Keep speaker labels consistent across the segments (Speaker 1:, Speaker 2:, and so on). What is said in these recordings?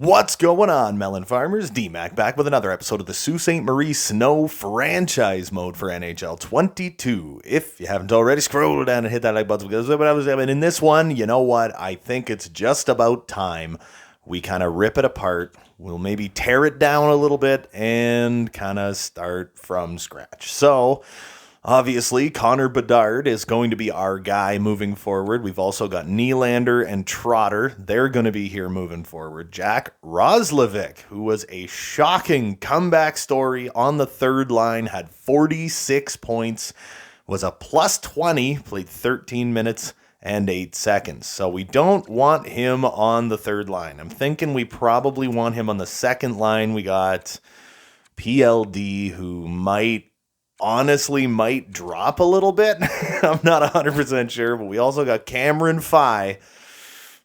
Speaker 1: What's going on, melon farmers? D-Mac back with another episode of the Sault Ste. Marie Snow franchise mode for NHL 22. If you haven't already, scroll down and hit that like button because in this one, you know what? I think it's just about time we kind of rip it apart. We'll maybe tear it down a little bit and kind of start from scratch. So, obviously, Connor Bedard is going to be our guy moving forward. We've also got Nylander and Trotter. They're going to be here moving forward. Jack Roslovic, who was a shocking comeback story on the third line, had 46 points, was a plus 20, played 13 minutes and 8 seconds. So we don't want him on the third line. I'm thinking we probably want him on the second line. We got PLD, who honestly might drop a little bit. I'm not 100% sure, but we also got Cameron Fye.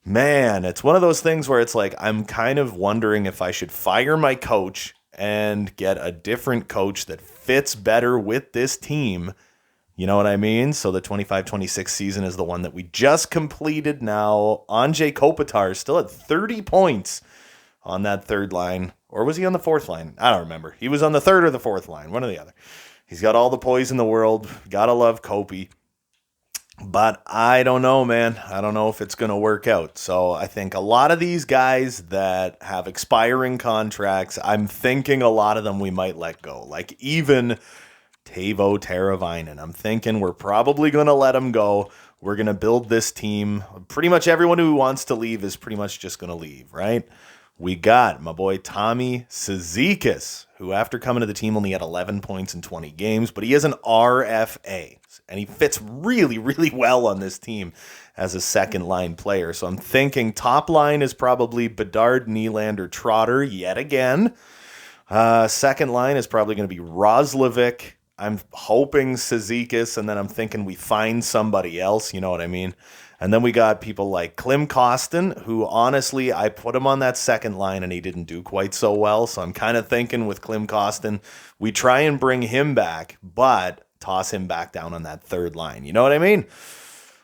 Speaker 1: Man, it's one of those things where it's like, I'm kind of wondering if I should fire my coach and get a different coach that fits better with this team. You know what I mean? So the 25-26 season is the one that we just completed now. Anze Kopitar still at 30 points on that third line. Or was he on the fourth line? I don't remember. He was on the third or the fourth line, one or the other. He's got all the poise in the world. Gotta love Kopi. But I don't know, man. I don't know if it's going to work out. So I think a lot of these guys that have expiring contracts, I'm thinking a lot of them we might let go. Like even Teuvo Teravainen. I'm thinking we're probably going to let him go. We're going to build this team. Pretty much everyone who wants to leave is pretty much just going to leave, right? We got my boy Tommy Cizikas, who after coming to the team only had 11 points in 20 games, but he is an RFA, and he fits really, really well on this team as a second-line player. So I'm thinking top line is probably Bedard, Nylander, Trotter yet again. Second line is probably going to be Roslovic. I'm hoping Cizikas, and then I'm thinking we find somebody else, you know what I mean? And then we got people like Klim Kostin, who honestly, I put him on that second line and he didn't do quite so well. So I'm kind of thinking with Klim Kostin, we try and bring him back, but toss him back down on that third line. You know what I mean?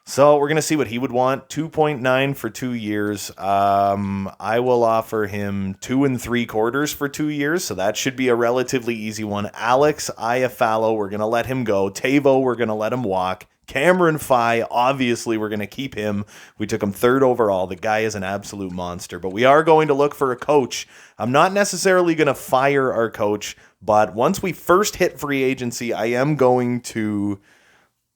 Speaker 1: So we're going to see what he would want. 2.9 for 2 years. I will offer him 2 3/4 for 2 years. So that should be a relatively easy one. Alex Iafallo, we're going to let him go. Teuvo, we're going to let him walk. Cameron Fye, obviously, we're going to keep him. We took him third overall. The guy is an absolute monster. But we are going to look for a coach. I'm not necessarily going to fire our coach, but once we first hit free agency, I am going to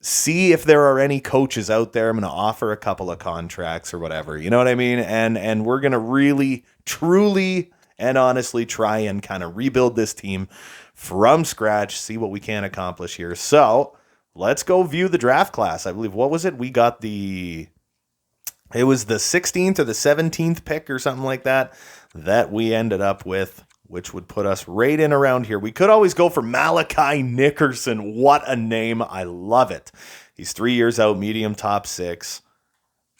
Speaker 1: see if there are any coaches out there. I'm going to offer a couple of contracts or whatever. You know what I mean? And we're going to really, truly, and honestly try and kind of rebuild this team from scratch, see what we can accomplish here. So let's go view the draft class. I believe, what was it? We got it was the 16th or the 17th pick or something like that we ended up with, which would put us right in around here. We could always go for Malachi Nickerson. What a name. I love it. He's 3 years out, medium top 6.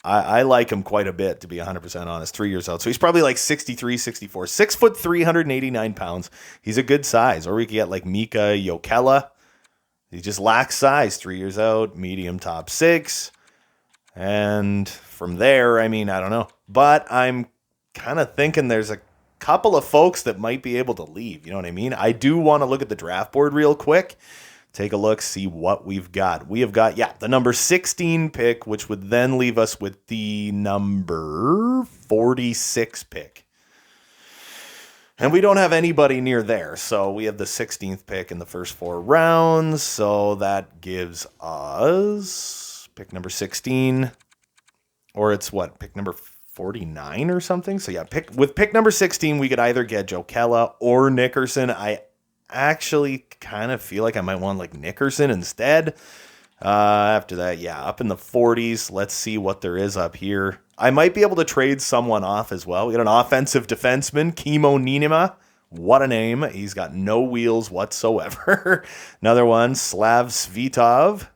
Speaker 1: I like him quite a bit, to be 100% honest. 3 years out. So he's probably like 63, 64. 6 foot, 389 pounds. He's a good size. Or we could get like Mika Jokela. He just lacks size. 3 years out, medium top 6. And from there, I mean, I don't know. But I'm kind of thinking there's a couple of folks that might be able to leave. You know what I mean? I do want to look at the draft board real quick. Take a look, see what we've got. We have got, the number 16 pick, which would then leave us with the number 46 pick. And we don't have anybody near there. So we have the 16th pick in the first 4 rounds. So that gives us pick number 16. Or it's what? Pick number 49 or something. So with pick number 16, we could either get Jokela or Nickerson. I actually kind of feel like I might want like Nickerson instead. After that, up in the 40s. Let's see what there is up here. I might be able to trade someone off as well. We got an offensive defenseman, Kimo Niinema. What a name. He's got no wheels whatsoever. Another one, Slav Svitov.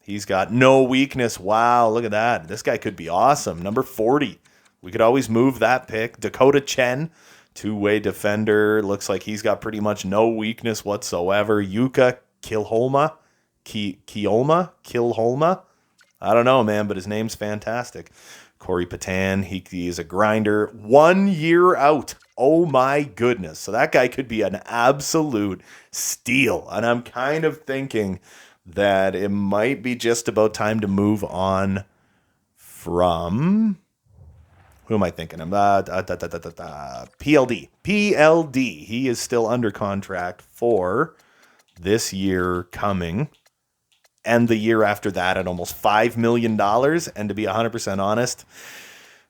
Speaker 1: He's got no weakness. Wow, look at that. This guy could be awesome. Number 40. We could always move that pick. Dakota Chen, two-way defender. Looks like he's got pretty much no weakness whatsoever. Yuka Kilholma. Kilholma? I don't know, man, but his name's fantastic. Corey Patan, he is a grinder. 1 year out. Oh my goodness. So that guy could be an absolute steal. And I'm kind of thinking that it might be just about time to move on from... Who am I thinking of? PLD. PLD. He is still under contract for this year coming and the year after that at almost $5 million. And to be 100% honest,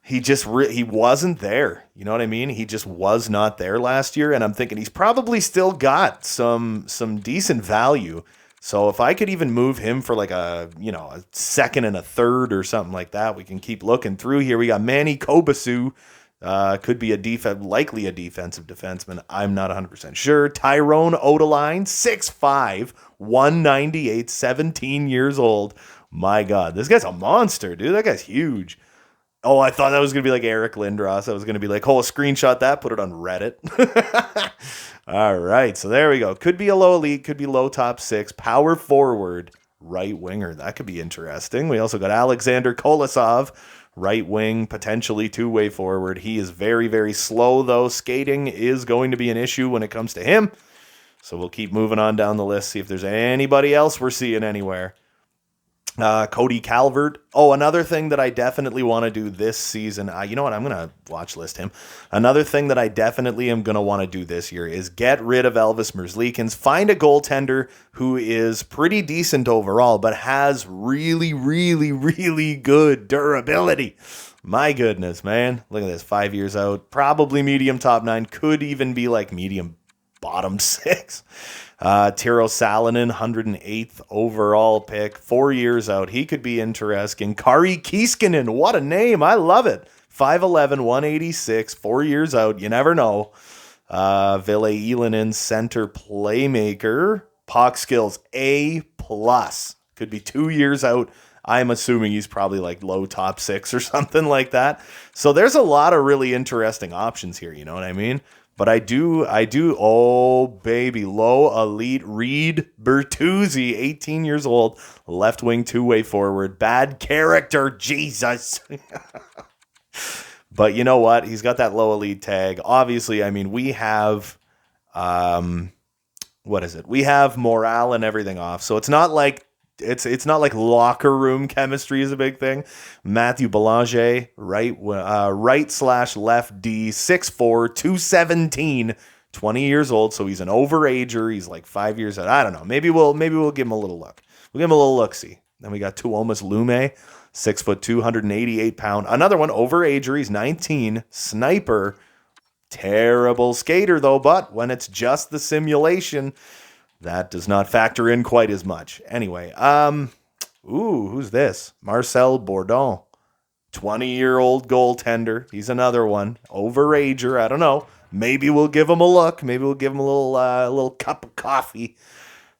Speaker 1: he wasn't there. You know what I mean? He just was not there last year. And I'm thinking he's probably still got some decent value. So if I could even move him for like a second and a third or something like that, we can keep looking through here. We got Manny Kobasu, could be likely a defensive defenseman. I'm not 100% sure. Tyrone Odeline, 6'5", 198, 17 years old. My God, this guy's a monster, dude. That guy's huge. Oh, I thought that was going to be like Eric Lindros. I was going to be like, screenshot that, put it on Reddit. All right, so there we go. Could be a low elite, could be low top six, power forward, right winger. That could be interesting. We also got Alexander Kolosov, right wing, potentially two-way forward. He is very, very slow, though. Skating is going to be an issue when it comes to him. So we'll keep moving on down the list, see if there's anybody else we're seeing anywhere. Cody Calvert. Oh, another thing that I definitely want to do this season. You know what? I'm going to watch list him. Another thing that I definitely am going to want to do this year is get rid of Elvis Merzlikins. Find a goaltender who is pretty decent overall, but has really, really, really good durability. My goodness, man. Look at this. 5 years out. Probably medium top 9. Could even be like medium bottom 6. Tiro Salonen, 108th overall pick, 4 years out. He could be interesting. Kari Kiiskinen, what a name. I love it. 5'11", 186, 4 years out. You never know. Ville Ilinen, center playmaker. Puck skills, A+. Could be 2 years out. I'm assuming he's probably like low top 6 or something like that. So there's a lot of really interesting options here. You know what I mean? But I do, oh, baby, low elite Reed Bertuzzi, 18 years old, left wing, two-way forward, bad character, Jesus. But you know what? He's got that low elite tag. Obviously, I mean, we have, we have morale and everything off. So it's not like locker room chemistry is a big thing. Matthew Belanger, right/left D, 6'4", 217, 20 years old. So he's an overager. He's like 5 years out. I don't know. Maybe we'll give him a little look. We'll give him a little look-see. Then we got Tuomas Lume, 6'2", 188 pound. Another one, overager. He's 19, sniper. Terrible skater though, but when it's just the simulation, that does not factor in quite as much. Anyway, who's this? Marcel Bourdon, 20-year-old goaltender. He's another one. Overager, I don't know. Maybe we'll give him a look. Maybe we'll give him a little cup of coffee.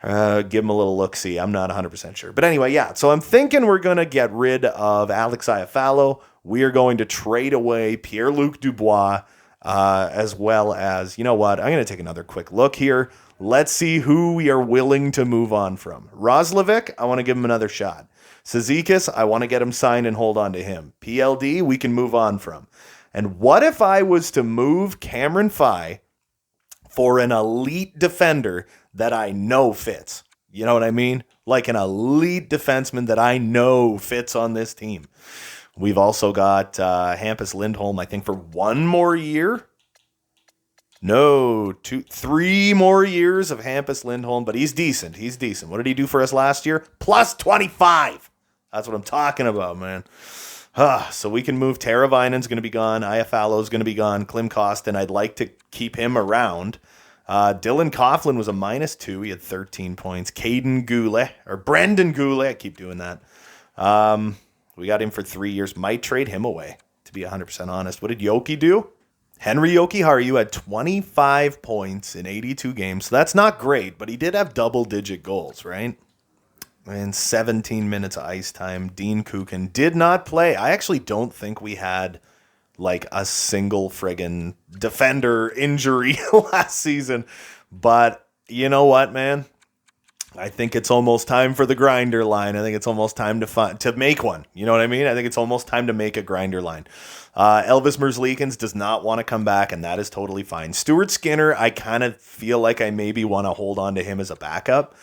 Speaker 1: Give him a little look-see. I'm not 100% sure. But anyway, yeah. So I'm thinking we're going to get rid of Alex Iafallo. We are going to trade away Pierre-Luc Dubois, as well as, you know what? I'm going to take another quick look here. Let's see who we are willing to move on from. Roslovic, I want to give him another shot. Cizikas, I want to get him signed and hold on to him. PLD, we can move on from. And what if I was to move Cameron Fye for an elite defender that I know fits? You know what I mean? Like an elite defenseman that I know fits on this team. We've also got Hampus Lindholm, I think, for 1 more year. No, 3 more years of Hampus Lindholm, but he's decent. He's decent. What did he do for us last year? Plus 25. That's what I'm talking about, man. So we can move. Teravainen's going to be gone. Iafallo's going to be gone. Klim Kostin, I'd like to keep him around. Dylan Coughlin was a -2. He had 13 points. Brendan Goulet. I keep doing that. We got him for 3 years. Might trade him away, to be 100% honest. What did Yoki do? Henry Jokiharju had 25 points in 82 games. So that's not great, but he did have double-digit goals, right? And 17 minutes of ice time. Dean Kukin did not play. I actually don't think we had like a single friggin' defender injury last season. But you know what, man? I think it's almost time for the grinder line. I think it's almost time to make one. You know what I mean? I think it's almost time to make a grinder line. Elvis Merzlikins does not want to come back, and that is totally fine. Stuart Skinner, I kind of feel like I maybe want to hold on to him as a backup.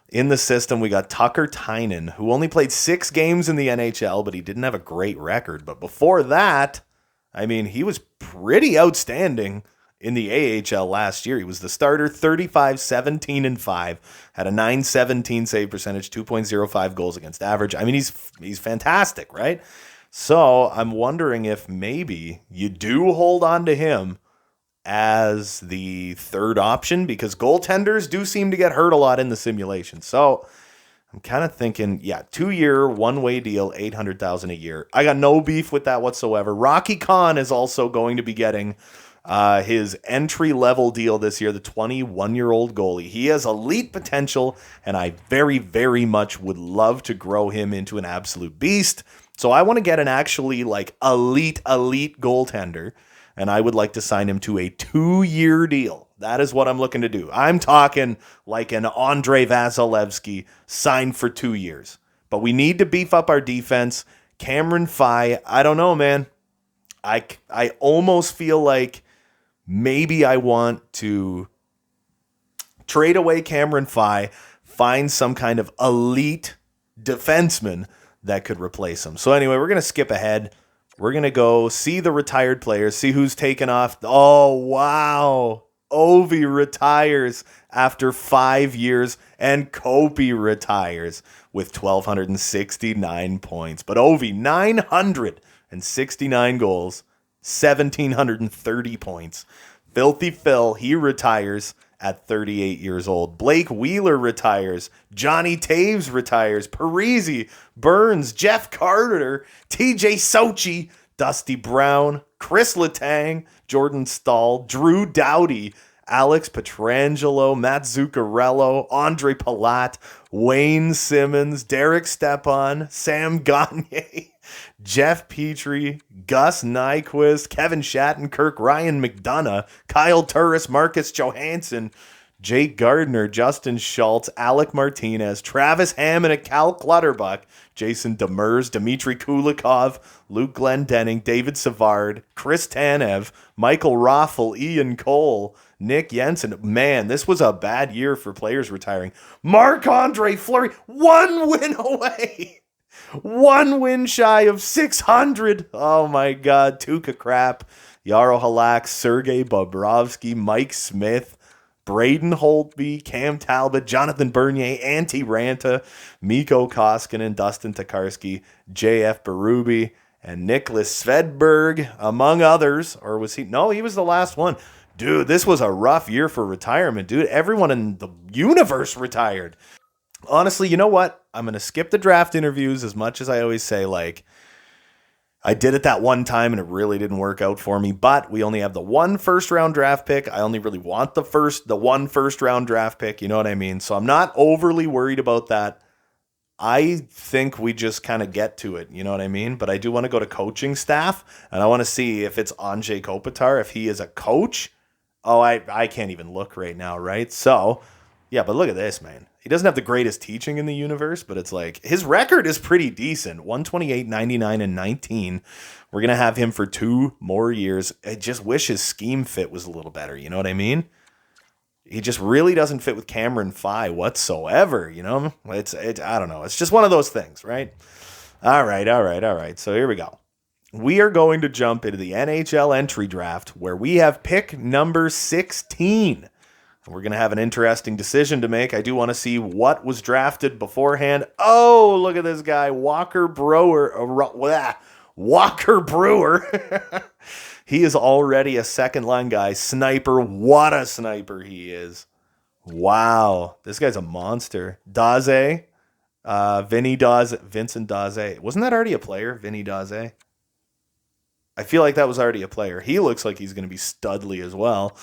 Speaker 1: In the system, we got Tucker Tynan, who only played 6 games in the NHL, but he didn't have a great record. But before that, I mean, he was pretty outstanding in the AHL last year. He was the starter, 35, 17, and 5, had a .917 save percentage, 2.05 goals against average. I mean, he's fantastic, right? So I'm wondering if maybe you do hold on to him as the third option, because goaltenders do seem to get hurt a lot in the simulation. So I'm kind of thinking, 2-year, one-way deal, $800,000 a year. I got no beef with that whatsoever. Rocky Khan is also going to be getting his entry-level deal this year, the 21-year-old goalie. He has elite potential, and I very, very much would love to grow him into an absolute beast. So I want to get an actually elite goaltender, and I would like to sign him to a 2-year deal. That is what I'm looking to do. I'm talking like an Andrei Vasilevsky signed for 2 years. But we need to beef up our defense. Cameron Fye, I don't know, man. I almost feel like maybe I want to trade away Cameron Fye, find some kind of elite defenseman that could replace him. So anyway, we're going to skip ahead. We're going to go see the retired players, see who's taken off. Oh, wow. Ovi retires after 5 years, and Kopi retires with 1,269 points. But Ovi, 969 goals, 1,730 points. Filthy Phil, he retires at 38 years old. Blake Wheeler retires. Johnny Taves retires. Parisi, Burns, Jeff Carter, TJ Sochi, Dusty Brown, Chris Letang, Jordan Stahl, Drew Doughty, Alex Petrangelo, Matt Zuccarello, Andre Palat, Wayne Simmons, Derek Stepan, Sam Gagne, Jeff Petrie, Gus Nyquist, Kevin Shattenkirk, Ryan McDonough, Kyle Turris, Marcus Johansson, Jake Gardner, Justin Schultz, Alec Martinez, Travis Hammond, Cal Clutterbuck, Jason Demers, Dmitry Kulikov, Luke Glendening, David Savard, Chris Tanev, Michael Raffel, Ian Cole, Nick Jensen. Man, this was a bad year for players retiring. Marc-Andre Fleury, 1 win away. 1 win shy of 600. Oh my God. Tuukka Crap, Yaro Halak, Sergei Bobrovsky, Mike Smith, Braden Holtby, Cam Talbot, Jonathan Bernier, Antti Ranta, Mikko Koskinen, Dustin Tokarski, JF Berube, and Nicholas Svedberg, among others. Or was he? No, he was the last one. Dude, this was a rough year for retirement, dude. Everyone in the universe retired. Honestly, you know what? I'm going to skip the draft interviews as much as I always say, I did it that one time and it really didn't work out for me, but we only have the 1 first-round draft pick. I only really want the 1 first-round draft pick, you know what I mean? So I'm not overly worried about that. I think we just kind of get to it, you know what I mean? But I do want to go to coaching staff, and I want to see if it's Anze Kopitar, if he is a coach. Oh, I can't even look right now, right? So, yeah, but look at this, man. He doesn't have the greatest teaching in the universe, but it's his record is pretty decent. 128, 99, and 19. We're going to have him for 2 more years. I just wish his scheme fit was a little better. You know what I mean? He just really doesn't fit with Cameron Fye whatsoever, you know? I don't know. It's just one of those things, right? All right. So here we go. We are going to jump into the NHL entry draft where we have pick number 16. We're going to have an interesting decision to make. I do want to see what was drafted beforehand. Oh, look at this guy, Walker Brewer. Walker Brewer. He is already a second-line guy. Sniper. What a sniper he is. Wow. This guy's a monster. Daze. Vincent Daze. Wasn't that already a player, Vinny Daze? I feel like that was already a player. He looks like he's going to be studly as well.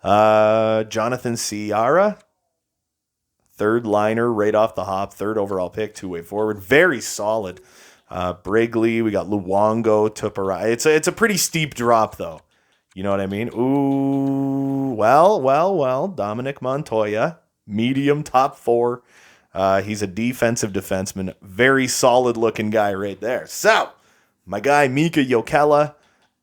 Speaker 1: Jonathan Ciara, third liner right off the hop, 3rd overall pick, 2-way forward, very solid. Brigley, we got Luongo, Tupara. It's a pretty steep drop though. You know what I mean? Ooh, well. Dominic Montoya, medium, top 4. He's a defensive defenseman. Very solid looking guy right there. So, my guy, Mika Jokela.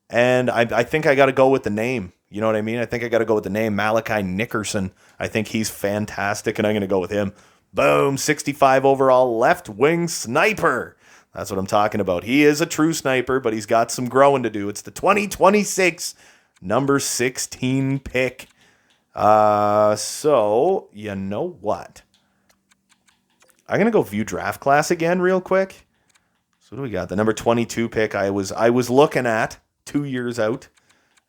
Speaker 1: And I think I got to go with the name. You know what I mean? I think I got to go with the name, Malachi Nickerson. I think he's fantastic, and I'm going to go with him. Boom, 65 overall, left wing sniper. That's what I'm talking about. He is a true sniper, but he's got some growing to do. It's the 2026 number 16 pick. So, you know what? I'm going to go view draft class again real quick. So what do we got? The number 22 pick I was looking at 2 years out.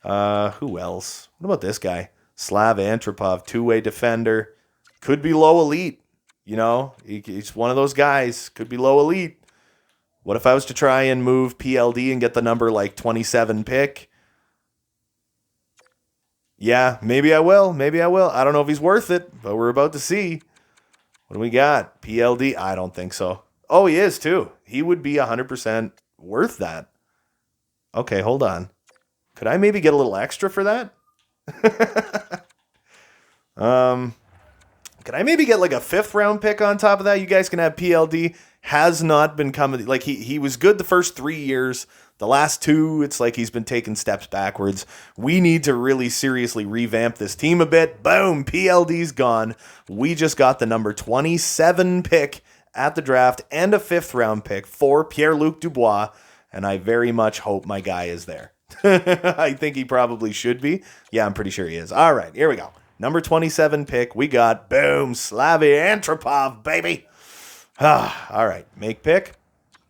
Speaker 1: Who else? What about this guy? Slav Antropov, two-way defender. Could be low elite. You know, he's one of those guys. Could be low elite. What if I was to try and move PLD and get the number like 27 pick? Yeah, maybe I will. Maybe I will. I don't know if he's worth it, but we're about to see. What do we got? PLD? I don't think so. Oh, he is too. He would be 100% worth that. Okay, hold on. Could I maybe get a little extra for that? Can I maybe get like a 5th round pick on top of that? You guys can have PLD. Has not been coming. Like he was good the first 3 years. The last 2, it's like he's been taking steps backwards. We need to really seriously revamp this team a bit. Boom, PLD's gone. We just got the number 27 pick at the draft and a 5th round pick for Pierre-Luc Dubois. And I very much hope my guy is there. I think he probably should be. Yeah, I'm pretty sure he is. All right, here we go. Number 27 pick. We got, boom, Slavy Antropov, baby. All right, make pick.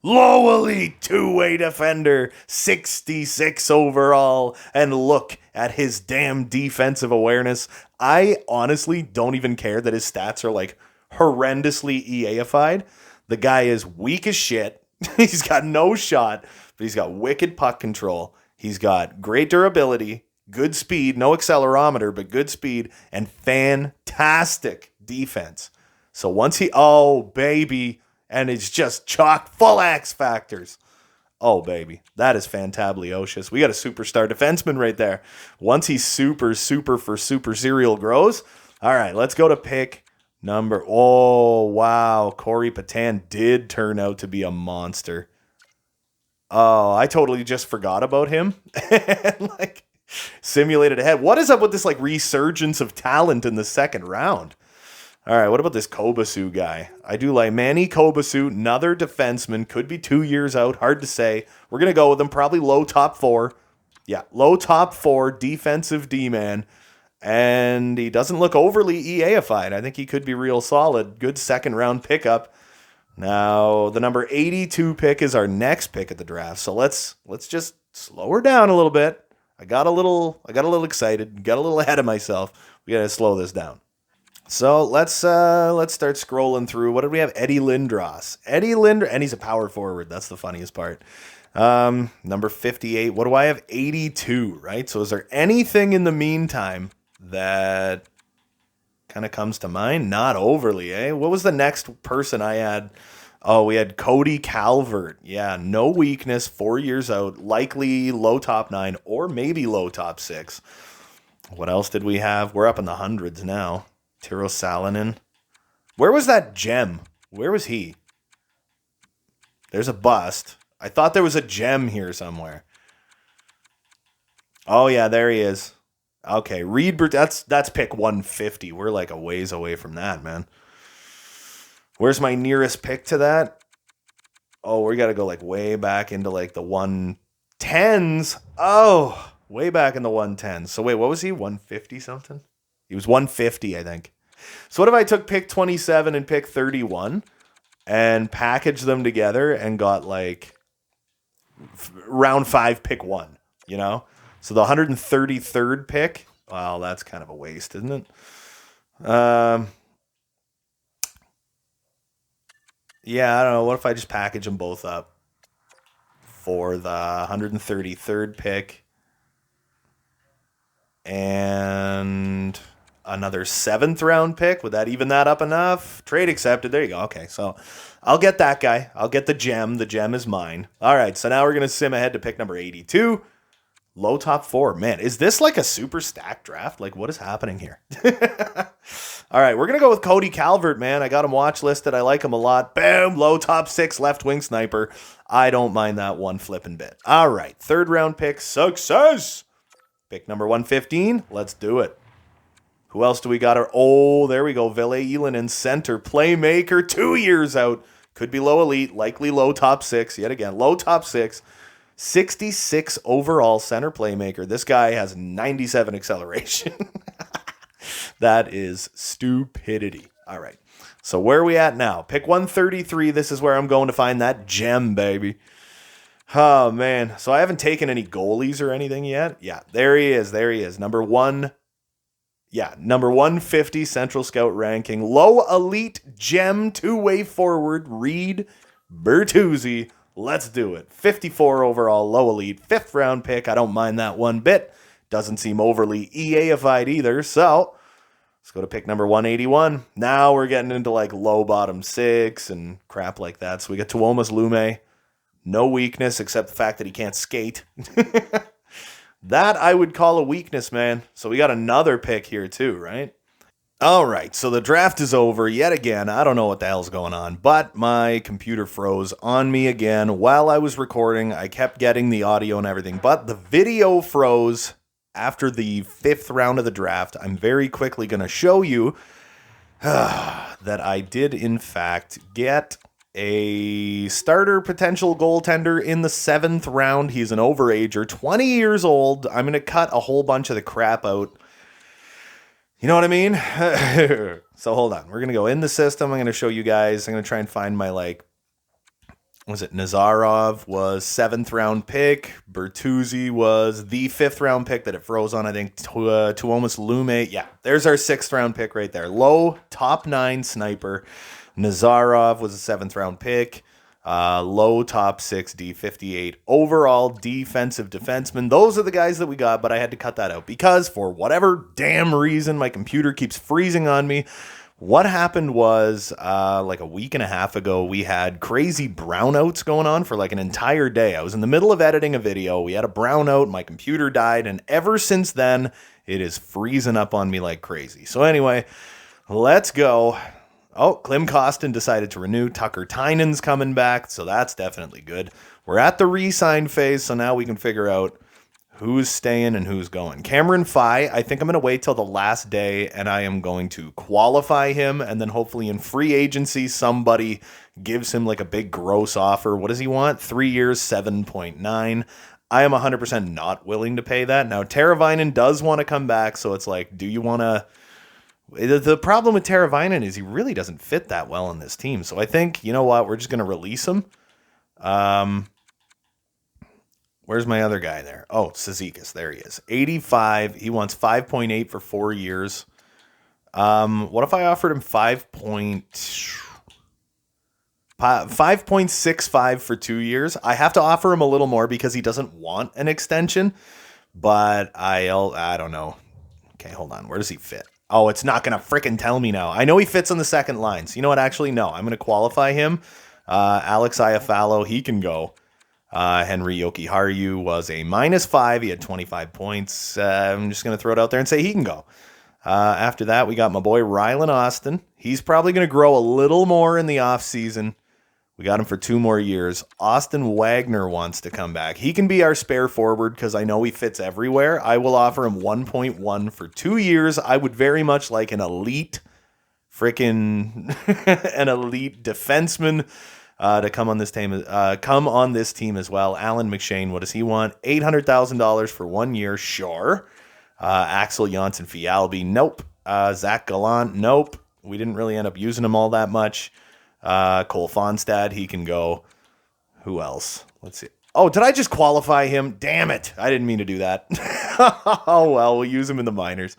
Speaker 1: Low elite two-way defender, 66 overall. And look at his damn defensive awareness. I honestly don't even care that his stats are like horrendously EA-ified. The guy is weak as shit. He's got no shot, but he's got wicked puck control. He's got great durability, good speed, no accelerometer, but good speed, and fantastic defense. So once oh, baby, and it's just chock full X factors. Oh, baby, that is fantablicious. We got a superstar defenseman right there. Once he's super for super serial grows. All right, let's go to pick number. Oh, wow. Corey Patan did turn out to be a monster. Oh, I totally just forgot about him. And like simulated ahead. What is up with this like resurgence of talent in the second round? All right, what about this Kobasu guy? I do like Manny Kobasu, another defenseman, could be 2 years out, hard to say. We're going to go with him, probably low top 4. Yeah, low top 4, defensive D-man. And he doesn't look overly EA-ified. I think he could be real solid. Good second round pickup. Now, the number 82 pick is our next pick at the draft. So let's just slow her down a little bit. I got a little excited, got a little ahead of myself. We got to slow this down. So let's start scrolling through. What did we have? Eddie Lindros. And he's a power forward. That's the funniest part. Number 58. What do I have? 82, right? So is there anything in the meantime that kind of comes to mind? Not overly, eh? What was the next person I had? Oh, we had Cody Calvert. Yeah, no weakness, 4 years out, likely low top 9 or maybe low top 6. What else did we have? We're up in the hundreds now. Tiro Salonen. Where was that gem? Where was he? There's a bust. I thought there was a gem here somewhere. Oh, yeah, there he is. Okay, Reed, that's pick 150. We're like a ways away from that, man. Where's my nearest pick to that? Oh, we got to go like way back into like the 110s. Oh, way back in the 110s. So wait, what was he? 150 something? He was 150, I think. So what if I took pick 27 and pick 31 and packaged them together and got like round 5, pick 1, you know? So the 133rd pick, well, that's kind of a waste, isn't it? Yeah, I don't know. What if I just package them both up for the 133rd pick and another 7th round pick? Would that even that up enough? Trade accepted. There you go. Okay, so I'll get that guy. I'll get the gem. The gem is mine. All right, so now we're going to sim ahead to pick number 82. Low top 4. Man, is this like a super stacked draft? Like, what is happening here? All right, we're going to go with Cody Calvert, man. I got him watch listed. I like him a lot. Boom, low top 6, left wing sniper. I don't mind that one flipping bit. All right, third round pick, success. Pick number 115. Let's do it. Who else do we got? Oh, there we go. Ville Ylönen, center, playmaker, 2 years out. Could be low elite, likely low top 6. Yet again, low top 6. 66 overall center playmaker. This guy has 97 acceleration. That is stupidity. All right. So where are we at now? Pick 133. This is where I'm going to find that gem, baby. Oh, man. So I haven't taken any goalies or anything yet. Yeah, there he is. There he is. Number 150 Central Scout ranking. Low elite gem, two-way forward, Reed Bertuzzi. Let's do it. 54 overall, low elite, 5th round pick. I don't mind that one bit. Doesn't seem overly EA-ified either. So let's go to pick number 181. Now we're getting into like low bottom 6 and crap like that. So we got Tuomas Lume. No weakness except the fact that he can't skate. That I would call a weakness, man. So we got another pick here too, right? All right, so the draft is over yet again. I don't know what the hell's going on, but my computer froze on me again while I was recording. I kept getting the audio and everything, but the video froze after the 5th round of the draft. I'm very quickly going to show you that I did, in fact, get a starter potential goaltender in the 7th round. He's an overager, 20 years old. I'm going to cut a whole bunch of the crap out. You know what I mean? So hold on. We're going to go in the system. I'm going to show you guys. I'm going to try and find my, Nazarov was 7th round pick. Bertuzzi was the 5th round pick that it froze on, I think. Tuomas Lume. Yeah, there's our 6th round pick right there. Low, top 9 sniper. Nazarov was a 7th round pick. Low top 6 D58 overall defensive defenseman. Those are the guys that we got, but I had to cut that out because for whatever damn reason, my computer keeps freezing on me. What happened was like a week and a half ago, we had crazy brownouts going on for like an entire day. I was in the middle of editing a video. We had a brownout. My computer died. And ever since then, it is freezing up on me like crazy. So anyway, let's go. Oh, Klim Kostin decided to renew. Tucker Tynen's coming back, so that's definitely good. We're at the re-sign phase, so now we can figure out who's staying and who's going. Cameron Fye, I think I'm going to wait till the last day, and I am going to qualify him, and then hopefully in free agency, somebody gives him like a big gross offer. What does he want? 3 years, 7.9. I am 100% not willing to pay that. Now, Teravainen does want to come back, so it's like, do you want to... The problem with Teravainen is he really doesn't fit that well in this team. So I think, you know what, we're just going to release him. Where's my other guy there? Oh, Cizikas. There he is. 85. He wants 5.8 for 4 years. What if I offered him 5.65 for 2 years? I have to offer him a little more because he doesn't want an extension. But I don't know. Okay, hold on. Where does he fit? Oh, it's not going to frickin' tell me now. I know he fits on the second line. So you know what? Actually, no. I'm going to qualify him. Alex Iafallo, he can go. Henry Jokiharju was a -5. He had 25 points. I'm just going to throw it out there and say he can go. After that, we got my boy Rylan Austin. He's probably going to grow a little more in the offseason. We got him for 2 more years. Austin Wagner wants to come back. He can be our spare forward because I know he fits everywhere. I will offer him 1.1 for 2 years. I would very much like an elite an elite defenseman to come on this team as well. Alan McShane, what does he want? $800,000 for 1 year, sure. Axel Janssen Fialbi, nope. Zach Gallant, nope. We didn't really end up using him all that much. Cole Fonstad, he can go. Who else? Let's see. Oh, did I just qualify him? Damn it. I didn't mean to do that. Oh, well, we'll use him in the minors.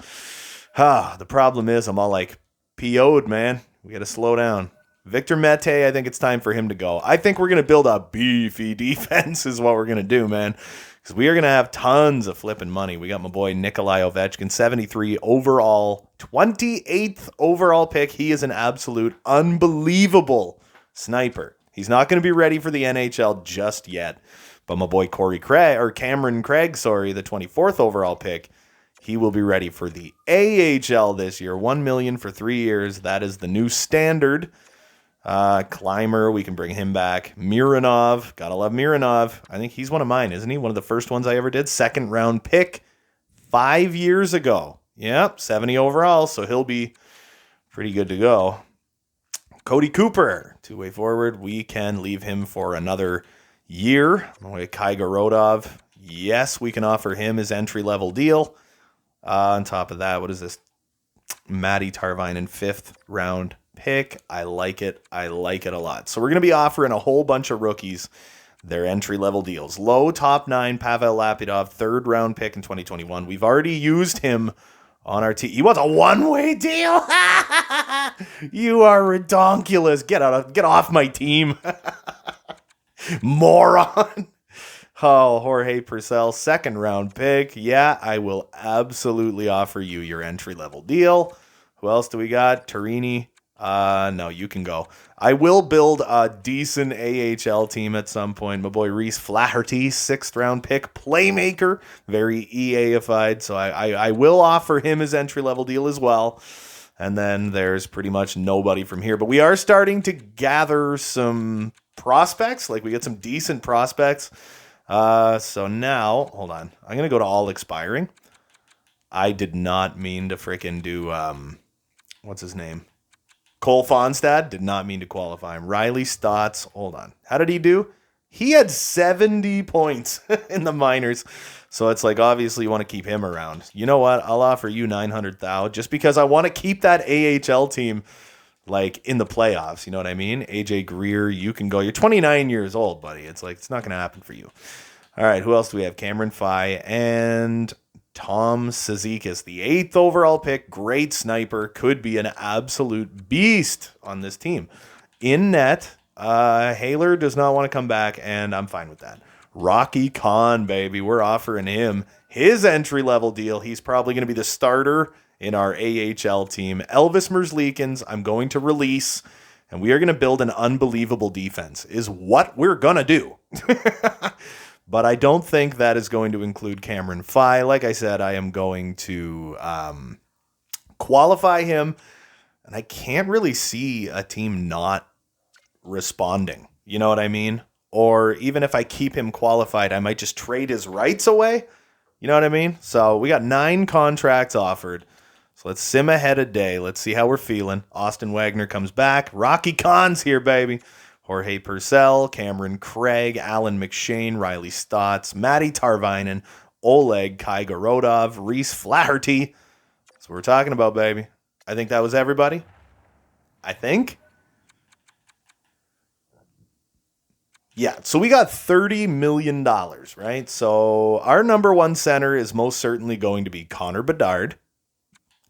Speaker 1: The problem is I'm all like PO'd, man. We got to slow down. Victor Mete, I think it's time for him to go. I think we're going to build a beefy defense is what we're going to do, man. Because we are going to have tons of flipping money. We got my boy Nikolai Ovechkin, 73 overall, 28th overall pick. He is an absolute unbelievable sniper. He's not going to be ready for the NHL just yet. But my boy Cameron Craig, the 24th overall pick, he will be ready for the AHL this year. $1 million for 3 years. That is the new standard. Climber, we can bring him back. Mironov, gotta love Mironov. I think he's one of mine, isn't he? One of the first ones I ever did. 2nd round pick 5 years ago. Yep, 70 overall, so he'll be pretty good to go. Cody Cooper, 2-way forward. We can leave him for another year. Kai Gorodov, yes, we can offer him his entry-level deal. On top of that, what is this? Matty Tarvinen, 5th round pick. I like it. I like it a lot. So we're going to be offering a whole bunch of rookies their entry-level deals. Low top 9, Pavel Lapidov, 3rd round pick in 2021. We've already used him on our team. He wants a one-way deal? You are redonkulous. Get off my team. Moron. Oh, Jorge Purcell, 2nd round pick. Yeah, I will absolutely offer you your entry-level deal. Who else do we got? Torini. No, you can go. I will build a decent AHL team at some point. My boy Reese Flaherty, 6th round pick, playmaker, very EA-ified. So I will offer him his entry-level deal as well. And then there's pretty much nobody from here. But we are starting to gather some prospects. Like, we get some decent prospects. So now, hold on. I'm going to go to all expiring. I did not mean to freaking do, what's his name? Cole Fonstad, did not mean to qualify him. Riley Stotts, hold on. How did he do? He had 70 points in the minors. So it's like, obviously you want to keep him around. You know what? I'll offer you $900,000 just because I want to keep that AHL team like in the playoffs. You know what I mean? AJ Greer, you can go. You're 29 years old, buddy. It's like, it's not going to happen for you. All right. Who else do we have? Cameron Fye and Tom Cizikas, the 8th overall pick. Great sniper. Could be an absolute beast on this team. In net, Haler does not want to come back, and I'm fine with that. Rocky Khan, baby. We're offering him his entry-level deal. He's probably going to be the starter in our AHL team. Elvis Merzlikins, I'm going to release, and we are going to build an unbelievable defense, is what we're going to do. But I don't think that is going to include Cameron Fye. Like I said, I am going to qualify him, and I can't really see a team not responding. You know what I mean? Or even if I keep him qualified, I might just trade his rights away. You know what I mean? So we got 9 contracts offered. So let's sim ahead a day. Let's see how we're feeling. Austin Wagner comes back. Rocky Khan's here, baby. Jorge Purcell, Cameron Craig, Alan McShane, Riley Stotts, Matty Tarvinen, Oleg Kaigorodov, Reese Flaherty. That's what we're talking about, baby. I think that was everybody. I think. Yeah, so we got $30 million, right? So our number 1 center is most certainly going to be Connor Bedard.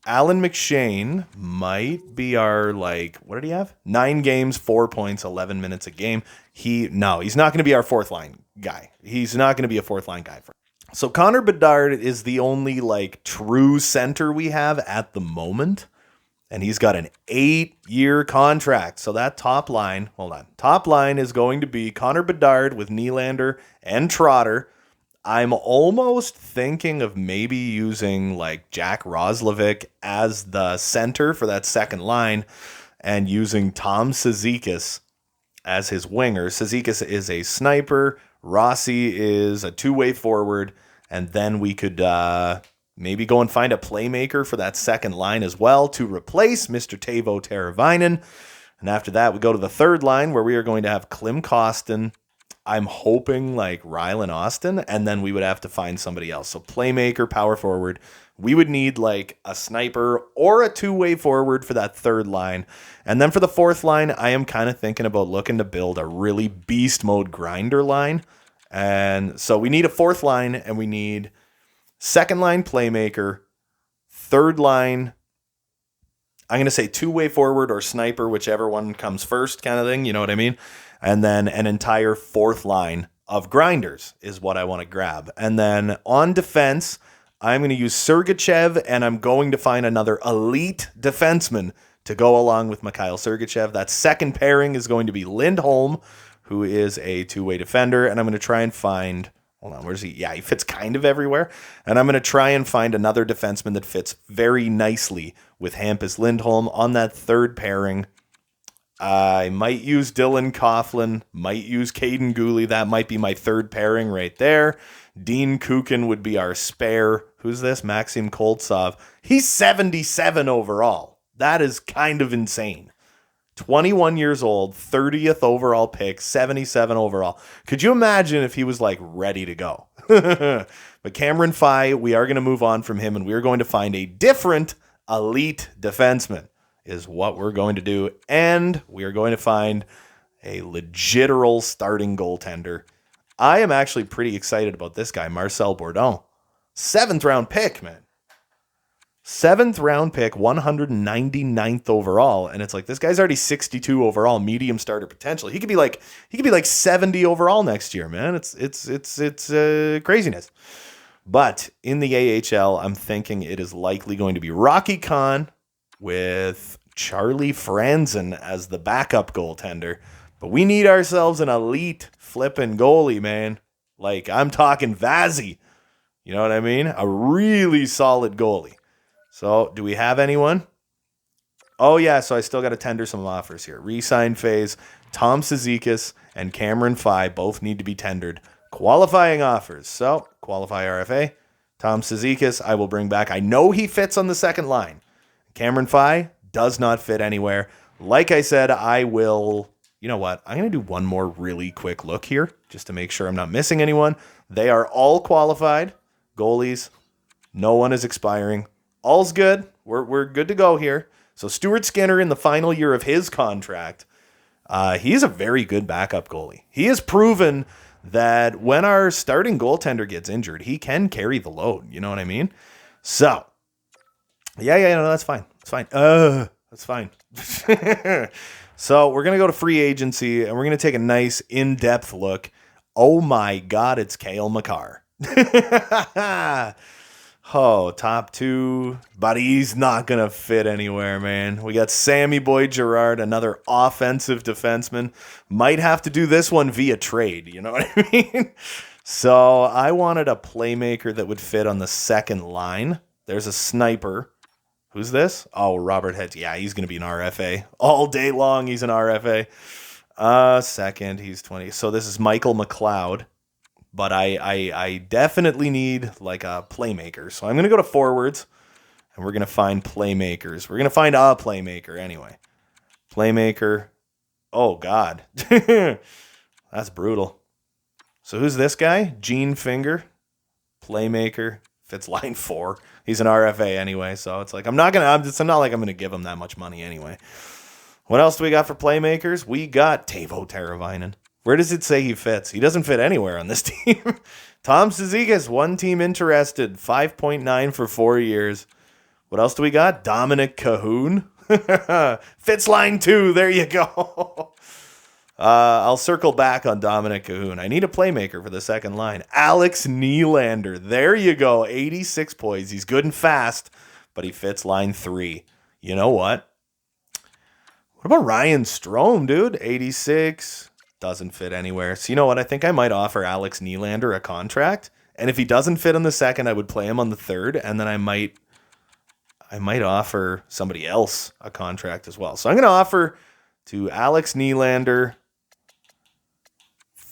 Speaker 1: Alan McShane might be our, what did he have? 9 games, 4 points, 11 minutes a game. He's not going to be our 4th line guy. He's not going to be a 4th line guy. So Connor Bedard is the only, true center we have at the moment. And he's got an 8-year contract. So that top line is going to be Connor Bedard with Nylander and Trotter. I'm almost thinking of maybe using Jack Roslovic as the center for that second line and using Tom Cizikas as his winger. Cizikas is a sniper. Rossi is a 2-way forward. And then we could maybe go and find a playmaker for that second line as well to replace Mr. Teuvo Teravainen. And after that, we go to the third line where we are going to have Klim Kostin. I'm hoping Rylan Austin, and then we would have to find somebody else. So playmaker, power forward. We would need a sniper or a 2-way forward for that third line. And then for the fourth line, I am kind of thinking about looking to build a really beast mode grinder line. And so we need a fourth line, and we need second line playmaker, third line, I'm going to say 2-way forward or sniper, whichever one comes first kind of thing. You know what I mean? And then an entire fourth line of grinders is what I want to grab. And then on defense, I'm going to use Sergachev, and I'm going to find another elite defenseman to go along with Mikhail Sergachev. That second pairing is going to be Lindholm, who is a two-way defender, and I'm going to try and find... Hold on, where's he? Yeah, he fits kind of everywhere. And I'm going to try and find another defenseman that fits very nicely with Hampus Lindholm on that third pairing. I might use Dylan Coughlin, might use Caden Gooley. That might be my third pairing right there. Dean Kukin would be our spare. Who's this? Maxim Koltsov. He's 77 overall. That is kind of insane. 21 years old, 30th overall pick, 77 overall. Could you imagine if he was like ready to go? But Cameron Fye, we are going to move on from him, and we are going to find a different elite defenseman is what we're going to do. And we are going to find a legiteral starting goaltender. I am actually pretty excited about this guy, Marcel Bourdon. 7th round pick, man. 7th round pick, 199th overall, and it's like this guy's already 62 overall, medium starter potential. He could be like 70 overall next year, man. It's craziness. But in the AHL, I'm thinking it is likely going to be Rocky Khan with Charlie Franzen as the backup goaltender. But we need ourselves an elite flipping goalie, man. Like, I'm talking Vazzy. You know what I mean? A really solid goalie. So, do we have anyone? Oh, yeah, so I still got to tender some offers here. Re-sign phase, Tom Cizikas and Cameron Fye both need to be tendered. Qualifying offers. So, qualify RFA. Tom Cizikas, I will bring back. I know he fits on the second line. Cameron Fye does not fit anywhere. Like I said, I will... You know what? I'm going to do one more really quick look here just to make sure I'm not missing anyone. They are all qualified. Goalies. No one is expiring. All's good. We're good to go here. So Stuart Skinner in the final year of his contract, he's a very good backup goalie. He has proven that when our starting goaltender gets injured, he can carry the load. You know what I mean? So, no, that's fine. It's fine. That's fine. So we're going to go to free agency, and we're going to take a nice in-depth look. Oh my God, it's Cale Makar. Oh, top two, but he's not going to fit anywhere, man. We got Sammy Boy Gerard, another offensive defenseman. Might have to do this one via trade, you know what I mean? So I wanted a playmaker that would fit on the second line. There's a sniper. Who's this? Oh, Robert Heads. Yeah, he's going to be an RFA. All day long, he's an RFA. Second, he's 20. So this is Michael McLeod. But I definitely need like a playmaker. So I'm going to go to forwards, and we're going to find playmakers. We're going to find a playmaker anyway. Playmaker. Oh, God. That's brutal. So who's this guy? Gene Finger. Playmaker. Fits line 4. He's an RFA anyway, so it's like I'm not going to give him that much money anyway. What else do we got for playmakers? We got Teuvo Teravainen. Where does it say he fits? He doesn't fit anywhere on this team. Tom Cizikas, one team interested, 5.9 for 4 years. What else do we got? Dominic Cahoon. Fits line 2. There you go. I'll circle back on Dominic Cahoon. I need a playmaker for the second line. Alex Nylander. There you go. 86 points. He's good and fast, but he fits line 3. You know what? What about Ryan Strome, dude? 86. Doesn't fit anywhere. So you know what? I think I might offer Alex Nylander a contract. And if he doesn't fit on the second, I would play him on the third. And then I might offer somebody else a contract as well. So I'm going to offer to Alex Nylander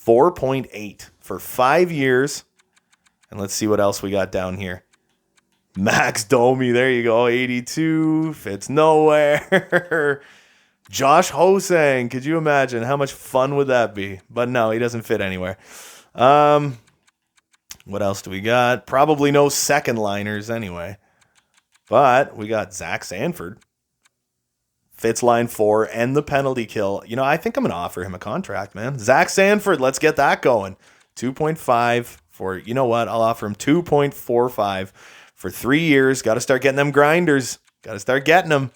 Speaker 1: 4.8 for 5 years. And let's see what else we got down here. Max Domi. There you go. 82. Fits nowhere. Josh Hosang, could you imagine? How much fun would that be? But no, he doesn't fit anywhere. What else do we got? Probably no second liners anyway. But we got Zach Sanford. Fits line 4 and the penalty kill. You know, I think I'm going to offer him a contract, man. Zach Sanford, let's get that going. 2.5 for, you know what? I'll offer him 2.45 for 3 years. Got to start getting them grinders. Got to start getting them.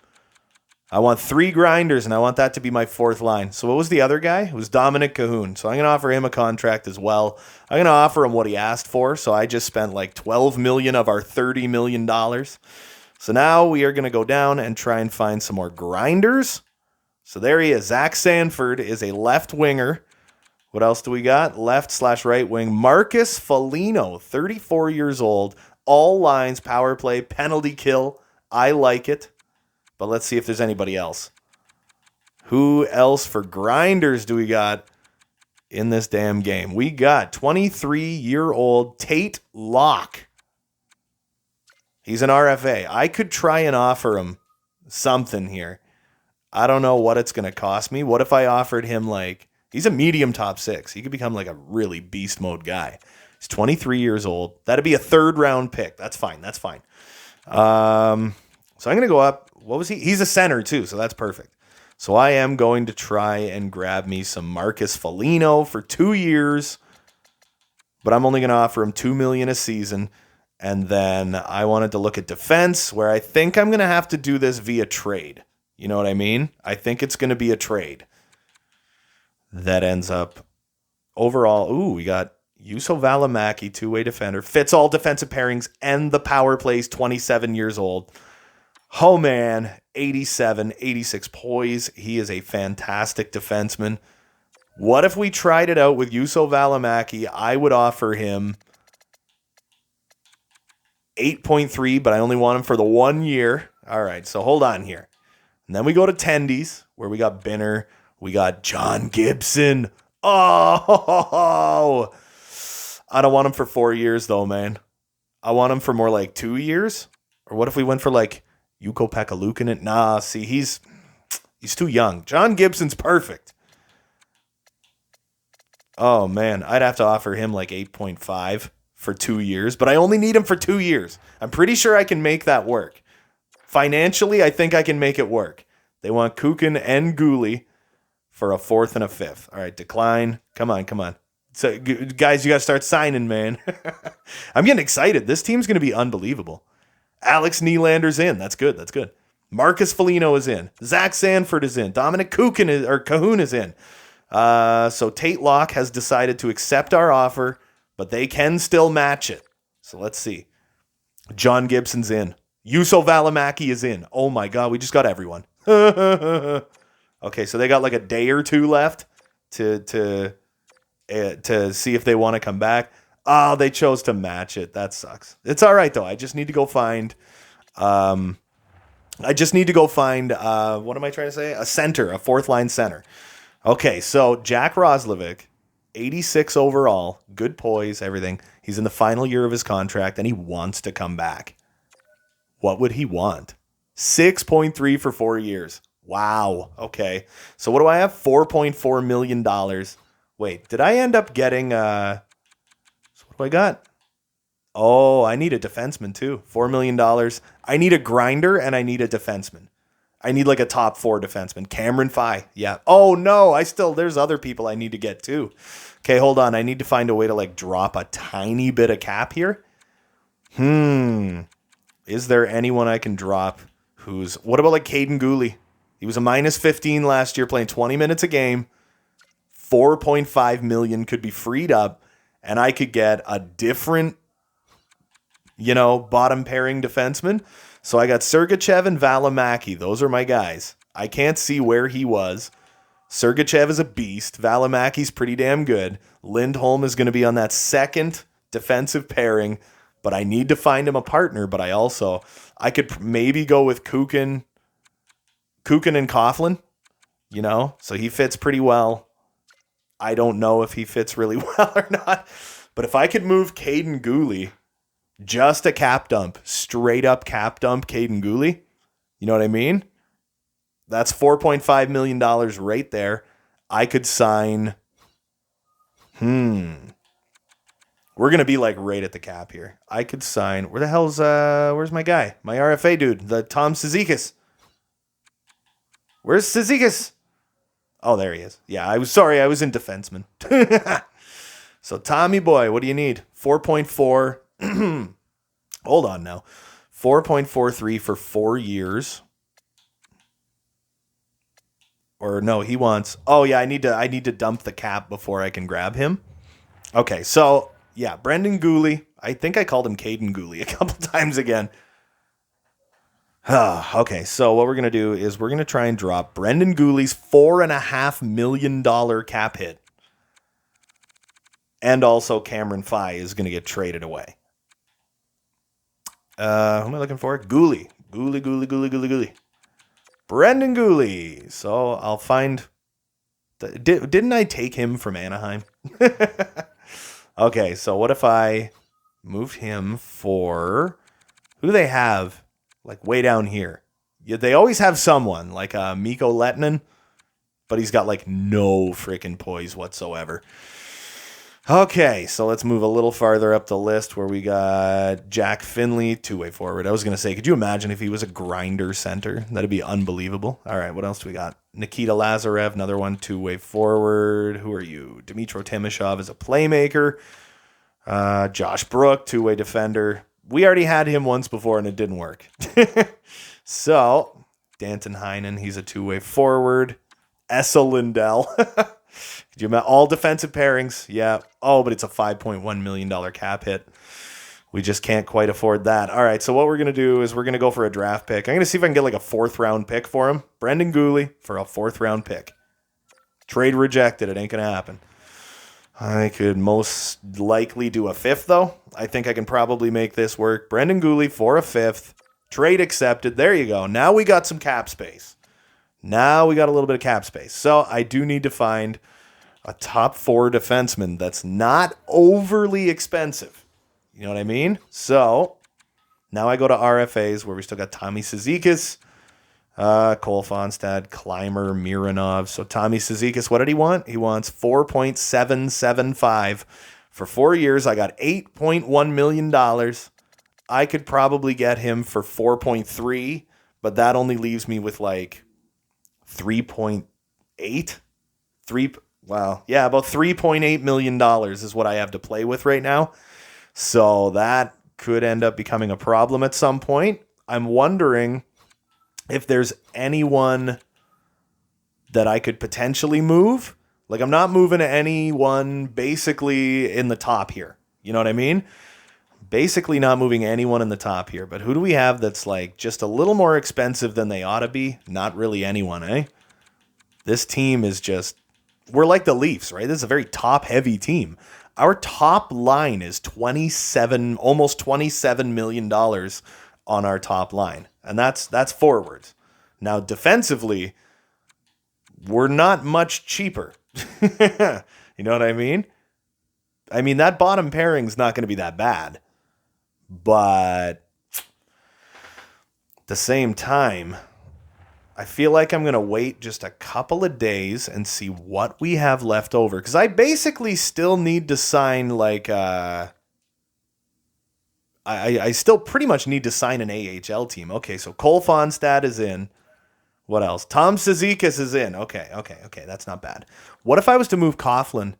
Speaker 1: I want 3 grinders, and I want that to be my 4th line. So what was the other guy? It was Dominic Cahoon. So I'm going to offer him a contract as well. I'm going to offer him what he asked for. So I just spent like $12 million of our $30 million. So now we are going to go down and try and find some more grinders. So there he is. Zach Sanford is a left winger. What else do we got? Left/right wing. Marcus Foligno, 34 years old. All lines, power play, penalty kill. I like it. But let's see if there's anybody else. Who else for grinders do we got in this damn game? We got 23-year-old Tate Locke. He's an RFA. I could try and offer him something here. I don't know what it's going to cost me. What if I offered him he's a medium top 6. He could become a really beast mode guy. He's 23 years old. That'd be a 3rd round pick. That's fine. So I'm going to go up. What was he? He's a center too, so that's perfect. So I am going to try and grab me some Marcus Foligno for 2 years, but I'm only going to offer him $2 million a season. And then I wanted to look at defense, where I think I'm going to have to do this via trade. You know what I mean? I think it's going to be a trade that ends up overall. Ooh, we got Juuso Välimäki, 2-way defender, fits all defensive pairings and the power plays, 27 years old. Oh man, 87, 86 poise. He is a fantastic defenseman. What if we tried it out with Juuso Välimäki? I would offer him 8.3, but I only want him for the 1 year. All right, so hold on here. And then we go to Tendies, where we got Binner. We got John Gibson. Oh, I don't want him for 4 years, though, man. I want him for more 2 years. Or what if we went for Ukko Pekka-Luukkonen? Nah, see, he's too young. John Gibson's perfect. Oh, man, I'd have to offer him 8.5 for 2 years, but I only need him for 2 years. I'm pretty sure I can make that work. Financially, I think I can make it work. They want Kukin and Guhle for a 4th and a 5th. All right, decline. Come on. So, guys, you got to start signing, man. I'm getting excited. This team's going to be unbelievable. Alex Nylander's in. That's good. Marcus Foligno is in. Zach Sanford is in. Dominic Cahoon is in. So Tate Locke has decided to accept our offer, but they can still match it. So let's see. John Gibson's in. Juuso Välimäki is in. Oh my God, we just got everyone. Okay, so they got a day or two left to see if they want to come back. Oh, they chose to match it. That sucks. It's all right though. I just need to go find. What am I trying to say? A center, a 4th line center. Okay, so Jack Roslovic, 86 overall, good poise, everything. He's in the final year of his contract, and he wants to come back. What would he want? 6.3 for 4 years. Wow. Okay. So what do I have? $4.4 million. Wait, did I end up getting... so what do I got? Oh, I need a defenseman too. $4 million. I need a grinder, and I need a defenseman. I need a top 4 defenseman. Cameron Fye. Yeah. Oh, no. There's other people I need to get too. Okay, hold on. I need to find a way to drop a tiny bit of cap here. Is there anyone I can drop what about Caden Guhle? He was a -15 last year playing 20 minutes a game. $4.5 million could be freed up, and I could get a different, bottom pairing defenseman. So I got Sergachev and Välimäki. Those are my guys. I can't see where he was. Sergachev is a beast. Välimäki's pretty damn good. Lindholm is going to be on that second defensive pairing, but I need to find him a partner. But I could maybe go with Kukin and Coughlin, so he fits pretty well. I don't know if he fits really well or not, but if I could move Caden Guhle, just a cap dump, straight up cap dump Caden Guhle, you know what I mean? That's $4.5 million right there. I could sign. We're going to be right at the cap here. I could sign. Where's my guy? My RFA dude, the Tom Cizikas. Where's Cizikas? Oh, there he is. Yeah, I was in defenseman. So Tommy boy, what do you need? 4.4. Hold on now. 4.43 for 4 years. Or no, he wants. Oh yeah, I need to dump the cap before I can grab him. Okay, so yeah, Brendan Guhle. I think I called him Caden Guhle a couple times again. Okay, so what we're gonna do is we're gonna try and drop Brendan Guhle's $4.5 million cap hit. And also Cameron Fye is going to get traded away. Who am I looking for? Gooley. Gooley. Brendan Gooley. So I'll find... Didn't I take him from Anaheim? Okay, so what if I moved him for... Who do they have, like, way down here? Yeah, they always have someone, like Mikko Lehtinen, but he's got, like, no freaking poise whatsoever. Okay, so let's move a little farther up the list where we got Jack Finley, two-way forward. I was going to say, could you imagine if he was a grinder center? That'd be unbelievable. All right, what else do we got? Nikita Lazarev, another one, two-way forward. Who are you? Dmytro Timashov is a playmaker. Josh Brook, two-way defender. We already had him once before, and it didn't work. So, Danton Heinen, he's a two-way forward. Essa Lindell. Could you imagine? All defensive pairings. Yeah. Oh, but it's a $5.1 million cap hit. We just can't quite afford that. All right, so what we're going to do is we're going to go for a draft pick. I'm going to see if I can get like a 4th-round pick for him. Brendan Gooley for a 4th-round pick. Trade rejected. It ain't going to happen. I could most likely do a 5th, though. I think I can probably make this work. Brendan Gooley for a 5th. Trade accepted. There you go. Now we got some cap space. Now we got a little bit of cap space. So I do need to find a top 4 defenseman that's not overly expensive. You know what I mean? So now I go to RFAs where we still got Tommy Cizikas, Cole Fonstad, Kleimer, Mironov. So Tommy Cizikas, what did he want? He wants 4.775 for 4 years. I got $8.1 million. I could probably get him for 4.3, but that only leaves me with like 3.8. About $3.8 million is what I have to play with right now. So that could end up becoming a problem at some point. I'm wondering if there's anyone that I could potentially move. Like, I'm not moving to anyone basically in the top here. You know what I mean? Basically not moving anyone in the top here. But who do we have that's like just a little more expensive than they ought to be? Not really anyone, eh? This team is just... We're like the Leafs, right? This is a very top-heavy team. Our top line is almost $27 million on our top line. And that's forwards. Now, defensively, we're not much cheaper. You know what I mean? I mean, that bottom pairing's not going to be that bad. But at the same time, I feel like I'm going to wait just a couple of days and see what we have left over. Because I basically still need to sign like... I still pretty much need to sign an AHL team. Okay, so Cole Fonstad is in. What else? Tom Cizikas is in. Okay. That's not bad. What if I was to move Coughlin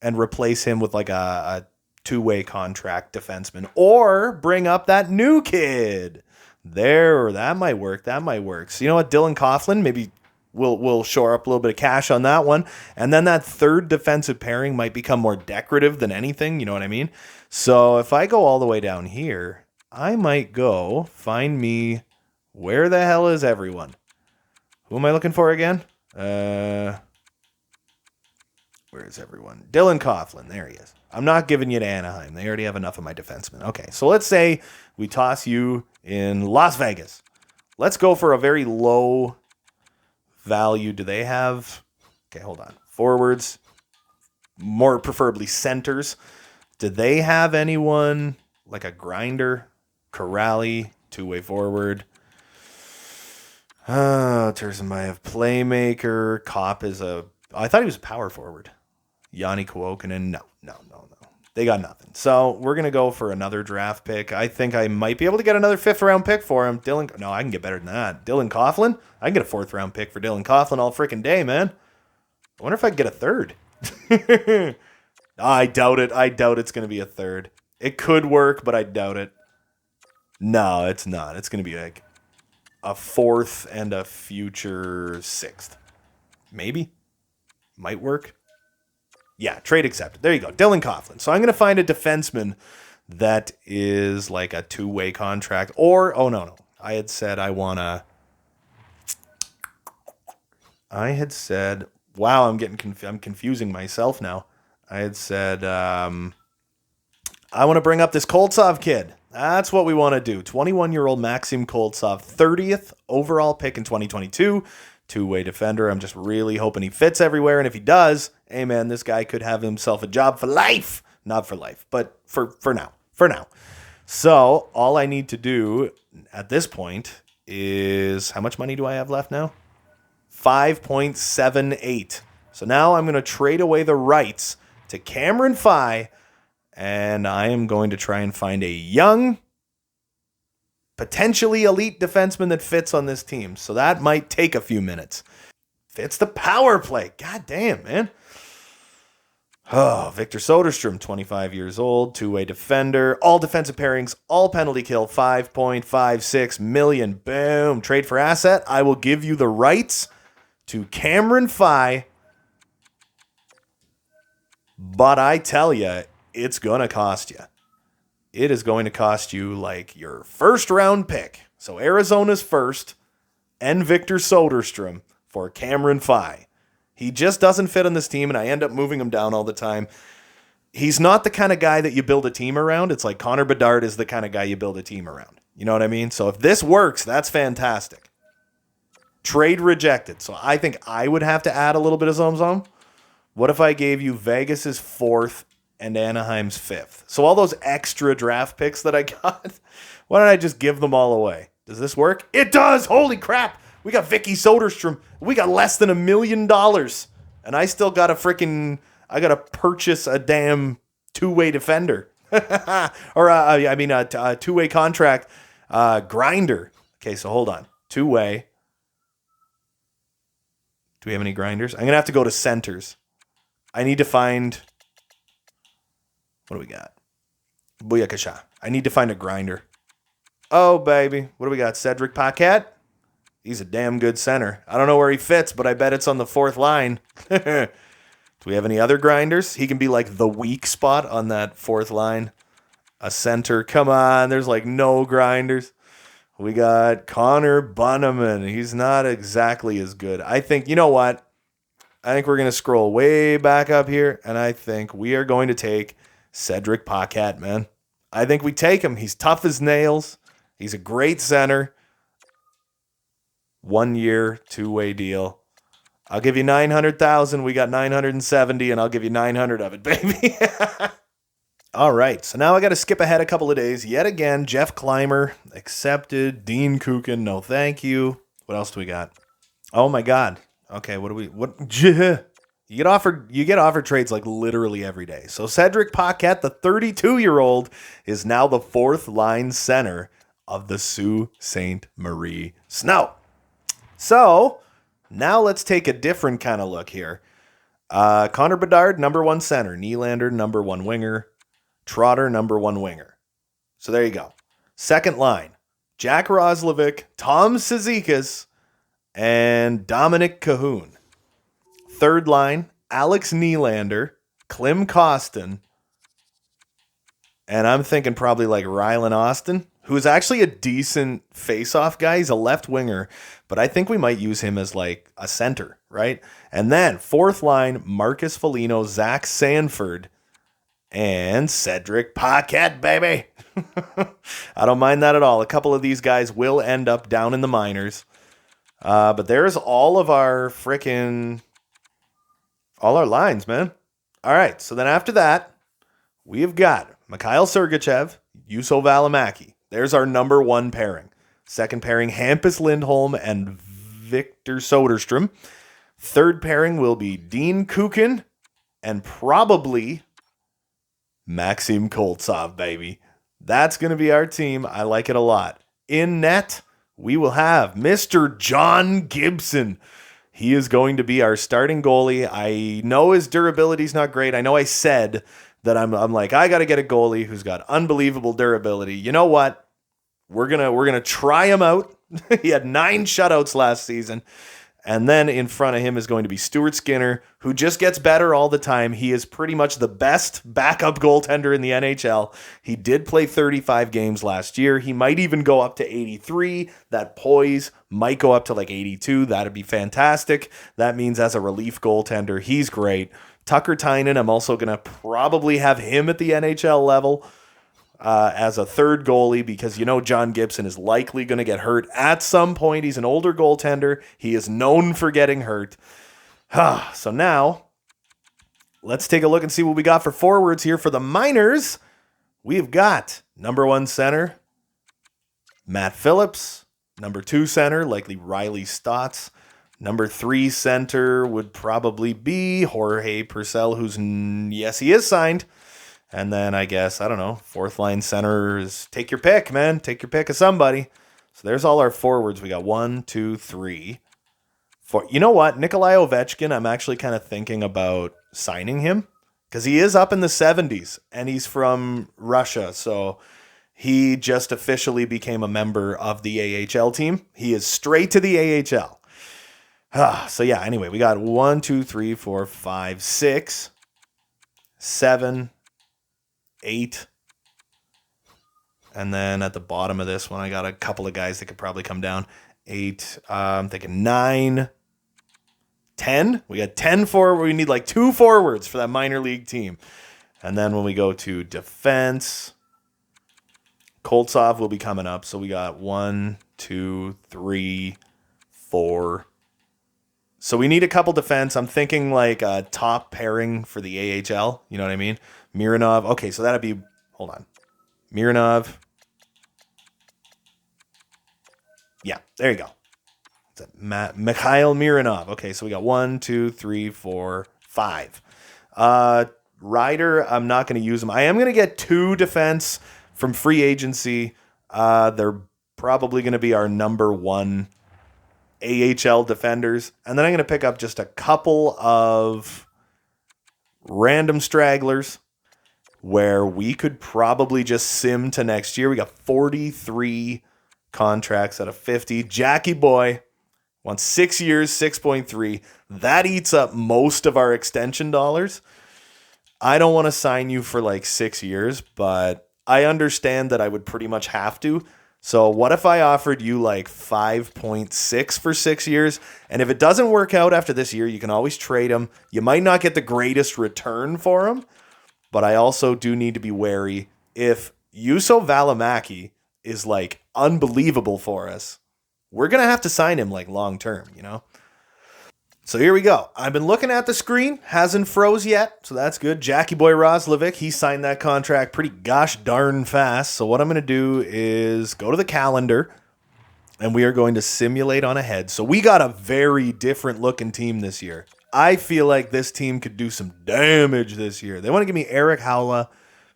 Speaker 1: and replace him with like a two-way contract defenseman, or bring up that new kid? That might work. So you know what, Dylan Coughlin, maybe we'll shore up a little bit of cash on that one, and then that third defensive pairing might become more decorative than anything. You know what I mean? So if I go all the way down here, I might go find me. Where the hell is everyone? Who am I looking for again? Where is everyone? Dylan Coughlin. There he is. I'm not giving you to Anaheim. They already have enough of my defensemen. Okay, so let's say we toss you in Las Vegas. Let's go for a very low value. Do they have... Okay, hold on. Forwards. More preferably centers. Do they have anyone like a grinder? Corrali, two-way forward. Terzenmayev, playmaker. Kopp is I thought he was a power forward. Yanni Kuokkanen. No. They got nothing. So we're going to go for another draft pick. I think I might be able to get another 5th-round pick for him. No, I can get better than that. Dylan Coughlin? I can get a 4th-round pick for Dylan Coughlin all freaking day, man. I wonder if I can get a 3rd. I doubt it. I doubt it's going to be a 3rd. It could work, but I doubt it. No, it's not. It's going to be like a 4th and a future 6th. Maybe. Might work. Yeah, trade accepted. There you go. Dylan Coughlin. So I'm going to find a defenseman that is like a two-way contract. Or, no. I had said wow, I'm confusing myself now. I had said, I want to bring up this Koltsov kid. That's what we want to do. 21-year-old Maxim Koltsov, 30th overall pick in 2022. Two-way defender. I'm just really hoping he fits everywhere. And if he does, hey, man, this guy could have himself a job for life. Not for life, but for now. For now. So all I need to do at this point is, how much money do I have left now? 5.78. So now I'm going to trade away the rights to Cameron Fye, and I am going to try and find a young, potentially elite defenseman that fits on this team. So that might take a few minutes. Fits the power play. God damn, man. Oh, Victor Soderstrom, 25 years old, two-way defender, all defensive pairings, all penalty kill, 5.56 million. Boom. Trade for asset. I will give you the rights to Cameron Fye. But I tell you, it's going to cost you. It is going to cost you like your first round pick. So Arizona's first and Victor Soderstrom for Cameron Fye. He just doesn't fit on this team, and I end up moving him down all the time. He's not the kind of guy that you build a team around. It's like Connor Bedard is the kind of guy you build a team around. You know what I mean? So if this works, that's fantastic. Trade rejected. So I think I would have to add a little bit of zom-zom. What if I gave you Vegas's 4th and Anaheim's 5th? So all those extra draft picks that I got, why don't I just give them all away? Does this work? It does! Holy crap! We got Vicky Soderstrom. We got less than $1 million. And I still got I got to purchase a damn two-way defender. Or, a two-way contract grinder. Okay, so hold on. Two-way. Do we have any grinders? I'm going to have to go to centers. I need to find, what do we got? Booyakasha. I need to find a grinder. Oh, baby. What do we got? Cedric Paquette? He's a damn good center. I don't know where he fits, but I bet it's on the 4th line. Do we have any other grinders? He can be like the weak spot on that 4th line. A center. Come on. There's like no grinders. We got Connor Bunnaman. He's not exactly as good. I think, you know what? I think we're going to scroll way back up here, and I think we are going to take Cedric Paquette, man. I think we take him. He's tough as nails. He's a great center. 1 year, two-way deal. I'll give you 900,000. We got 970, and I'll give you 900 of it, baby. All right, so now I got to skip ahead a couple of days. Yet again, Jeff Clymer accepted. Dean Kukin, no thank you. What else do we got? Oh my God. Okay, you get offered trades like literally every day. So Cedric Paquette, the 32-year-old, is now the 4th line center of the Sault Ste. Marie Snow. So now let's take a different kind of look here. Connor Bedard, number 1 center. Nylander, number 1 winger. Trotter, number 1 winger. So there you go. Second line, Jack Roslovic, Tom Cizikas, and Dominic Cahoon. Third line, Alex Nylander, Klim Kostin, and I'm thinking probably like Rylan Austin, who's actually a decent face-off guy. He's a left winger, but I think we might use him as like a center, right? And then fourth line, Marcus Foligno, Zach Sanford, and Cedric Paquette, baby. I don't mind that at all. A couple of these guys will end up down in the minors. But there's all our lines, man. All right, so then after that, we've got Mikhail Sergachev, Juuso Välimäki. There's our number 1 pairing. Second pairing, Hampus Lindholm and Victor Soderstrom. Third pairing will be Dean Kukin and probably Maxim Koltsov, baby. That's going to be our team. I like it a lot. In net, we will have Mr. John Gibson. He is going to be our starting goalie. I know his durability is not great. I know I said that I'm like, I got to get a goalie who's got unbelievable durability. You know what? We're gonna try him out. He had 9 shutouts last season. And then in front of him is going to be Stuart Skinner, who just gets better all the time. He is pretty much the best backup goaltender in the NHL. He did play 35 games last year. He might even go up to 83. That poise might go up to like 82. That'd be fantastic. That means as a relief goaltender, he's great. Tucker Tynan, I'm also going to probably have him at the NHL level as a third goalie because John Gibson is likely going to get hurt at some point. He's an older goaltender. He is known for getting hurt. So now, let's take a look and see what we got for forwards here for the Miners. We've got number 1 center, Matt Phillips. Number 2 center, likely Riley Stotts. Number 3 center would probably be Jorge Purcell, who's, yes, he is signed. And then I guess, I don't know, 4th line center is take your pick, man. Take your pick of somebody. So there's all our forwards. We got 1, 2, 3, 4. You know what? Nikolai Ovechkin, I'm actually kind of thinking about signing him because he is up in the 70s and he's from Russia. So he just officially became a member of the AHL team. He is straight to the AHL. So yeah, anyway, we got 1, 2, 3, 4, 5, 6, 7, 8. And then at the bottom of this one, I got a couple of guys that could probably come down. 8, I'm thinking 9, 10. We got 10 forward. We need like 2 forwards for that minor league team. And then when we go to defense, Koltsov will be coming up. So we got 1, 2, 3, 4. So we need a couple defense. I'm thinking like a top pairing for the AHL. You know what I mean? Mironov. Okay, so that'd be, hold on. Mironov. Yeah, there you go. Mikhail Mironov. Okay, so we got 1, 2, 3, 4, 5. Ryder, I'm not going to use him. I am going to get 2 defense from free agency. They're probably going to be our number 1 AHL defenders. And then I'm going to pick up just a couple of random stragglers where we could probably just sim to next year. We got 43 contracts out of 50. Jackie Boy wants 6 years, 6.3. That eats up most of our extension dollars. I don't want to sign you for like 6 years, but I understand that I would pretty much have to. So what if I offered you like 5.6 for 6 years? And if it doesn't work out after this year, you can always trade him. You might not get the greatest return for him, but I also do need to be wary. If Juuso Välimäki is like unbelievable for us, we're going to have to sign him like long term, So here we go. I've been looking at the screen. Hasn't froze yet, so that's good. Jackie Boy Roslovic, he signed that contract pretty gosh darn fast. So what I'm going to do is go to the calendar, and we are going to simulate on ahead. So we got a very different looking team this year. I feel like this team could do some damage this year. They want to give me Eric Haula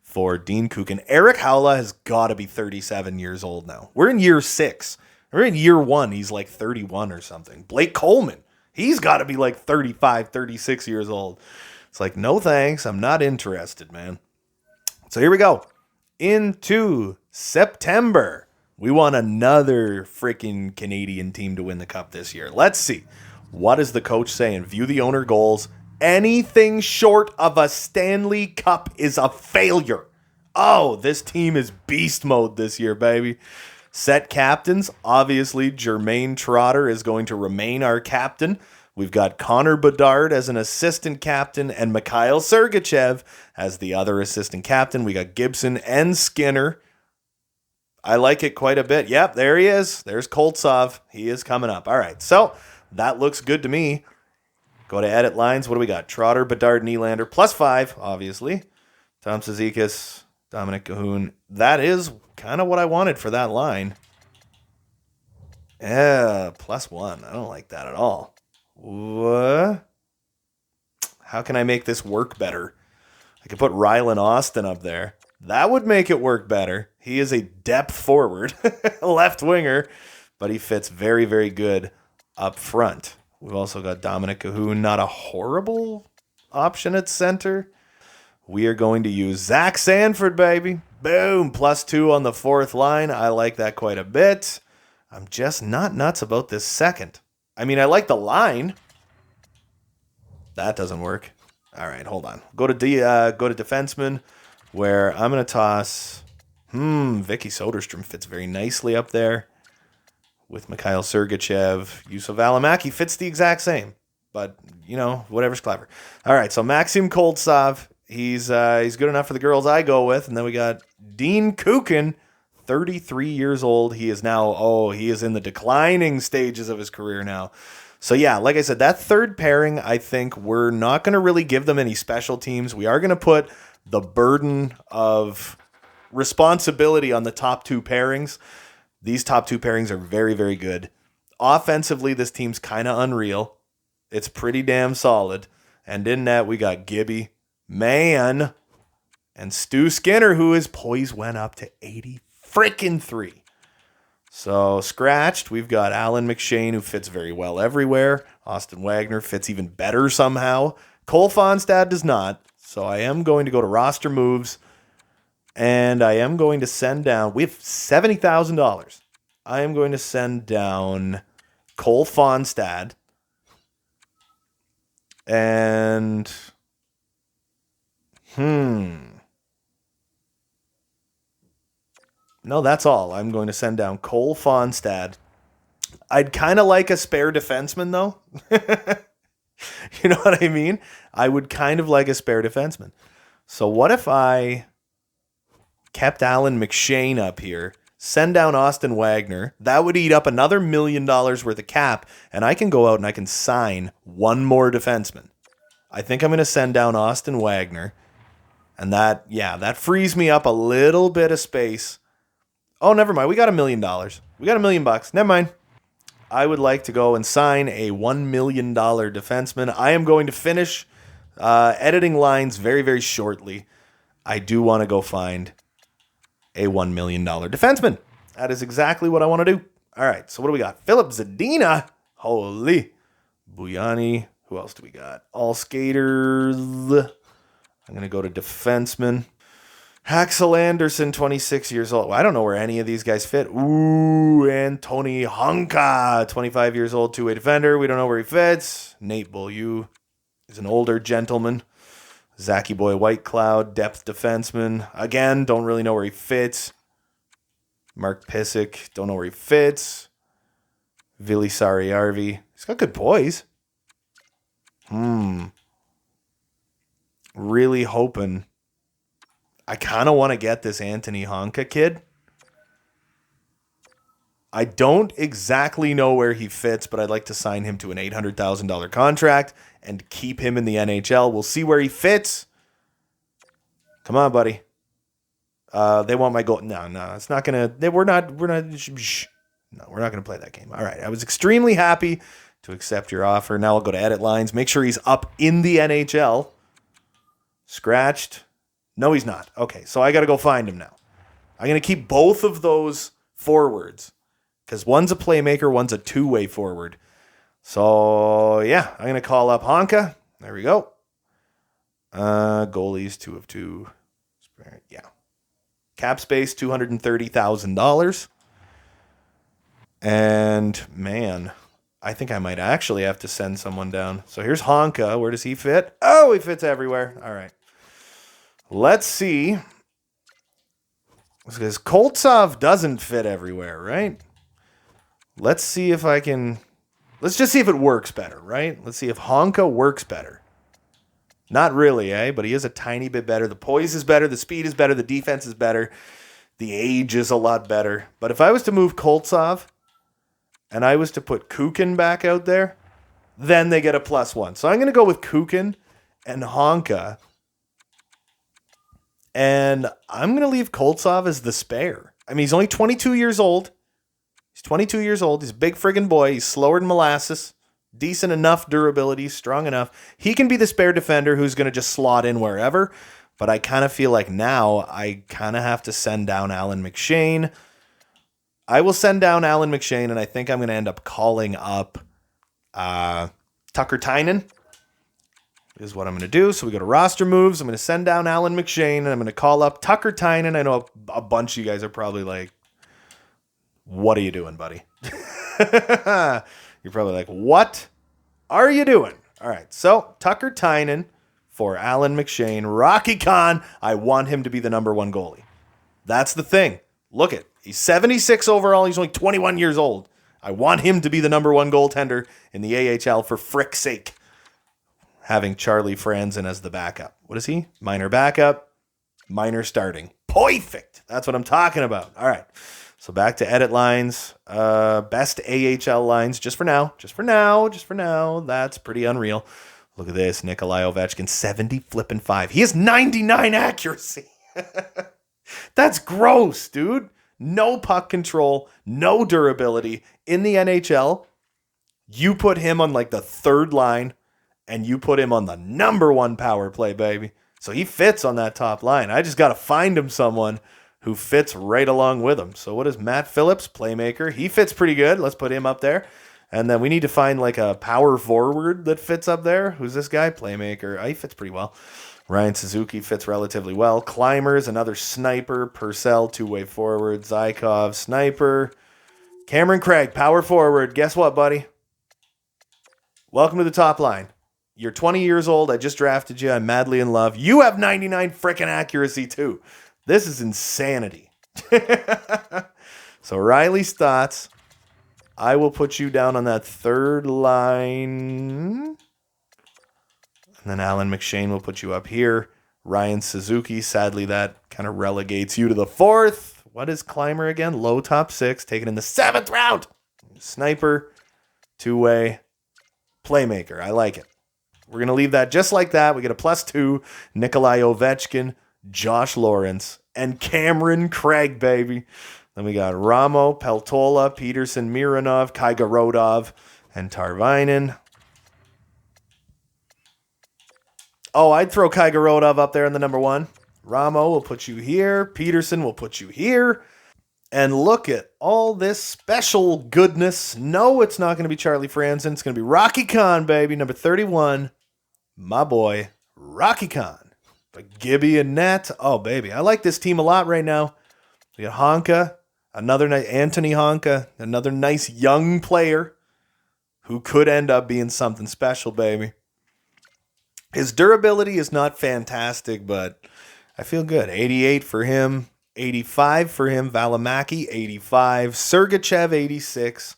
Speaker 1: for Dean Kukin. Eric Haula has got to be 37 years old now. We're in year 6. We're in year 1. He's like 31 or something. Blake Coleman. He's got to be like 35, 36 years old. It's like, no thanks. I'm not interested, man. So here we go. Into September. We want another freaking Canadian team to win the cup this year. Let's see. What is the coach saying? View the owner goals. Anything short of a Stanley Cup is a failure. Oh, this team is beast mode this year, baby. Set captains, obviously Jermaine Trotter is going to remain our captain. We've got Connor Bedard as an assistant captain and Mikhail Sergachev as the other assistant captain. We got Gibson and Skinner. I like it quite a bit. Yep, there he is. There's Koltsov. He is coming up. All right, so that looks good to me. Go to edit lines. What do we got? Trotter, Bedard, Nylander, +5, obviously. Tom Cizikas, Dominic Cahoon. That is kind of what I wanted for that line. Yeah, +1. I don't like that at all. What? How can I make this work better? I could put Rylan Austin up there. That would make it work better. He is a depth forward, left winger, but he fits very, very good up front. We've also got Dominic Cahoon, not a horrible option at center. We are going to use Zach Sanford, baby. Boom, +2 on the 4th line. I like that quite a bit. I'm just not nuts about this second. I mean, I like the line. That doesn't work. All right, hold on. Go to defenseman, where I'm going to toss... Vicky Soderstrom fits very nicely up there with Mikhail Sergachev. Juuso Välimäki fits the exact same. but, whatever's clever. All right, so Maxim Koltsov, he's good enough for the girls I go with. And then we got Dean Kukin, 33 years old. He is now, he is in the declining stages of his career now. So, yeah, like I said, that third pairing, I think we're not going to really give them any special teams. We are going to put the burden of responsibility on the top two pairings. These top two pairings are very, very good. Offensively, this team's kind of unreal. It's pretty damn solid. And in net, we got Gibby, Mann, and Stu Skinner, who his poise went up to 83. So, scratched, we've got Alan McShane, who fits very well everywhere. Austin Wagner fits even better somehow. Cole Fonstad does not. So, I am going to go to roster moves, and I am going to send down, we have $70,000. I am going to send down Cole Fonstad, and, no, that's all. I'm going to send down Cole Fonstad. I'd kind of like a spare defenseman, though. You know what I mean? I would kind of like a spare defenseman. So what if I kept Alan McShane up here, send down Austin Wagner? That would eat up another $1 million worth of cap, and I can go out and I can sign one more defenseman. I think I'm going to send down Austin Wagner, and that frees me up a little bit of space. Oh, never mind. We got $1 million. We got $1 million. Never mind. I would like to go and sign a $1 million defenseman. I am going to finish editing lines very, very shortly. I do want to go find a $1 million defenseman. That is exactly what I want to do. All right. So what do we got? Philip Zadina. Holy. Buyani. Who else do we got? All skaters. I'm going to go to defenseman. Axel Anderson, 26 years old. Well, I don't know where any of these guys fit. Ooh, and Tony Honka, 25 years old, two-way defender. We don't know where he fits. Nate Beaulieu is an older gentleman. Zachy Boy Whitecloud, depth defenseman. Again, don't really know where he fits. Mark Pissick, don't know where he fits. Vili Sariarvi. He's got good poise. Really hoping. I kind of want to get this Anthony Honka kid. I don't exactly know where he fits, but I'd like to sign him to an $800,000 contract and keep him in the NHL. We'll see where he fits. Come on, buddy. They want my goal. No, it's not going to. We're not going to play that game. All right. I was extremely happy to accept your offer. Now I'll go to edit lines. Make sure he's up in the NHL. Scratched. No, he's not. Okay, so I got to go find him now. I'm going to keep both of those forwards because one's a playmaker, one's a two-way forward. So, yeah, I'm going to call up Honka. There we go. Goalies, 2 of 2. Yeah. Cap space, $230,000. And, man, I think I might actually have to send someone down. So here's Honka. Where does he fit? Oh, he fits everywhere. All right. Let's see. Because Koltsov doesn't fit everywhere, right? Let's see if I can. Let's just see if it works better, right? Let's see if Honka works better. Not really, eh? But he is a tiny bit better. The poise is better. The speed is better. The defense is better. The age is a lot better. But if I was to move Koltsov and I was to put Kukin back out there, then they get a +1. So I'm going to go with Kukin and Honka. And I'm going to leave Koltsov as the spare. I mean, he's only 22 years old. He's 22 years old. He's a big friggin' boy. He's slower than molasses. Decent enough durability. Strong enough. He can be the spare defender who's going to just slot in wherever. But I kind of feel like now I kind of have to send down Alan McShane. I will send down Alan McShane, and I think I'm going to end up calling up Tucker Tynan. Is what I'm going to do. So we go to roster moves. I'm going to send down Alan McShane, and I'm going to call up Tucker Tynan. I know a bunch of you guys are probably like, what are you doing, buddy? You're probably like, what are you doing? All right. So Tucker Tynan for Alan McShane. Rocky Khan, I want him to be the number 1 goalie. That's the thing. Look at, he's 76 overall. He's only 21 years old. I want him to be the number 1 goaltender in the AHL for frick's sake. having Charlie Franzen as the backup. What is he? Minor backup, minor starting. Perfect. That's what I'm talking about. All right. So back to edit lines. Best AHL lines just for now. Just for now. That's pretty unreal. Look at this. Nikolai Ovechkin, 70-5. He has 99 accuracy. That's gross, dude. No puck control, no durability. In the NHL, you put him on like the third line and you put him on the number one power play, baby. So he fits on that top line. I just got to find him someone who fits right along with him. So what is Matt Phillips, playmaker? He fits pretty good. Let's put him up there. And then we need to find like a power forward that fits up there. Who's this guy? Playmaker. He fits pretty well. Ryan Suzuki fits relatively well. Climbers, another sniper. Purcell, two-way forward. Zykov, sniper. Cameron Craig, power forward. Guess what, buddy? Welcome to the top line. You're 20 years old. I just drafted you. I'm madly in love. You have 99 frickin' accuracy, too. This is insanity. So Riley Stotts, I will put you down on that third line. And then Alan McShane will put you up here. Ryan Suzuki, sadly, that kind of relegates you to the fourth. What is Climber again? Low top six, taken in the 7th round. Sniper, two-way, playmaker. I like it. We're going to leave that just like that. We get a +2. Nikolai Ovechkin, Josh Lawrence, and Cameron Craig, baby. Then we got Ramo, Peltola, Peterson, Mironov, Kaigorodov, and Tarvinen. Oh, I'd throw Kaigorodov up there in the number 1. Ramo will put you here. Peterson will put you here. And look at all this special goodness. No, it's not going to be Charlie Franzen. It's going to be Rocky Khan, baby. Number 31. My boy, Rocky Khan. But Gibby and Net. Oh, baby. I like this team a lot right now. We got Honka. Another nice Anthony Honka. Another nice young player who could end up being something special, baby. His durability is not fantastic, but I feel good. 88 for him. 85 for him. Valimaki, 85. Sergachev, 86.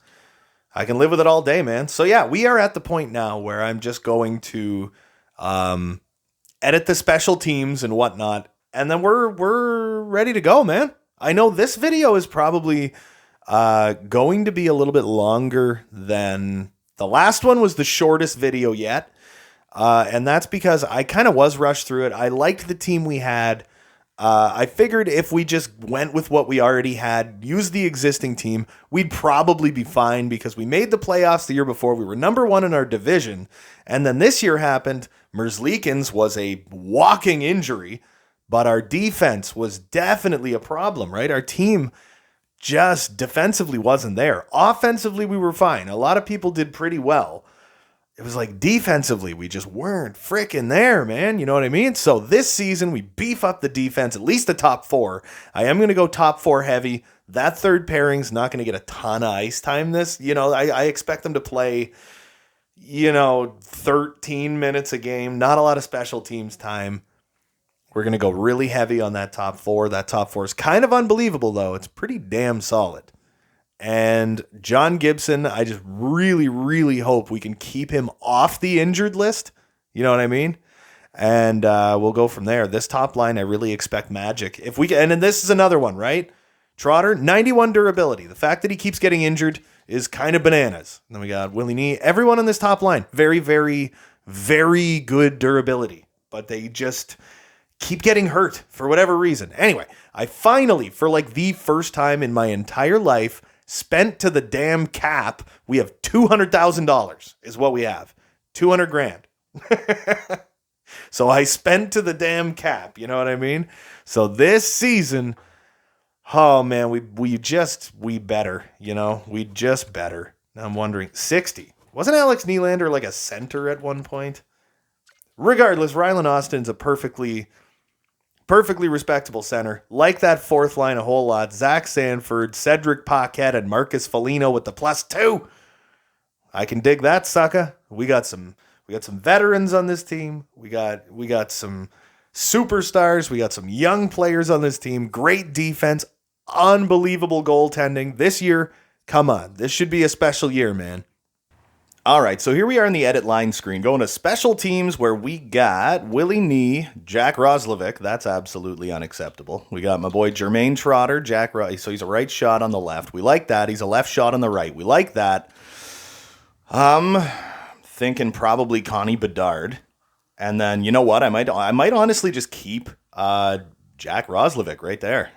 Speaker 1: I can live with it all day, man. So, yeah, we are at the point now where I'm just going to edit the special teams and whatnot, and then we're ready to go, man. I know this video is probably going to be a little bit longer than the last one. Was the shortest video yet. And that's because I kind of was rushed through it. I liked the team we had. I figured if we just went with what we already had, used the existing team, we'd probably be fine because we made the playoffs the year before. We were number 1 in our division. And then this year happened. Merzlikins was a walking injury, but our defense was definitely a problem, right? Our team just defensively wasn't there. Offensively, we were fine. A lot of people did pretty well. It was like defensively, we just weren't freaking there, man. You know what I mean? So this season, we beef up the defense, at least the top 4. I am going to go top 4 heavy. That third pairing's not going to get a ton of ice time this. I expect them to play, 13 minutes a game. Not a lot of special teams time. We're going to go really heavy on that top 4. That top 4 is kind of unbelievable, though. It's pretty damn solid. And John Gibson, I just really, really hope we can keep him off the injured list. You know what I mean? And we'll go from there. This top line, I really expect magic. If we and then this is another one, right? Trotter, 91 durability. The fact that he keeps getting injured is kind of bananas. And then we got Willie Nee. Everyone on this top line, very, very, very good durability. But they just keep getting hurt for whatever reason. Anyway, I finally, for like the first time in my entire life, spent to the damn cap. We have $200,000 is what we have. 200 grand. So I spent to the damn cap. You know what I mean? So this season, oh man, we better, we just better. Now I'm wondering, 60. Wasn't Alex Nylander like a center at one point? Regardless, Rylan Austin's a perfectly respectable center. Like that fourth line a whole lot. Zach Sanford, Cedric Paquette, and Marcus Foligno with the +2. I can dig that, sucker. We got some veterans on this team. We got some superstars. We got some young players on this team. Great defense. Unbelievable goaltending. This year, come on. This should be a special year, man. All right, so here we are in the edit line screen, going to special teams where we got Willie Nee, Jack Roslovic. That's absolutely unacceptable. We got my boy Jermaine Trotter, so he's a right shot on the left. We like that. He's a left shot on the right. We like that. Thinking probably Connie Bedard. And then, you know what? I might honestly just keep Jack Roslovic right there.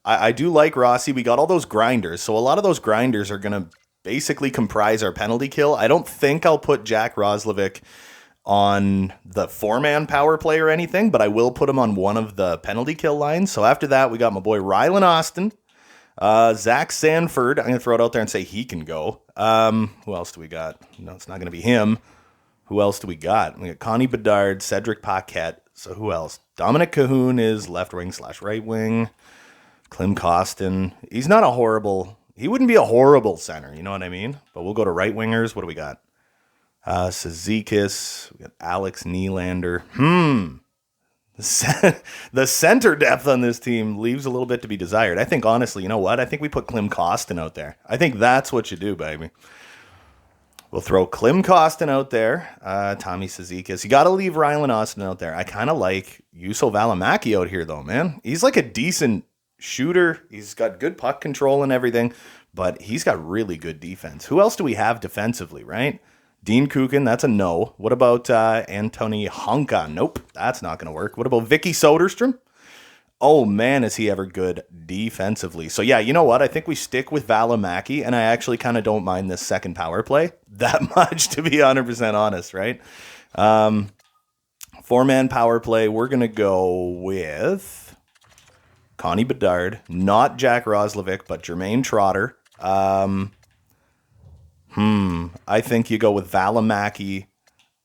Speaker 1: I do like Rossi. We got all those grinders, so a lot of those grinders are going to basically comprise our penalty kill. I don't think I'll put Jack Roslovic on the 4-man power play or anything, but I will put him on one of the penalty kill lines. So after that, we got my boy Rylan Austin, Zach Sanford. I'm going to throw it out there and say he can go. Who else do we got? No, it's not going to be him. Who else do we got? We got Connie Bedard, Cedric Paquette. So who else? Dominic Cahoon is left wing / right wing. Klim Kostin. He wouldn't be a horrible center, you know what I mean? But we'll go to right wingers. What do we got? Cizikas. We got Alex Nylander. The center depth on this team leaves a little bit to be desired. I think, honestly, you know what? I think we put Klim Kostin out there. I think that's what you do, baby. We'll throw Klim Kostin out there. Tommy Cizikas. You got to leave Rylan Austin out there. I kind of like Juuso Välimäki out here, though, man. He's like a decent shooter. He's got good puck control and everything, but he's got really good defense. Who else do we have defensively, right? Dean Kukin, that's a no. What about Antoni Honka? Nope, that's not going to work. What about Vicky Soderstrom? Oh, man, is he ever good defensively. So, yeah, you know what? I think we stick with Välimäki, and I actually kind of don't mind this second power play that much, to be 100% honest, right? 4-man power play, we're going to go with Connie Bedard, not Jack Roslovic, but Jermaine Trotter. I think you go with Välimäki,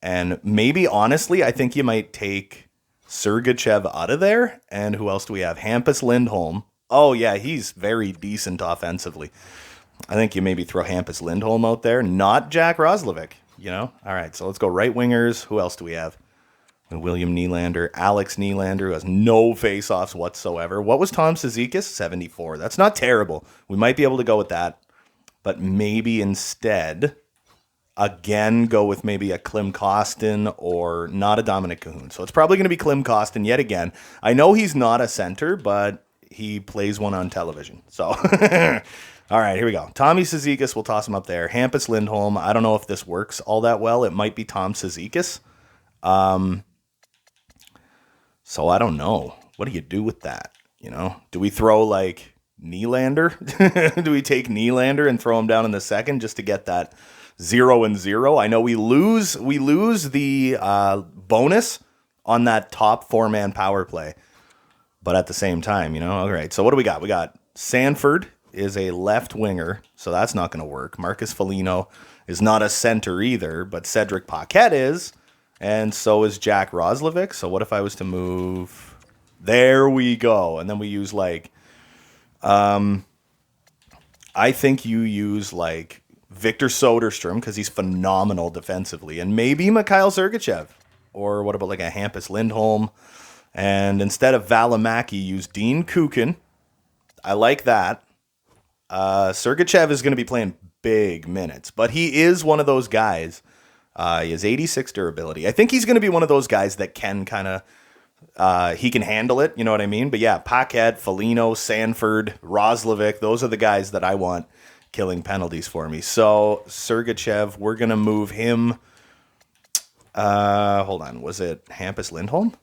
Speaker 1: and maybe, honestly, I think you might take Sergachev out of there. And who else do we have? Hampus Lindholm. Oh, yeah, he's very decent offensively. I think you maybe throw Hampus Lindholm out there, not Jack Roslovic, you know? All right, so let's go right wingers. Who else do we have? William Nylander, Alex Nylander, who has no face-offs whatsoever. What was Tom Cizikas? 74. That's not terrible. We might be able to go with that. But maybe instead, again, go with maybe a Klim Kostin or not a Dominic Cahoon. So it's probably going to be Klim Kostin yet again. I know he's not a center, but he plays one on television. So, all right, here we go. Tommy Cizikas, we'll toss him up there. Hampus Lindholm, I don't know if this works all that well. It might be Tom Cizikas. So I don't know. What do you do with that? You know, do we throw like Nylander? Do we take Nylander and throw him down in the second just to get that 0-0? I know we lose the bonus on that top 4-man power play, but at the same time, you know, all right. So what do we got? We got Sanford is a left winger, so that's not going to work. Marcus Foligno is not a center either, but Cedric Paquette is. And so is Jack Roslovic. So what if I was to move? There we go. And then we use like, I think you use like Victor Soderstrom because he's phenomenal defensively. And maybe Mikhail Sergachev. Or what about like a Hampus Lindholm? And instead of Välimäki, use Dean Kukin. I like that. Sergachev is going to be playing big minutes. But he is one of those guys. He has 86 durability. I think he's going to be one of those guys that can kind of, he can handle it, you know what I mean? But yeah, Paquette, Foligno, Sanford, Roslovic, those are the guys that I want killing penalties for me. So Sergachev, we're going to move him. Hold on, was it Hampus Lindholm?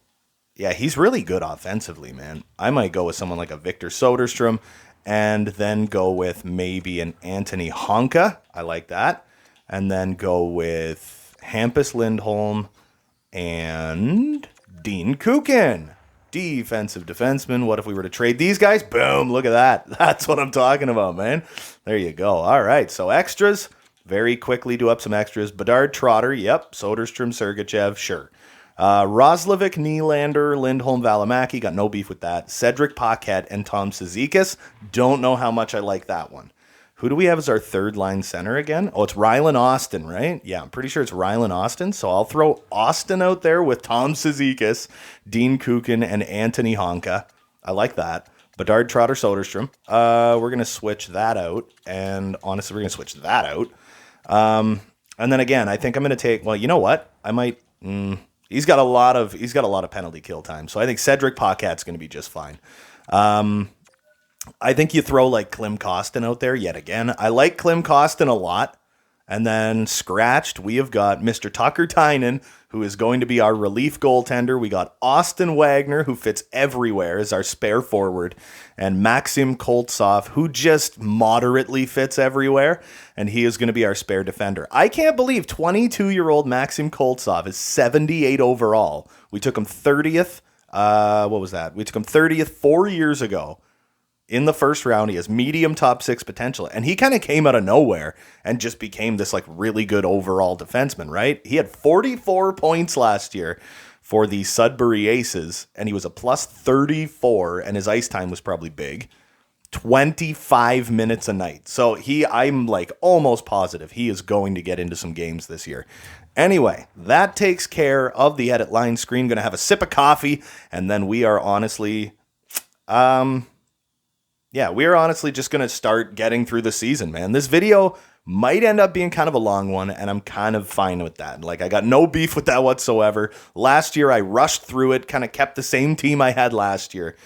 Speaker 1: Yeah, he's really good offensively, man. I might go with someone like a Victor Soderstrom and then go with maybe an Antoni Honka. I like that. And then go with Hampus Lindholm and Dean Kukin. Defensive defenseman. What if we were to trade these guys? Boom, look at that. That's what I'm talking about, man. There you go. All right, so extras. Very quickly do up some extras. Bedard, Trotter, yep. Soderstrom, Sergachev, sure. Roslovic, Nylander, Lindholm, Välimäki, got no beef with that. Cedric Paquette and Tom Cizikas. Don't know how much I like that one. Who do we have as our third line center again? Oh, it's Rylan Austin, right? Yeah, I'm pretty sure it's Rylan Austin. So I'll throw Austin out there with Tom Cizikas, Dean Kukin, and Antoni Honka. I like that. Bedard, Trotter, Soderstrom. We're going to switch that out. And honestly, we're going to switch that out. And then again, I think I'm going to take. Well, you know what? I might. He's got a lot of penalty kill time, so I think Cedric Paquette's going to be just fine. I think you throw like Klim Kostin out there yet again. I like Klim Kostin a lot. And then scratched, we have got Mr. Tucker Tynan, who is going to be our relief goaltender. We got Austin Wagner, who fits everywhere as our spare forward, and Maxim Koltsov, who just moderately fits everywhere, and he is going to be our spare defender. I can't believe 22-year-old Maxim Koltsov is 78 overall. We took him 30th. What was that? We took him 30th 4 years ago. In the first round, he has medium top 6 potential, and he kind of came out of nowhere and just became this like really good overall defenseman, right? He had 44 points last year for the Sudbury Aces, and he was a plus 34, and his ice time was probably big. 25 minutes a night. So I'm like almost positive he is going to get into some games this year. Anyway, that takes care of the edit line screen. Going to have a sip of coffee, and then we are honestly... Yeah, we're honestly just going to start getting through the season, man. This video might end up being kind of a long one, and I'm kind of fine with that. Like, I got no beef with that whatsoever. Last year, I rushed through it, kind of kept the same team I had last year.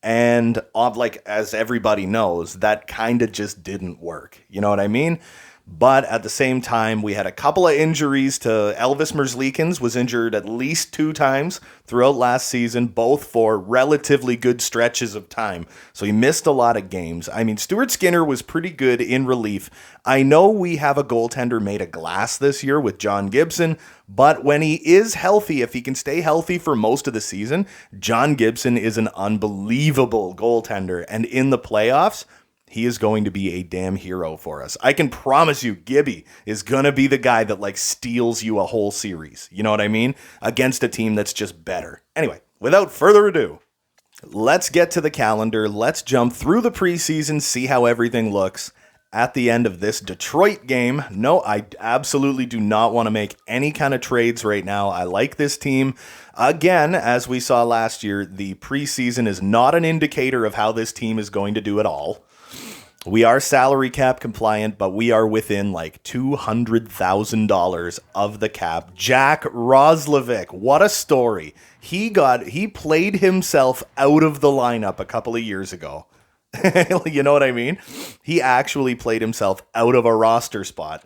Speaker 1: And, like, as everybody knows, that kind of just didn't work. You know what I mean? But at the same time, we had a couple of injuries to Elvis Merzlikins, was injured at least 2 times throughout last season, both for relatively good stretches of time. So he missed a lot of games. I mean, Stuart Skinner was pretty good in relief. I know we have a goaltender made of glass this year with John Gibson, but when he is healthy, if he can stay healthy for most of the season, John Gibson is an unbelievable goaltender. And in the playoffs, he is going to be a damn hero for us. I can promise you, Gibby is going to be the guy that like steals you a whole series. You know what I mean? Against a team that's just better. Anyway, without further ado, let's get to the calendar. Let's jump through the preseason, see how everything looks at the end of this Detroit game. No, I absolutely do not want to make any kind of trades right now. I like this team. Again, as we saw last year, the preseason is not an indicator of how this team is going to do at all. We are salary cap compliant, but we are within like $200,000 of the cap. Jack Roslovic, what a story. He played himself out of the lineup a couple of years ago. You know what I mean? He actually played himself out of a roster spot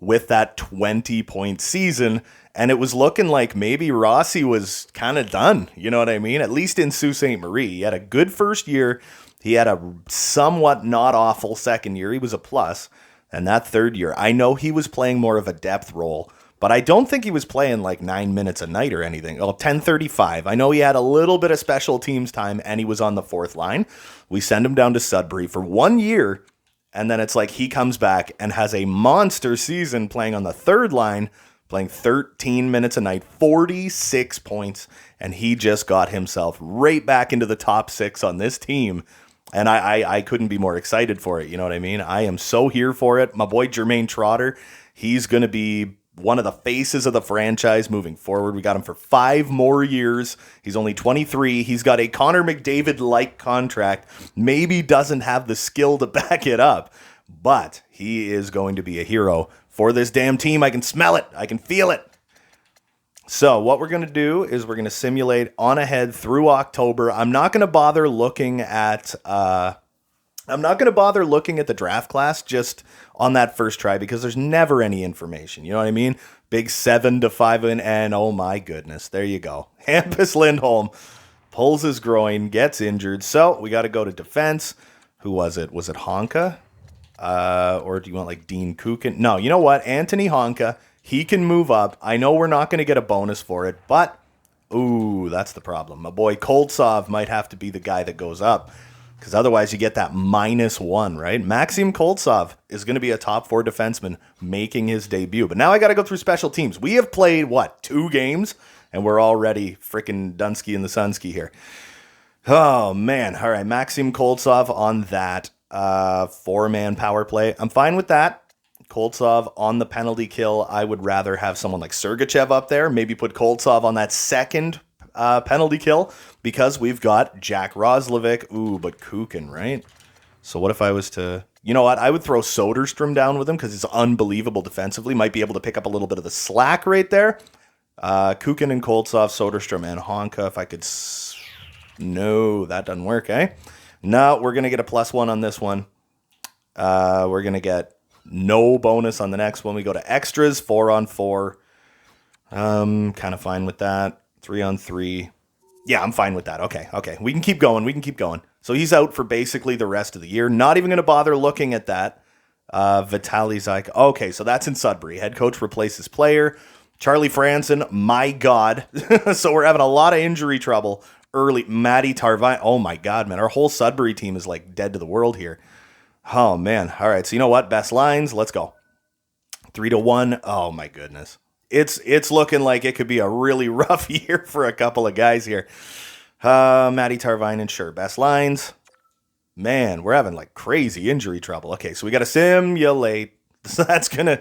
Speaker 1: with that 20-point season, and it was looking like maybe Rossi was kind of done. You know what I mean? At least in Sault Ste. Marie. He had a good first year. He had a somewhat not awful second year. He was a plus. And that third year, I know he was playing more of a depth role, but I don't think he was playing like 9 minutes a night or anything. Oh, 10:35. I know he had a little bit of special teams time and he was on the 4th line. We send him down to Sudbury for 1 year. And then it's like he comes back and has a monster season playing on the 3rd line, playing 13 minutes a night, 46 points. And he just got himself right back into the top 6 on this team. And I couldn't be more excited for it. You know what I mean? I am so here for it. My boy Jermaine Trotter, he's going to be one of the faces of the franchise moving forward. We got him for 5 more years. He's only 23. He's got a Connor McDavid-like contract. Maybe doesn't have the skill to back it up, but he is going to be a hero for this damn team. I can smell it. I can feel it. So what we're going to do is we're going to simulate on ahead through October. I'm not going to bother looking at the draft class just on that first try because there's never any information. You know what I mean? Big 7-5 and oh my goodness, there you go. Hampus Lindholm pulls his groin, gets injured. So we got to go to defense. Who was it? Was it Honka? Or do you want like Dean Kukin? No, you know what? Anthony Honka. He can move up. I know we're not going to get a bonus for it, but, ooh, that's the problem. My boy Koltsov might have to be the guy that goes up, because otherwise you get that -1, right? Maxim Koltsov is going to be a top 4 defenseman making his debut. But now I got to go through special teams. We have played, 2 games? And we're already freaking Dunsky and the Sunsky here. Oh, man. All right, Maxim Koltsov on that 4-man power play. I'm fine with that. Koltsov on the penalty kill. I would rather have someone like Sergachev up there. Maybe put Koltsov on that second penalty kill because we've got Jack Roslovic. Ooh, but Kukin, right? So what if I was to... You know what? I would throw Soderstrom down with him because he's unbelievable defensively. Might be able to pick up a little bit of the slack right there. Kukin and Koltsov, Soderstrom, and Honka. If I could... No, that doesn't work, eh? No, we're going to get a +1 on this one. We're going to get no bonus on the next one. We go to extras, 4-on-4. Kind of fine with that. 3-on-3. Yeah, I'm fine with that. Okay. We can keep going. So he's out for basically the rest of the year. Not even going to bother looking at that. Vitaly Zyk. Okay, so that's in Sudbury. Head coach replaces player. Charlie Franson, my God. So we're having a lot of injury trouble early. Matty Tarvine. Oh, my God, man. Our whole Sudbury team is like dead to the world here. Oh, man. All right, so you know what? Best lines. Let's go. 3-1. Oh, my goodness. It's looking like it could be a really rough year for a couple of guys here. Matty Tarvinen, sure. Best lines. Man, we're having like crazy injury trouble. Okay, so we got to simulate. So that's going to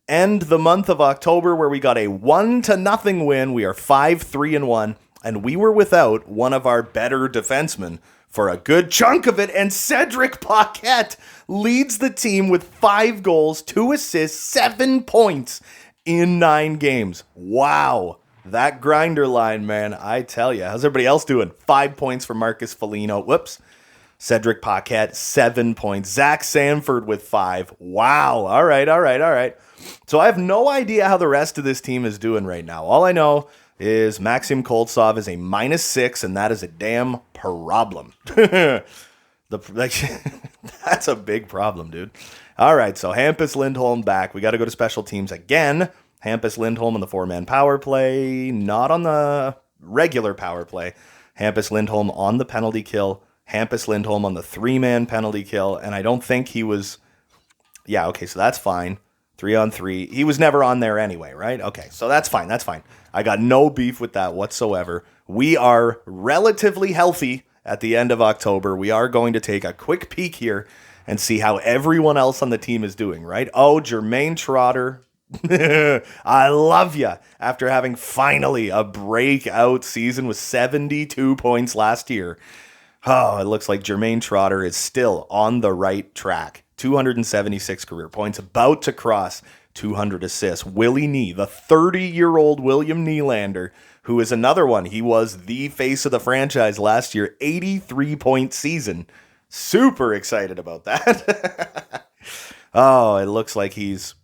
Speaker 1: end the month of October where we got a 1-0 win. We are 5-3-1, and we were without one of our better defensemen for a good chunk of it. And Cedric Paquette leads the team with 5 goals, 2 assists, 7 points in 9 games. Wow. That grinder line, man, I tell you. How's everybody else doing? 5 points for Marcus Foligno. Whoops. Cedric Paquette, 7 points. Zach Sanford with 5. Wow. All right. So I have no idea how the rest of this team is doing right now. All I know is Maxim Koltsov is a -6, and that is a damn problem. That's a big problem, dude. All right, so Hampus Lindholm back. We got to go to special teams again. Hampus Lindholm on the 4-man power play, not on the regular power play. Hampus Lindholm on the penalty kill. Hampus Lindholm on the 3-man penalty kill, and I don't think he was... Yeah, okay, so that's fine. 3-on-3. He was never on there anyway, right? Okay, so that's fine. I got no beef with that whatsoever. We are relatively healthy at the end of October. We are going to take a quick peek here and see how everyone else on the team is doing, right? Oh, Jermaine Trotter. I love you. After having finally a breakout season with 72 points last year. Oh, it looks like Jermaine Trotter is still on the right track. 276 career points, about to cross 200 assists. Willie Nee, the 30-year-old William Nylander, who is another one. He was the face of the franchise last year. 83-point season. Super excited about that. Oh, it looks like he's...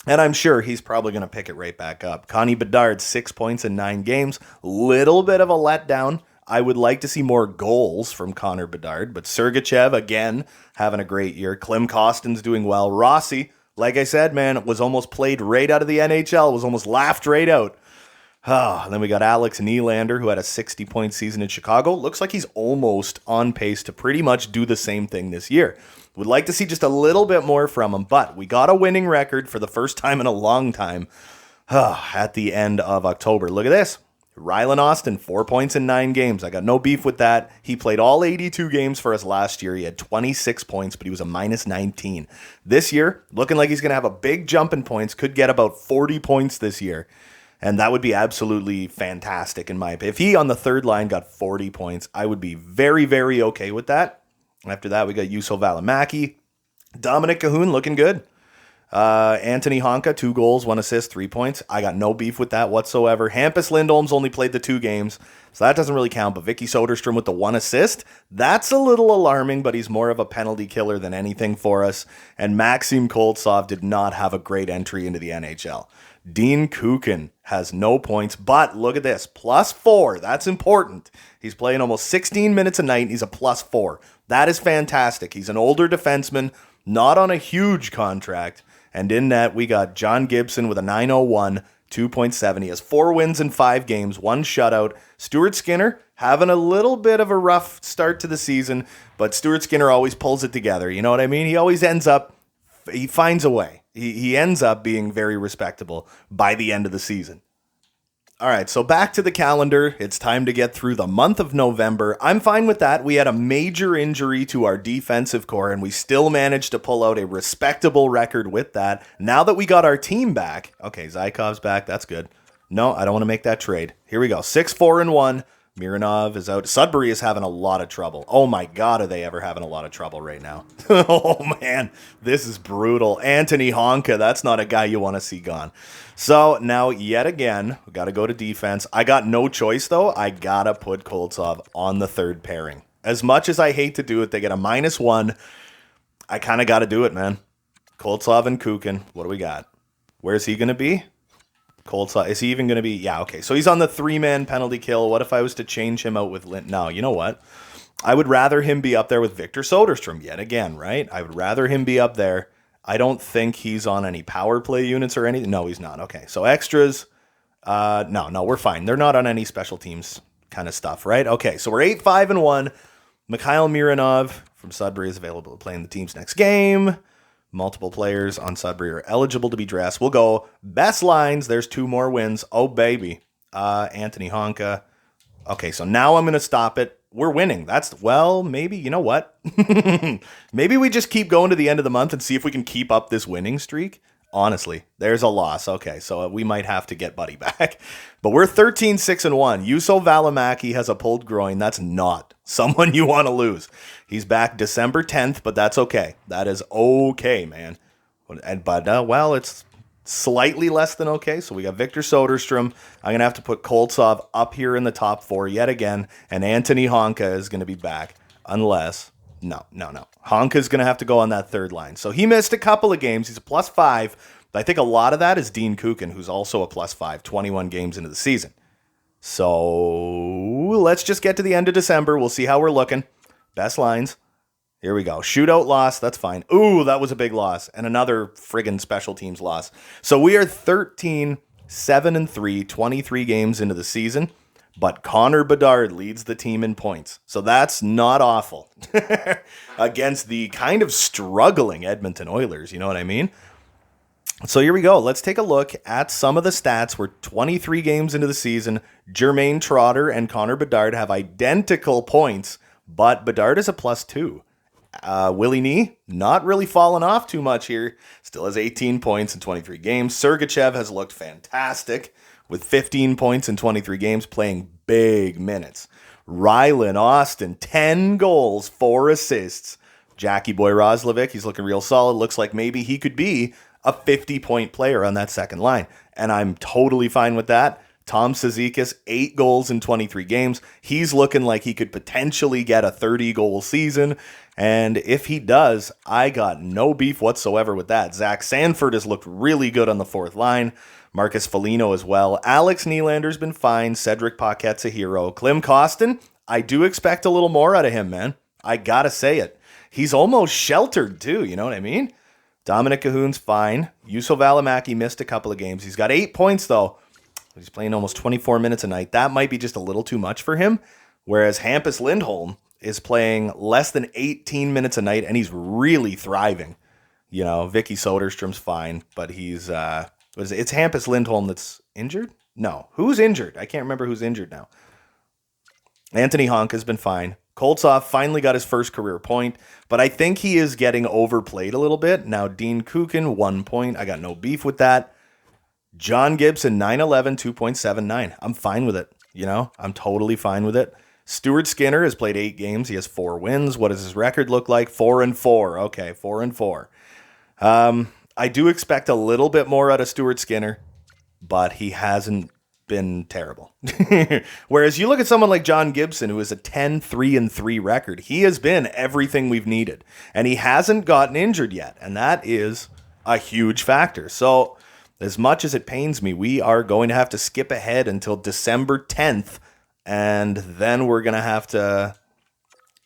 Speaker 1: And I'm sure he's probably going to pick it right back up. Connie Bedard, 6 points in 9 games. Little bit of a letdown. I would like to see more goals from Connor Bedard. But Sergachev, again, having a great year. Clem Costin's doing well. Rossi, like I said, man, was almost played right out of the NHL. Was almost laughed right out. Oh, and then we got Alex Nylander, who had a 60-point season in Chicago. Looks like he's almost on pace to pretty much do the same thing this year. Would like to see just a little bit more from him, but we got a winning record for the first time in a long time at the end of October. Look at this. Rylan Austin, 4 points in 9 games. I got no beef with that. He played all 82 games for us last year. He had 26 points, but he was a -19. This year, looking like he's going to have a big jump in points. Could get about 40 points this year. And that would be absolutely fantastic in my opinion. If he on the third line got 40 points, I would be very, very okay with that. After that, we got Juuso Välimäki. Dominic Cahoon looking good. Anthony Honka, 2 goals, 1 assist, 3 points. I got no beef with that whatsoever. Hampus Lindholm's only played the 2 games, so that doesn't really count. But Vicky Soderstrom with the 1 assist, that's a little alarming, but he's more of a penalty killer than anything for us. And Maxim Koltsov did not have a great entry into the NHL. Dean Kukin has no points, but look at this, +4. That's important. He's playing almost 16 minutes a night. He's a +4. That is fantastic. He's an older defenseman, not on a huge contract. And in net, we got John Gibson with a 901, 2.7. He has 4 wins in 5 games, 1 shutout. Stuart Skinner having a little bit of a rough start to the season, but Stuart Skinner always pulls it together. You know what I mean? He always ends up, he finds a way. He ends up being very respectable by the end of the season. All right, so back to the calendar. It's time to get through the month of November. I'm fine with that. We had a major injury to our defensive core, and we still managed to pull out a respectable record with that. Now that we got our team back, okay, Zaikov's back. That's good. No, I don't want to make that trade. Here we go. 6-4-1. Mironov is out. Sudbury is having a lot of trouble. Oh my God, are they ever having a lot of trouble right now? Oh man, this is brutal. Anthony Honka, that's not a guy you want to see gone. So now, yet again, we got to go to defense. I got no choice, though. I got to put Koltsov on the third pairing. As much as I hate to do it, they get a -1. I kind of got to do it, man. Koltsov and Kukin. What do we got? Where's he going to be? Koltsov. Is he even going to be? Yeah, okay. So he's on the 3-man penalty kill. What if I was to change him out with Lint? No, you know what? I would rather him be up there with Victor Soderstrom yet again, right? I would rather him be up there. I don't think he's on any power play units or anything. No, he's not. Okay, so extras. No, we're fine. They're not on any special teams kind of stuff, right? Okay, so we're 8-5-1. Mikhail Mironov from Sudbury is available to play in the team's next game. Multiple players on Sudbury are eligible to be dressed. We'll go best lines. There's 2 more wins. Oh, baby. Anthony Honka. Okay, so now I'm going to stop it. We're winning. Maybe, you know what? Maybe we just keep going to the end of the month and see if we can keep up this winning streak. Honestly, there's a loss. Okay, so we might have to get Buddy back. But we're 13-6-1. Juuso Välimäki has a pulled groin. That's not someone you want to lose. He's back December 10th, but that's okay. That is okay, man. But it's slightly less than okay. So we got Victor Soderstrom. I'm going to have to put Koltsov up here in the top 4 yet again. And Anthony Honka is going to be back unless... No. Honka's going to have to go on that third line. So he missed a couple of games. He's a +5. But I think a lot of that is Dean Kukin, who's also a +5, 21 games into the season. So let's just get to the end of December. We'll see how we're looking. Best lines. Here we go. Shootout loss. That's fine. Ooh, that was a big loss. And another friggin' special teams loss. So we are 13-7-3, 23 games into the season. But Connor Bedard leads the team in points. So that's not awful. Against the kind of struggling Edmonton Oilers. You know what I mean? So here we go. Let's take a look at some of the stats. We're 23 games into the season. Jermaine Trotter and Connor Bedard have identical points. But Bedard is a +2. Willie Nee, not really falling off too much here. Still has 18 points in 23 games. Sergachev has looked fantastic with 15 points in 23 games, playing big minutes. Rylan Austin, 10 goals, 4 assists. Jackie Boy Roslovic, he's looking real solid. Looks like maybe he could be a 50-point player on that second line. And I'm totally fine with that. Tom Cizikas, 8 goals in 23 games. He's looking like he could potentially get a 30-goal season. And if he does, I got no beef whatsoever with that. Zach Sanford has looked really good on the fourth line. Marcus Foligno as well. Alex Nylander's been fine. Cedric Paquette's a hero. Klim Kostin, I do expect a little more out of him, man. I gotta say it. He's almost sheltered, too. You know what I mean? Dominic Cahoon's fine. Juuso Välimäki missed a couple of games. He's got 8 points, though. He's playing almost 24 minutes a night. That might be just a little too much for him. Whereas Hampus Lindholm is playing less than 18 minutes a night, and he's really thriving. You know, Vicky Soderstrom's fine, but he's... It's Hampus Lindholm that's injured? No. Who's injured? I can't remember who's injured now. Anthony Honka's been fine. Koltsov finally got his first career point, but I think he is getting overplayed a little bit. Now, Dean Kukin, 1 point. I got no beef with that. John Gibson, 9-11, 2.79. I'm fine with it. You know, I'm totally fine with it. Stuart Skinner has played 8 games. He has 4 wins. What does his record look like? 4-4. Okay, 4-4. I do expect a little bit more out of Stuart Skinner, but he hasn't been terrible. Whereas you look at someone like John Gibson, who has a 10-3-3 record. He has been everything we've needed, and he hasn't gotten injured yet, and that is a huge factor. So as much as it pains me, we are going to have to skip ahead until December 10th, and then we're going to have to,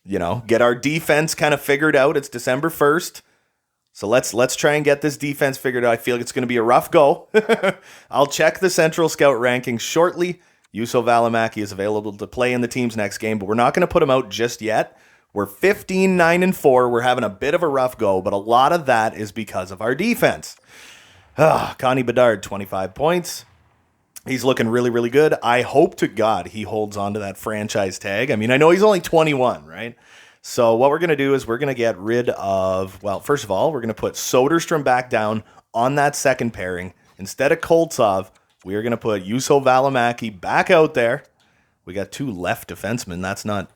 Speaker 1: you know, get our defense kind of figured out. It's December 1st. So let's try and get this defense figured out. I feel like it's going to be a rough go. I'll check the Central Scout rankings shortly. Juuso Välimäki is available to play in the team's next game, but we're not going to put him out just yet. We're 15-9-4. We're having a bit of a rough go, but a lot of that is because of our defense. Connie Bedard, 25 points. He's looking really, really good. I hope to God he holds on to that franchise tag. I mean, I know he's only 21, right? So what we're going to do is we're going to get rid of, well, first of all, we're going to put Soderstrom back down on that second pairing. Instead of Koltsov, we are going to put Juuso Välimäki back out there. We got 2 left defensemen. That's not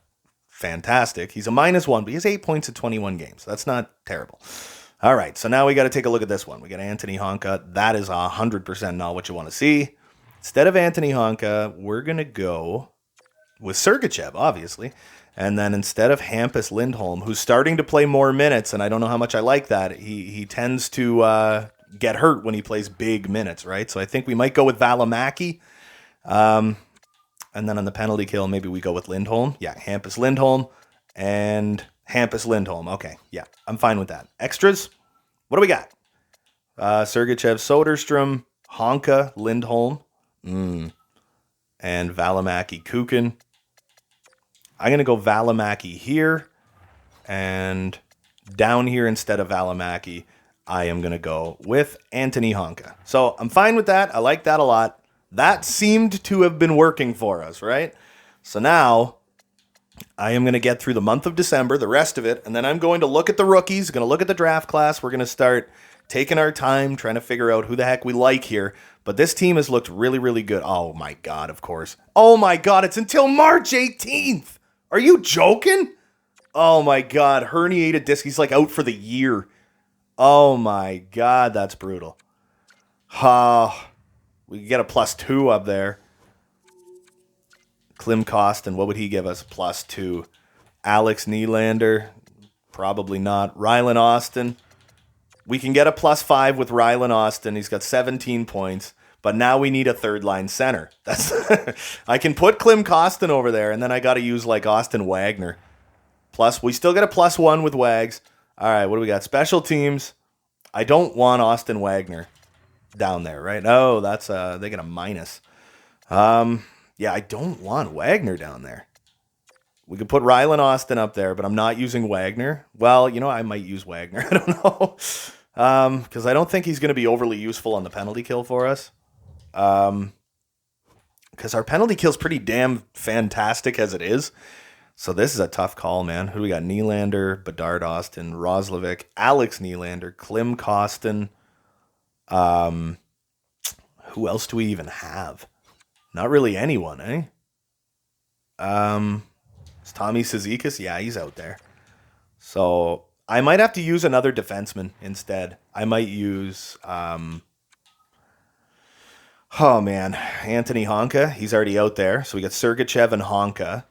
Speaker 1: fantastic. He's a -1, but he has 8 points in 21 games. That's not terrible. All right, so now we got to take a look at this one. We got Anthony Honka. That is 100% not what you want to see. Instead of Anthony Honka, we're going to go with Sergachev, obviously. And then instead of Hampus Lindholm, who's starting to play more minutes, and I don't know how much I like that, he tends to get hurt when he plays big minutes, right? So I think we might go with Valimaki. And then on the penalty kill, maybe we go with Lindholm. Yeah, Hampus Lindholm and Hampus Lindholm. Okay, yeah, I'm fine with that. Extras? What do we got? Sergachev, Soderstrom, Honka, Lindholm, and Valimaki, Kukin. I'm going to go Valimaki here, and down here instead of Valimaki, I am going to go with Anthony Honka. So I'm fine with that. I like that a lot. That seemed to have been working for us, right? So now I am going to get through the month of December, the rest of it, and then I'm going to look at the rookies, going to look at the draft class. We're going to start taking our time, trying to figure out who the heck we like here. But this team has looked really, really good. Oh, my God, of course. Oh, my God, it's until March 18th. Are you joking? Oh, my God, herniated disc. He's like out for the year. Oh, my God, that's brutal. We get a +2 up there. Klim Kostin, what would he give us? +2. Alex Nylander, probably not. Rylan Austin, we can get a +5 with Rylan Austin. He's got 17 points, but now we need a third-line center. That's I can put Klim Kostin over there, and then I got to use like Austin Wagner. Plus, we still get a +1 with Wags. All right, what do we got? Special teams. I don't want Austin Wagner down there, right? Oh, that's they get a minus. Yeah, I don't want Wagner down there. We could put Rylan Austin up there, but I'm not using Wagner. Well, you know, I might use Wagner. I don't know. Because I don't think he's going to be overly useful on the penalty kill for us. Because our penalty kill's pretty damn fantastic as it is. So this is a tough call, man. Who do we got? Nylander, Bedard Austin, Roslovic, Alex Nylander, Klim Kostin. Who else do we even have? Not really anyone, eh? Is Tommy Cizikas? Yeah, he's out there. So I might have to use another defenseman instead. I might use, oh man, Anthony Honka. He's already out there. So we got Sergachev and Honka.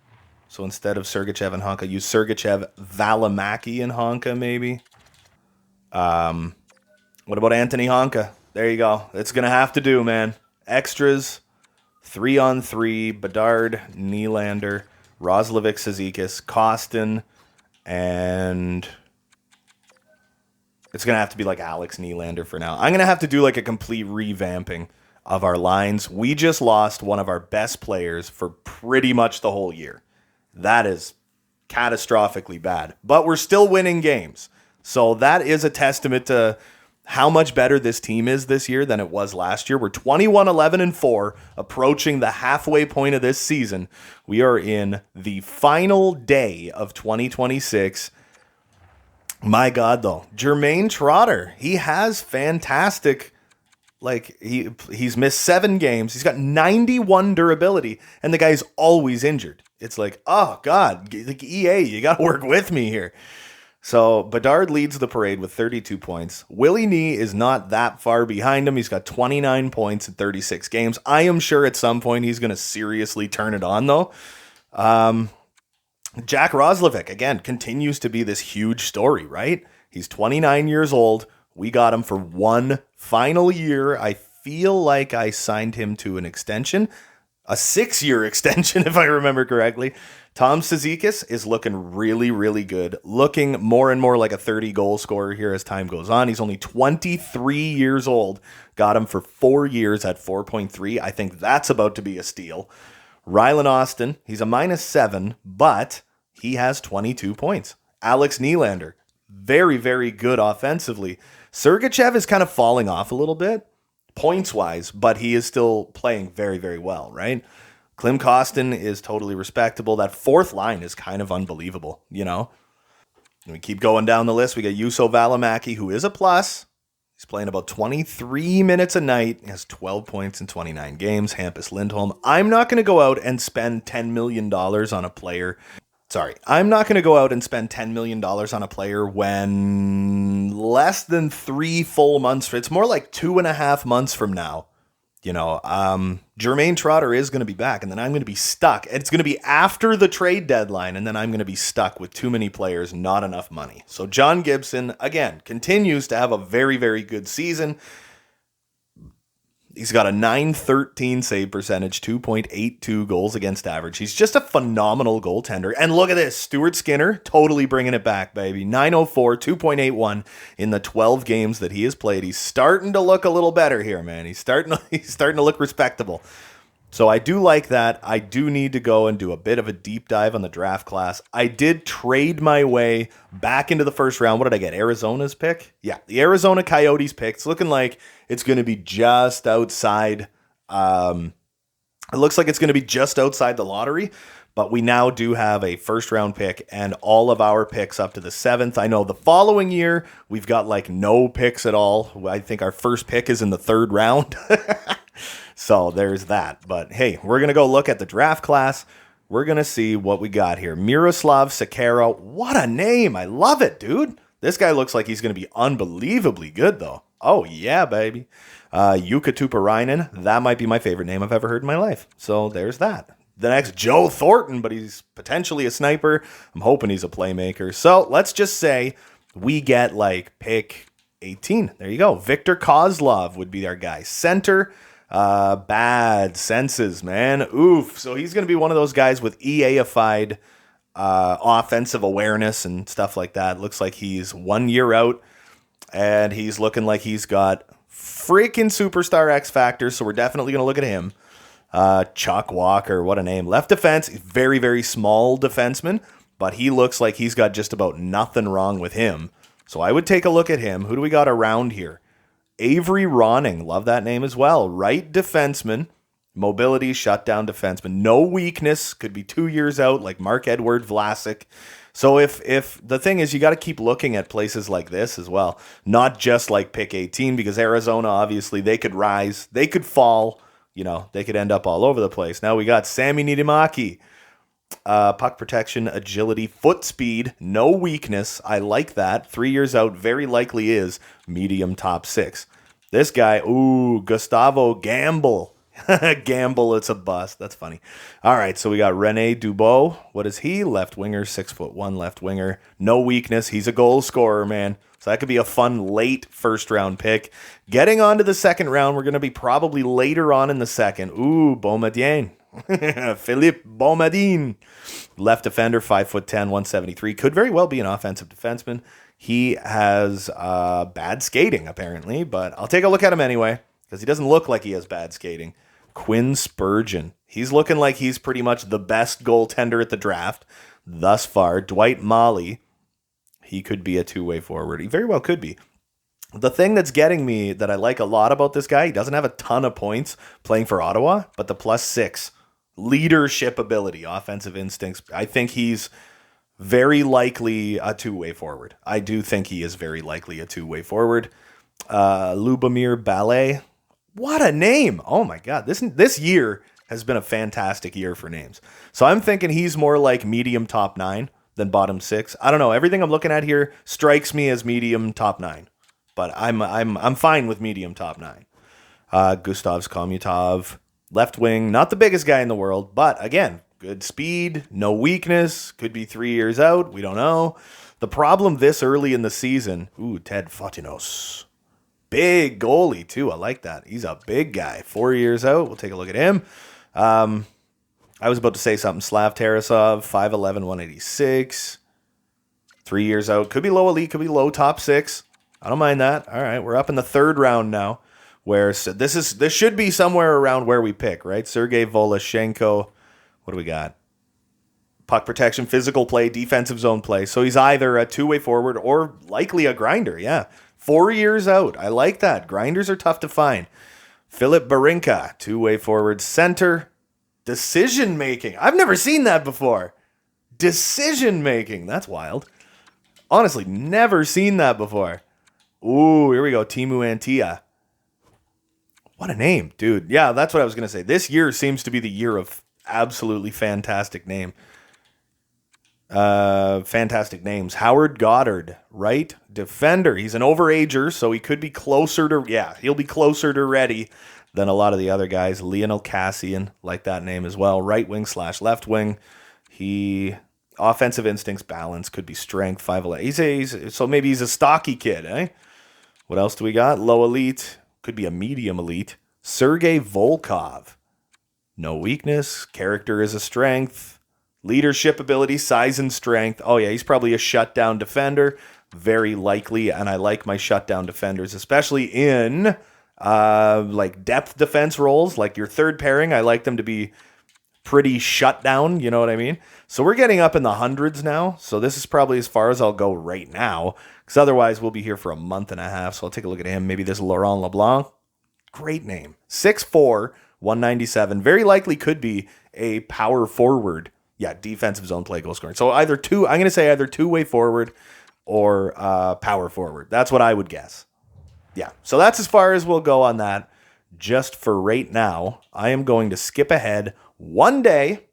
Speaker 1: So instead of Sergachev and Honka, use Sergachev, Valimaki, and Honka maybe. What about Anthony Honka? There you go. It's going to have to do, man. Extras, 3-on-3, Bedard, Nylander, Roslovic, Cizikas, Kostin, and it's going to have to be like Alex Nylander for now. I'm going to have to do like a complete revamping of our lines. We just lost one of our best players for pretty much the whole year. That is catastrophically bad. But we're still winning games. So that is a testament to how much better this team is this year than it was last year. We're 21-11-4, approaching the halfway point of this season. We are in the final day of 2026. My God, though. Jermaine Trotter, he has fantastic, he's missed 7 games. He's got 91 durability, and the guy's always injured. It's like, oh, God, like EA, you got to work with me here. So Bedard leads the parade with 32 points. Willie Nee is not that far behind him. He's got 29 points in 36 games. I am sure at some point he's going to seriously turn it on, though. Jack Roslovic, again, continues to be this huge story, right? He's 29 years old. We got him for one final year. I feel like I signed him to an extension. A 6-year extension, if I remember correctly. Tom Cizikas is looking really, really good. Looking more and more like a 30-goal scorer here as time goes on. He's only 23 years old. Got him for 4 years at 4.3. I think that's about to be a steal. Rylan Austin, he's a -7, but he has 22 points. Alex Nylander, very, very good offensively. Sergachev is kind of falling off a little bit, points-wise, but he is still playing very, very well, right? Klim Kostin is totally respectable. That fourth line is kind of unbelievable, you know? And we keep going down the list. We got Juuso Valimaki, who is a plus. He's playing about 23 minutes a night. He has 12 points in 29 games. Hampus Lindholm. I'm not going to go out and spend $10 million on a player. I'm not going to go out and spend $10 million on a player when less than 3 full months. It's more like 2.5 months from now. Jermaine Trotter is going to be back, and then I'm going to be stuck. It's going to be after the trade deadline, and then I'm going to be stuck with too many players, not enough money. So John Gibson, again, continues to have a very, very good season. He's got a .913 save percentage, 2.82 goals against average. He's just a phenomenal goaltender. And look at this, Stuart Skinner, totally bringing it back, baby. .904, 2.81 in the 12 games that he has played. He's starting to look a little better here, man. He's starting to look respectable. So I do like that. I do need to go and do a bit of a deep dive on the draft class. I did trade my way back into the first round. What did I get? Arizona's pick? Yeah, the Arizona Coyotes pick. It's looking like it's going to be just outside. It looks like it's going to be just outside the lottery. But we now do have a first round pick and all of our picks up to the 7th. I know the following year, we've got like no picks at all. I think our first pick is in the 3rd round. So there's that. But hey, we're going to go look at the draft class. We're going to see what we got here. Miroslav Sekera. What a name. I love it, dude. This guy looks like he's going to be unbelievably good, though. Oh, yeah, baby. Jukka Tuppurainen. That might be my favorite name I've ever heard in my life. So there's that. The next, Joe Thornton, but he's potentially a sniper. I'm hoping he's a playmaker. So let's just say we get like pick 18. There you go. Victor Kozlov would be our guy. Center. Bad senses, man. Oof. So he's going to be one of those guys with EA-ified offensive awareness and stuff like that. Looks like he's 1 year out, and he's looking like he's got freaking superstar X factor. So we're definitely going to look at him. Chuck Walker, what a name. Left defense, very, very small defenseman, but he looks like he's got just about nothing wrong with him. So I would take a look at him. Who do we got around here? Avery Ronning, love that name as well. Right defenseman, mobility, shutdown defenseman. No weakness, could be 2 years out like Mark-Edward Vlasic. So if the thing is, you got to keep looking at places like this as well. Not just like pick 18, because Arizona, obviously, they could rise, they could fall, they could end up all over the place. Now we got Sami Niittymaki. Puck protection, agility, foot speed, no weakness. I like that. 3 years out, very likely is medium top 6. This guy, Gustavo Gamble. Gamble, it's a bust. That's funny. All right, so we got Rene Dubois. What is he? Left winger, 6'1" left winger. No weakness. He's a goal scorer, man. So that could be a fun late first round pick. Getting on to the second round, we're going to be probably later on in the second. Beaumadien. Philippe Beaumadien, left defender, 5'10", 173. Could very well be an offensive defenseman. He has bad skating, apparently, but I'll take a look at him anyway, because he doesn't look like he has bad skating. Quinn Spurgeon. He's looking like he's pretty much the best goaltender at the draft thus far. Dwight Molly. He could be a two-way forward. He very well could be. The thing that's getting me that I like a lot about this guy, he doesn't have a ton of points playing for Ottawa, but the +6. Leadership ability, offensive instincts. I think he's very likely a two-way forward. I do think he is very likely a two-way forward. Lubomir Ballet. What a name. Oh my God. This year has been a fantastic year for names. So I'm thinking he's more like medium top 9 than bottom 6. I don't know. Everything I'm looking at here strikes me as medium top 9. But I'm fine with medium top 9. Gustavs Komutov. Left wing, not the biggest guy in the world, but again, good speed, no weakness, could be 3 years out, we don't know. The problem this early in the season, Ted Fotinos. Big goalie, too, I like that. He's a big guy, 4 years out, we'll take a look at him. I was about to say something, Slav Tarasov, 5'11", 186. 3 years out, could be low elite, could be low top 6. I don't mind that. All right, we're up in the 3rd round now. Where this should be somewhere around where we pick, right? Sergei Voloshenko. What do we got? Puck protection, physical play, defensive zone play. So he's either a two-way forward or likely a grinder. Yeah, 4 years out. I like that. Grinders are tough to find. Philip Barinka, two-way forward, center, decision making. I've never seen that before. Decision making. That's wild. Honestly, never seen that before. Ooh, here we go. Timu Antia. What a name, dude. Yeah, that's what I was going to say. This year seems to be the year of absolutely fantastic name. Fantastic names. Howard Goddard, right? Defender. He's an overager, so he could be closer to, he'll be closer to ready than a lot of the other guys. Lionel Cassian, like that name as well. Right wing / left wing. Offensive instincts, balance, could be strength, 5'11". So maybe he's a stocky kid, eh? What else do we got? Low elite. Could be a medium elite. Sergei Volkov. No weakness. Character is a strength. Leadership ability, size and strength. Oh, yeah, he's probably a shutdown defender. Very likely, and I like my shutdown defenders, especially in like depth defense roles, like your third pairing. I like them to be pretty shut down, you know what I mean? So we're getting up in the hundreds now, so this is probably as far as I'll go right now, because otherwise we'll be here for a month and a half, so I'll take a look at him. Maybe this Laurent Leblanc. Great name. 6'4", 197. Very likely could be a power forward. Yeah, defensive zone play, goal scoring. So I'm going to say either two-way forward or power forward. That's what I would guess. Yeah, so that's as far as we'll go on that. Just for right now, I am going to skip ahead one day,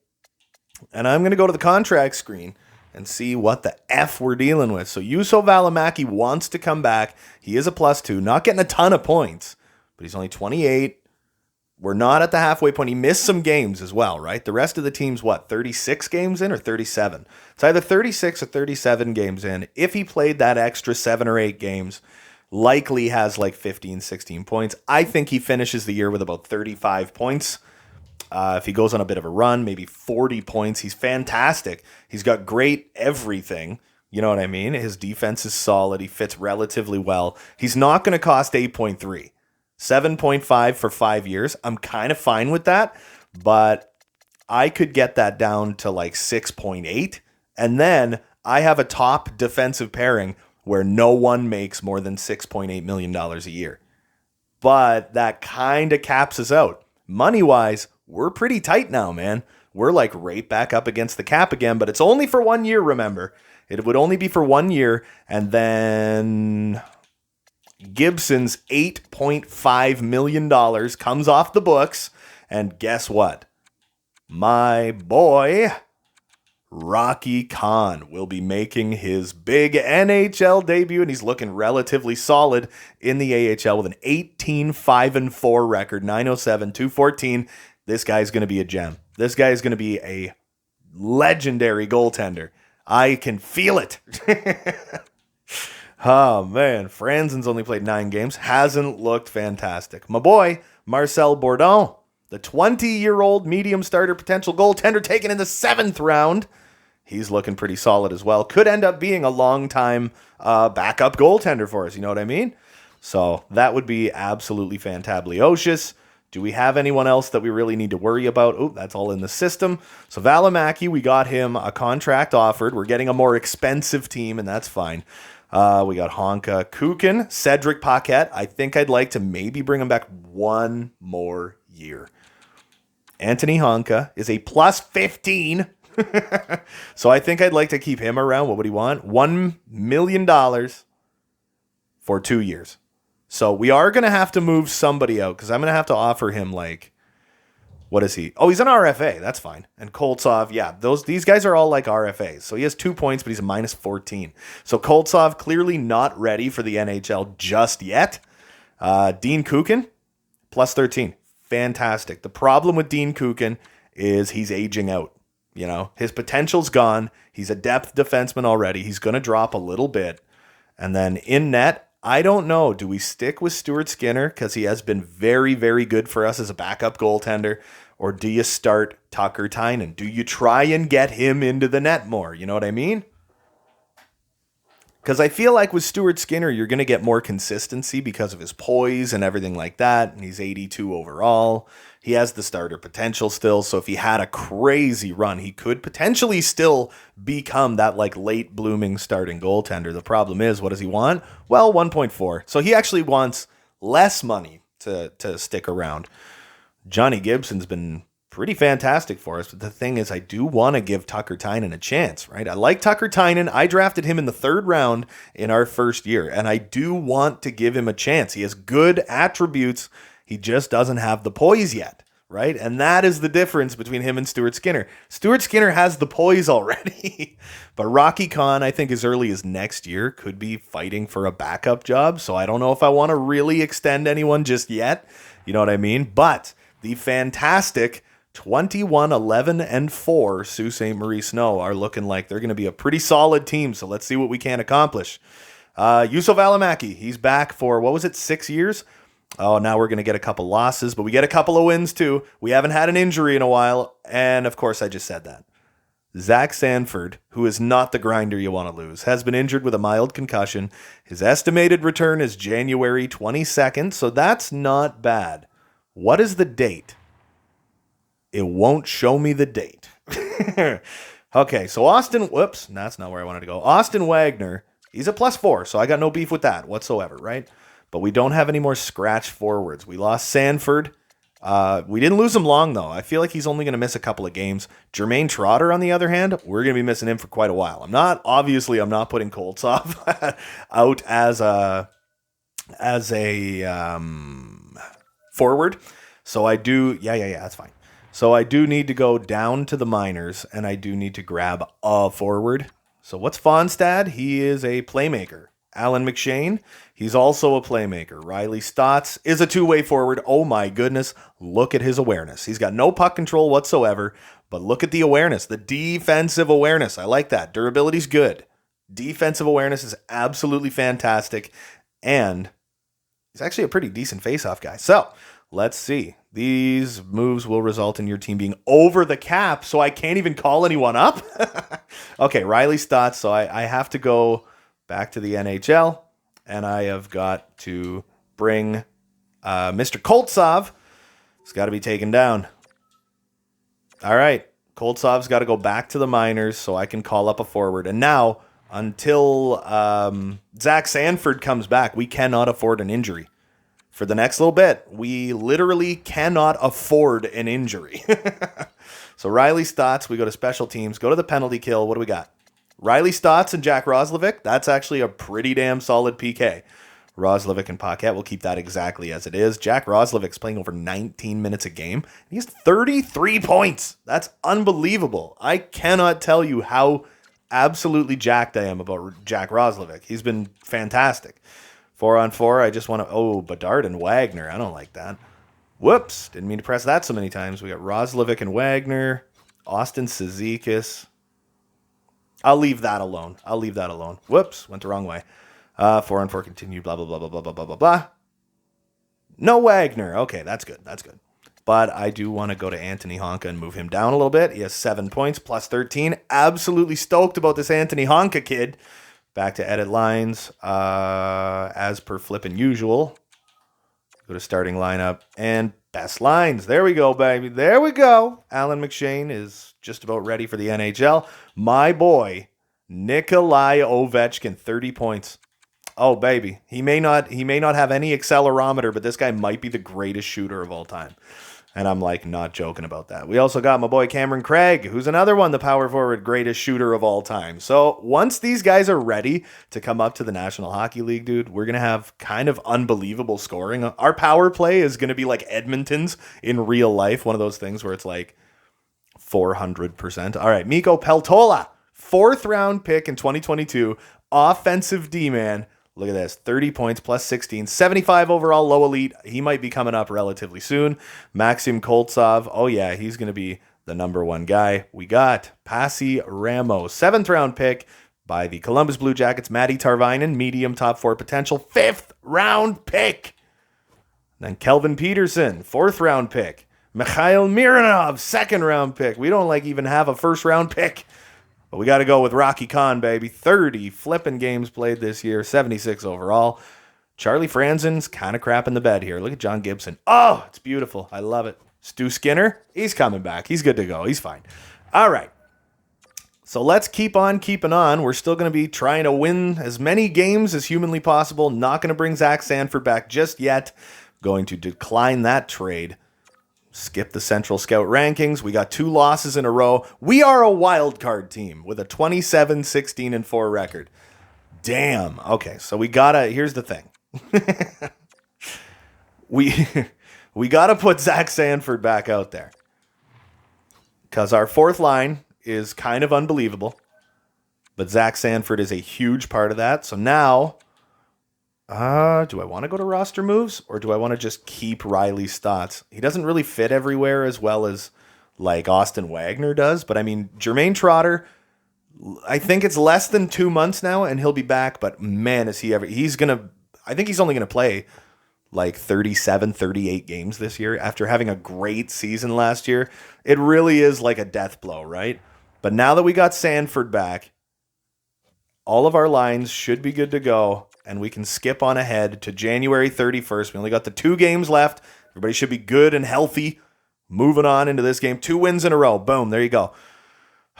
Speaker 1: and I'm going to go to the contract screen and see what the F we're dealing with. So Juuso Välimäki wants to come back. He is a +2, not getting a ton of points, but he's only 28. We're not at the halfway point. He missed some games as well, right? The rest of the team's, 36 games in or 37? It's either 36 or 37 games in. If he played that extra 7 or 8 games, likely has like 15, 16 points. I think he finishes the year with about 35 points. If he goes on a bit of a run, maybe 40 points. He's fantastic. He's got great everything. You know what I mean? His defense is solid. He fits relatively well. He's not going to cost 8.3. 7.5 for 5 years. I'm kind of fine with that, but I could get that down to like 6.8. And then I have a top defensive pairing where no one makes more than $6.8 million a year. But that kind of caps us out. Money-wise, we're pretty tight now, man. We're like right back up against the cap again, but it's only for 1 year, remember. It would only be for 1 year, and then Gibson's $8.5 million comes off the books, and guess what? My boy, Rocky Khan, will be making his big NHL debut, and he's looking relatively solid in the AHL with an 18-5-4 record, 907, 214. This guy's going to be a gem. This guy is going to be a legendary goaltender. I can feel it. Oh, man. Franzen's only played 9 games. Hasn't looked fantastic. My boy, Marcel Bourdon, the 20-year-old medium starter potential goaltender taken in the 7th round. He's looking pretty solid as well. Could end up being a long-time backup goaltender for us. You know what I mean? So that would be absolutely fantablicious. Do we have anyone else that we really need to worry about? Oh, that's all in the system. So Välimäki, we got him a contract offered. We're getting a more expensive team, and that's fine. We got Honka, Kukin, Cedric Paquette. I think I'd like to maybe bring him back one more year. Anthony Honka is a +15. So I think I'd like to keep him around. What would he want? $1 million for 2 years. So we are going to have to move somebody out because I'm going to have to offer him like, what is he? Oh, he's an RFA. That's fine. And Koltsov, yeah, these guys are all like RFAs. So he has 2 points, but he's a -14. So Koltsov clearly not ready for the NHL just yet. Dean Kukin, +13. Fantastic. The problem with Dean Kukin is he's aging out. You know, his potential's gone. He's a depth defenseman already. He's going to drop a little bit. And then in net, I don't know. Do we stick with Stuart Skinner because he has been very, very good for us as a backup goaltender? Or do you start Tucker Tynan? Do you try and get him into the net more? You know what I mean? Because I feel like with Stuart Skinner, you're going to get more consistency because of his poise and everything like that. And he's 82 overall. He has the starter potential still. So if he had a crazy run, he could potentially still become that like late blooming starting goaltender. The problem is, what does he want? Well, 1.4. So he actually wants less money to stick around. Johnny Gibson's been pretty fantastic for us. But the thing is, I do want to give Tucker Tynan a chance, right? I like Tucker Tynan. I drafted him in the 3rd round in our first year, and I do want to give him a chance. He has good attributes. He just doesn't have the poise yet, right? And that is the difference between him and Stuart Skinner. Stuart Skinner has the poise already, but Rocky Khan, I think as early as next year, could be fighting for a backup job. So I don't know if I want to really extend anyone just yet. You know what I mean? But the fantastic 21, 11, and 4 Sault Ste. Marie Snow are looking like they're going to be a pretty solid team. So let's see what we can accomplish. Yusuf Alamaki, he's back for, 6 years? Oh, now we're going to get a couple losses, but we get a couple of wins too. We haven't had an injury in a while, and of course I just said that. Zach Sanford, who is not the grinder you want to lose, has been injured with a mild concussion. His estimated return is January 22nd, so that's not bad. What is the date? It won't show me the date. Okay, so that's not where I wanted to go. Austin Wagner, he's a +4, so I got no beef with that whatsoever, right? But we don't have any more scratch forwards. We lost Sanford. We didn't lose him long, though. I feel like he's only going to miss a couple of games. Jermaine Trotter, on the other hand, we're going to be missing him for quite a while. I'm not putting Koltsov out as a forward. So I do, that's fine. So I do need to go down to the minors, and I do need to grab a forward. So what's Fonstad? He is a playmaker. Alan McShane, he's also a playmaker. Riley Stotts is a two-way forward. Oh my goodness, look at his awareness. He's got no puck control whatsoever, but look at the awareness, the defensive awareness. I like that. Durability's good. Defensive awareness is absolutely fantastic, and he's actually a pretty decent face-off guy. So let's see. These moves will result in your team being over the cap, so I can't even call anyone up? Okay, Riley Stotts, so I have to go back to the NHL, and I have got to bring Mr. Koltsov. He's got to be taken down. All right, Koltsov's got to go back to the minors so I can call up a forward. And now, until Zach Sanford comes back, we cannot afford an injury. For the next little bit, we literally cannot afford an injury. So Riley Stotts, we go to special teams, go to the penalty kill. What do we got? Riley Stotts and Jack Roslovic, that's actually a pretty damn solid PK. Roslovic and Paquette will keep that exactly as it is. Jack Roslovic's playing over 19 minutes a game. He has 33 points. That's unbelievable. I cannot tell you how absolutely jacked I am about Jack Roslovic. He's been fantastic. 4-on-4, I just want to... Bedard and Wagner. I don't like that. Whoops. Didn't mean to press that so many times. We got Roslovic and Wagner. Austin Cizikas. I'll leave that alone. Whoops, went the wrong way. 4-on-4 continue, blah, blah, blah, blah, blah, blah, blah, blah, blah. No Wagner. Okay, that's good. But I do want to go to Anthony Honka and move him down a little bit. He has 7 points, plus 13. Absolutely stoked about this Anthony Honka kid. Back to edit lines. As per flippin' usual. Go to starting lineup and best lines. There we go, baby. There we go. Alan McShane is just about ready for the NHL. My boy, Nikolai Ovechkin, 30 points. Oh, baby. He may not have any accelerometer, but this guy might be the greatest shooter of all time. And I'm not joking about that. We also got my boy Cameron Craig, who's another one, the power forward greatest shooter of all time. So once these guys are ready to come up to the National Hockey League, dude, we're going to have kind of unbelievable scoring. Our power play is going to be like Edmonton's in real life. One of those things where it's 400%. All right, Mikko Peltola, 4th round pick in 2022, offensive D-man. Look at this, 30 points, plus 16, 75 overall, low elite. He might be coming up relatively soon. Maxim Koltsov, oh yeah, he's going to be the number 1 guy. We got Pasi Ramos, 7th round pick by the Columbus Blue Jackets. Matty Tarvinen, medium top 4 potential, 5th round pick. Then Kelvin Peterson, 4th round pick. Mikhail Mironov, 2nd round pick. We don't even have a 1st round pick. But we got to go with Rocky Khan, baby. 30 flipping games played this year, 76 overall. Charlie Franzen's kind of crapping the bed here. Look at John Gibson. Oh, it's beautiful. I love it. Stu Skinner, he's coming back. He's good to go. He's fine. All right. So let's keep on keeping on. We're still going to be trying to win as many games as humanly possible. Not going to bring Zach Sanford back just yet. Going to decline that trade. Skip the Central Scout rankings. We got 2 losses in a row. We are a wild card team with a 27-16-4 record. Damn. Okay, so here's the thing. we gotta put Zach Sanford back out there. Because our fourth line is kind of unbelievable. But Zach Sanford is a huge part of that. So now, do I want to go to roster moves? Or do I want to just keep Riley Stotts? He doesn't really fit everywhere as well as like Austin Wagner does. But I mean, Jermaine Trotter, I think it's less than 2 months now and he'll be back. But man, is he ever... I think he's only going to play like 37, 38 games this year after having a great season last year. It really is like a death blow, right? But now that we got Sanford back, all of our lines should be good to go, and we can skip on ahead to January 31st. We only got the 2 games left. Everybody should be good and healthy. Moving on into this game. 2 wins in a row. Boom, there you go.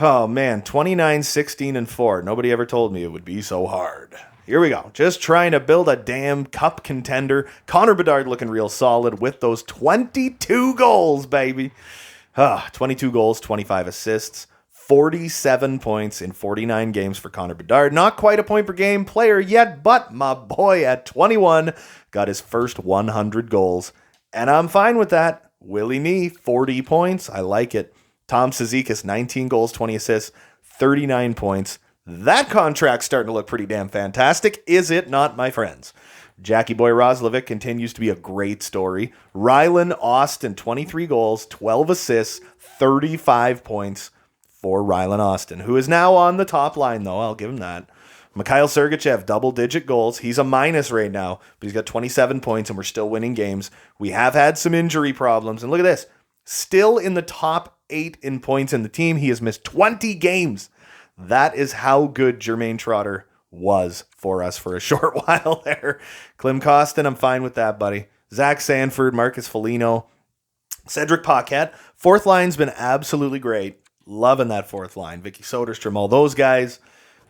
Speaker 1: Oh, man, 29-16-4. Nobody ever told me it would be so hard. Here we go. Just trying to build a damn cup contender. Connor Bedard looking real solid with those 22 goals, baby. 22 goals, 25 assists. 47 points in 49 games for Connor Bedard. Not quite a point per game player yet, but my boy at 21 got his first 100 goals. And I'm fine with that. Willie Nee, 40 points. I like it. Tom Cizikas, 19 goals, 20 assists, 39 points. That contract's starting to look pretty damn fantastic, is it not, my friends? Jackie Boy Roslovic continues to be a great story. Rylan Austin, 23 goals, 12 assists, 35 points. For Rylan Austin, who is now on the top line, though. I'll give him that. Mikhail Sergachev, double-digit goals. He's a minus right now, but he's got 27 points, and we're still winning games. We have had some injury problems, and look at this. Still in the top 8 in points in the team. He has missed 20 games. That is how good Jermaine Trotter was for us for a short while there. Klim Kostin, I'm fine with that, buddy. Zach Sanford, Marcus Foligno, Cedric Paquette. Fourth line's been absolutely great. Loving that fourth line. Vicky Soderstrom, all those guys.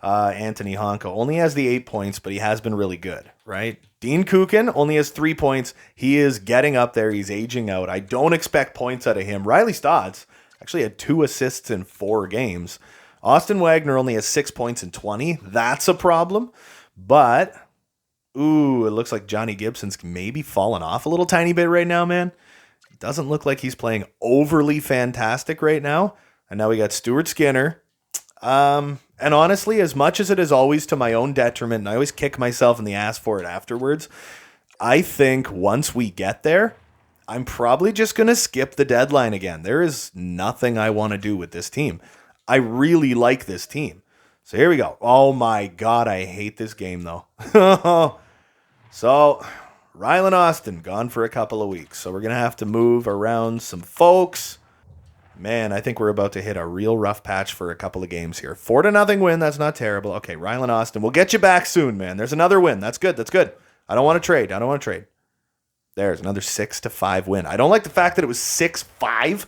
Speaker 1: Anthony Honka only has the 8 points, but he has been really good, right? Dean Kukin only has 3 points. He is getting up there. He's aging out. I don't expect points out of him. Riley Stotts actually had 2 assists in 4 games. Austin Wagner only has 6 points in 20. That's a problem. But, it looks like Johnny Gibson's maybe fallen off a little tiny bit right now, man. It doesn't look like he's playing overly fantastic right now. And now we got Stuart Skinner. And honestly, as much as it is always to my own detriment, and I always kick myself in the ass for it afterwards, I think once we get there, I'm probably just going to skip the deadline again. There is nothing I want to do with this team. I really like this team. So here we go. Oh my God, I hate this game though. So, Rylan Austin, gone for a couple of weeks. So we're going to have to move around some folks. Man, I think we're about to hit a real rough patch for a couple of games here. 4-0 win, that's not terrible. Okay, Rylan Austin, we'll get you back soon, man. There's another win. That's good, that's good. I don't want to trade. There's another 6-5 win. I don't like the fact that it was 6-5,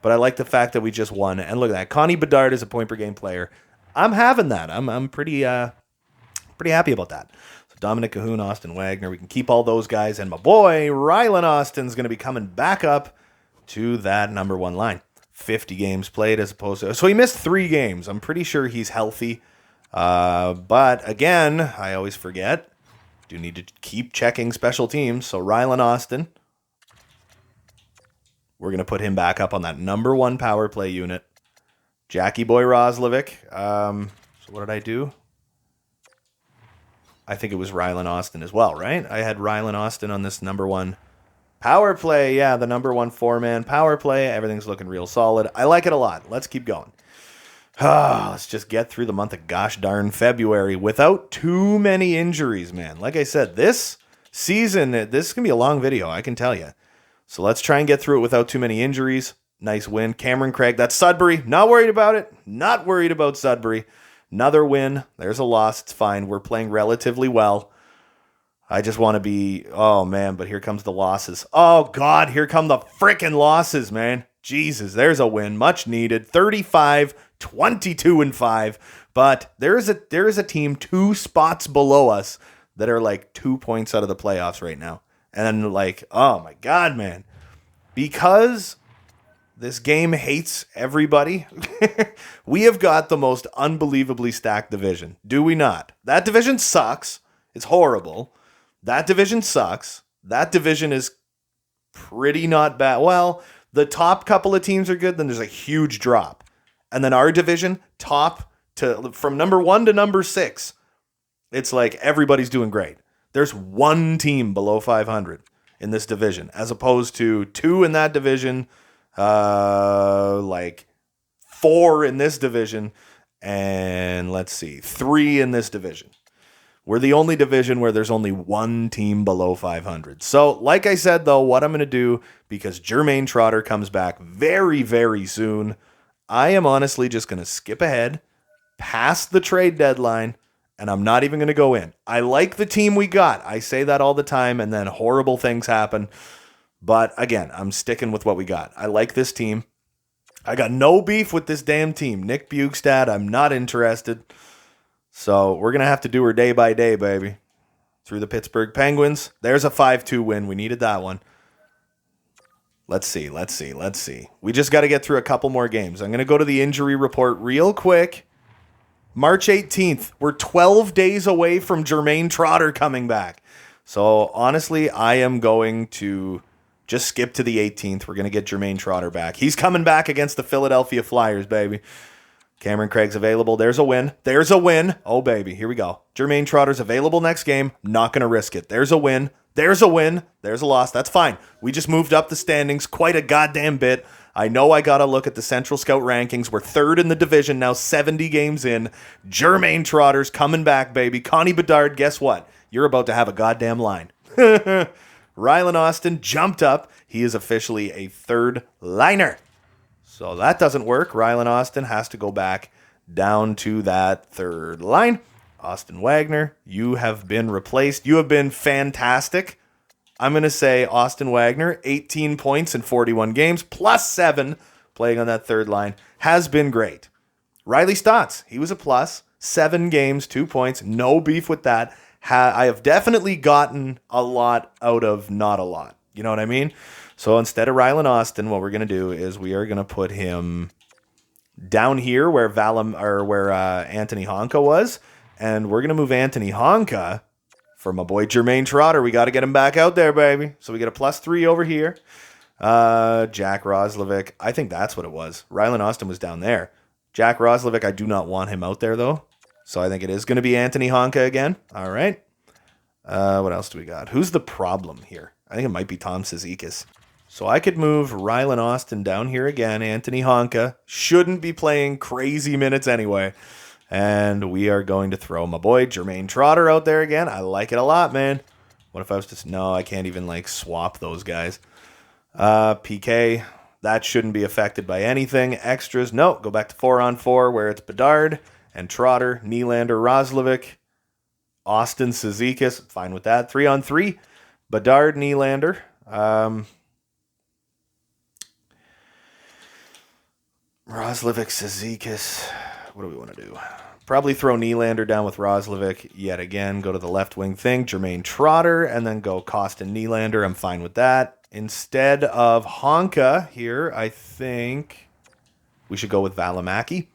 Speaker 1: but I like the fact that we just won. And look at that. Connie Bedard is a point-per-game player. I'm having that. I'm pretty happy about that. So Dominic Cahoon, Austin Wagner, we can keep all those guys. And my boy, Rylan Austin's going to be coming back up to that number 1 line. 50 games played as opposed to... So he missed 3 games. I'm pretty sure he's healthy. But again, I always forget. Do need to keep checking special teams. So Rylan Austin, we're going to put him back up on that number 1 power play unit. Jackie Boy Roslovic. So what did I do? I think it was Rylan Austin as well, right? I had Rylan Austin on this number 1 power play. Yeah, the number 1 4-man power play. Everything's looking real solid. I like it a lot. Let's keep going. Let's just get through the month of gosh darn February without too many injuries, man. Like I said, this season, this is going to be a long video, I can tell you. So let's try and get through it without too many injuries. Nice win. Cameron Craig, that's Sudbury. Not worried about it. Not worried about Sudbury. Another win. There's a loss. It's fine. We're playing relatively well. I just want to be, oh man, but here comes the losses. Oh God, here come the frickin' losses, man. Jesus, there's a win. Much needed. 35, 22, and 5. But there is a team 2 spots below us that are like 2 points out of the playoffs right now. And like, oh my God, man. Because This game hates everybody. We have got the most unbelievably stacked division. Do we not? That division sucks. It's horrible. That division sucks. That division is pretty not bad. Well, the top couple of teams are good. Then there's a huge drop. And then our division, from number 1 to number 6, it's like everybody's doing great. There's one team below 500 in this division, as opposed to 2 in that division, like 4 in this division, and 3 in this division. We're the only division where there's only one team below 500. So, like I said, though, what I'm going to do, because Jermaine Trotter comes back very, very soon, I am honestly just going to skip ahead, past the trade deadline, and I'm not even going to go in. I like the team we got. I say that all the time, and then horrible things happen. But again, I'm sticking with what we got. I like this team. I got no beef with this damn team. Nick Bjugstad, I'm not interested. So we're going to have to do her day by day, baby. Through the Pittsburgh Penguins. There's a 5-2 win. We needed that one. Let's see. We just got to get through a couple more games. I'm going to go to the injury report real quick. March 18th. We're 12 days away from Jermaine Trotter coming back. So honestly, I am going to just skip to the 18th. We're going to get Jermaine Trotter back. He's coming back against the Philadelphia Flyers, baby. Cameron Craig's available. There's a win. Oh, baby. Here we go. Jermaine Trotter's available next game. Not going to risk it. There's a win. There's a loss. That's fine. We just moved up the standings quite a goddamn bit. I know I got to look at the Central Scout rankings. We're 3rd in the division now, 70 games in. Jermaine Trotter's coming back, baby. Connie Bedard, guess what? You're about to have a goddamn line. Rylan Austin jumped up. He is officially a 3rd liner. So that doesn't work. Rylan Austin has to go back down to that 3rd line. Austin Wagner, you have been replaced. You have been fantastic. I'm going to say Austin Wagner, 18 points in 41 games, plus 7 playing on that 3rd line, has been great. Riley Stotts, he was a plus, 7 games, 2 points, no beef with that. I have definitely gotten a lot out of not a lot. You know what I mean? So instead of Rylan Austin, what we're going to do is we are going to put him down here where Anthony Honka was, and we're going to move Anthony Honka for my boy Jermaine Trotter. We got to get him back out there, baby. So we get a +3 over here. Jack Roslovic, I think that's what it was. Rylan Austin was down there. Jack Roslovic, I do not want him out there, though. So I think it is going to be Anthony Honka again. All right. What else do we got? Who's the problem here? I think it might be Tom Cizikas. So I could move Rylan Austin down here again. Anthony Honka shouldn't be playing crazy minutes anyway. And we are going to throw my boy Jermaine Trotter out there again. I like it a lot, man. What if I was just... No, I can't even swap those guys. PK, that shouldn't be affected by anything. Extras, no. Go back to 4-on-4 where it's Bedard and Trotter, Nylander, Roslovic, Austin, Cizikas. Fine with that. 3-on-3, Bedard, Nylander. Roslovic, Cizikas. What do we want to do? Probably throw Nylander down with Roslovic yet again. Go to the left wing thing. Jermaine Trotter. And then go Kostin Nylander. I'm fine with that. Instead of Honka here, I think we should go with Valimaki.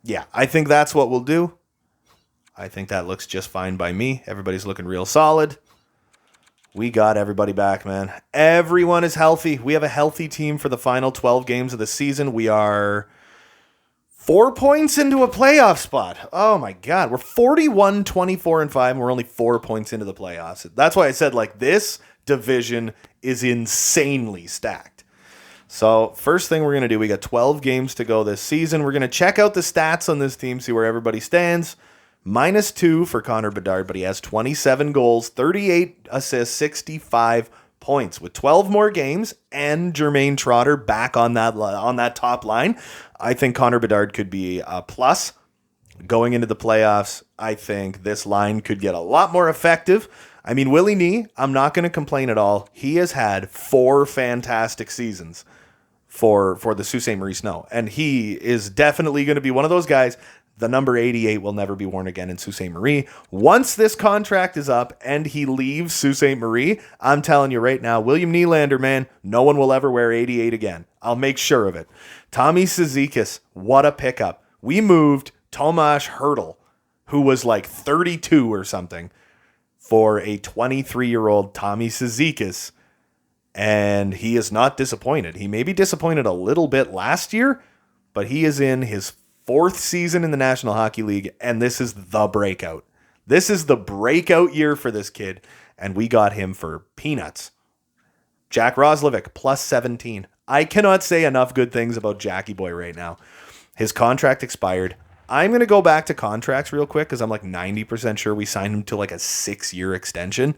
Speaker 1: Yeah, I think that's what we'll do. I think that looks just fine by me. Everybody's looking real solid. We got everybody back, man. Everyone is healthy. We have a healthy team for the final 12 games of the season. We are 4 points into a playoff spot. Oh, my God. We're 41, 24, and 5, and we're only 4 points into the playoffs. That's why I said, this division is insanely stacked. So, first thing we're going to do, we got 12 games to go this season. We're going to check out the stats on this team, see where everybody stands. -2 for Connor Bedard, but he has 27 goals, 38 assists, 65 points. With 12 more games and Jermaine Trotter back on that top line, I think Connor Bedard could be a plus. Going into the playoffs, I think this line could get a lot more effective. I mean, Willie Nee, I'm not going to complain at all. He has had 4 fantastic seasons for the Sault Ste. Marie Snow, and he is definitely going to be one of those guys the number 88 will never be worn again in Sault Ste. Marie. Once this contract is up and he leaves Sault Ste. Marie, I'm telling you right now, William Nylander, man, no one will ever wear 88 again. I'll make sure of it. Tommy Cizikas, what a pickup. We moved Tomas Hertl, who was like 32 or something, for a 23-year-old Tommy Cizikas, and he is not disappointed. He may be disappointed a little bit last year, but he is in his 4th season in the National Hockey League, and this is the breakout. This is the breakout year for this kid, and we got him for peanuts. Jack Roslovic, plus 17. I cannot say enough good things about Jackie Boy right now. His contract expired. I'm going to go back to contracts real quick because I'm like 90% sure we signed him to like a 6-year extension,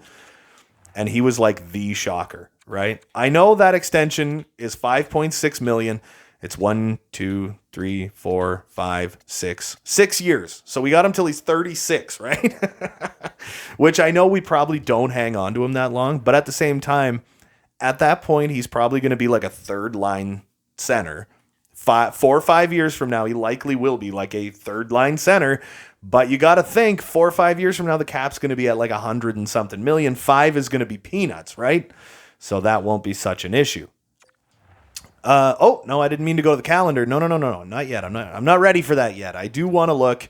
Speaker 1: and he was like the shocker, right? I know that extension is $5.6 million. It's 1, 2, 3, 4, 5, 6. 6 years. So we got him till he's 36, right? Which I know we probably don't hang on to him that long. But at the same time, at that point, he's probably going to be like a third-line center. 4 or 5 years from now, he likely will be like a third-line center. But you got to think 4 or 5 years from now, the cap's going to be at like 100 and something million. 5 is going to be peanuts, right? So that won't be such an issue. No, I didn't mean to go to the calendar. No, not yet. I'm not ready for that yet. I do want to look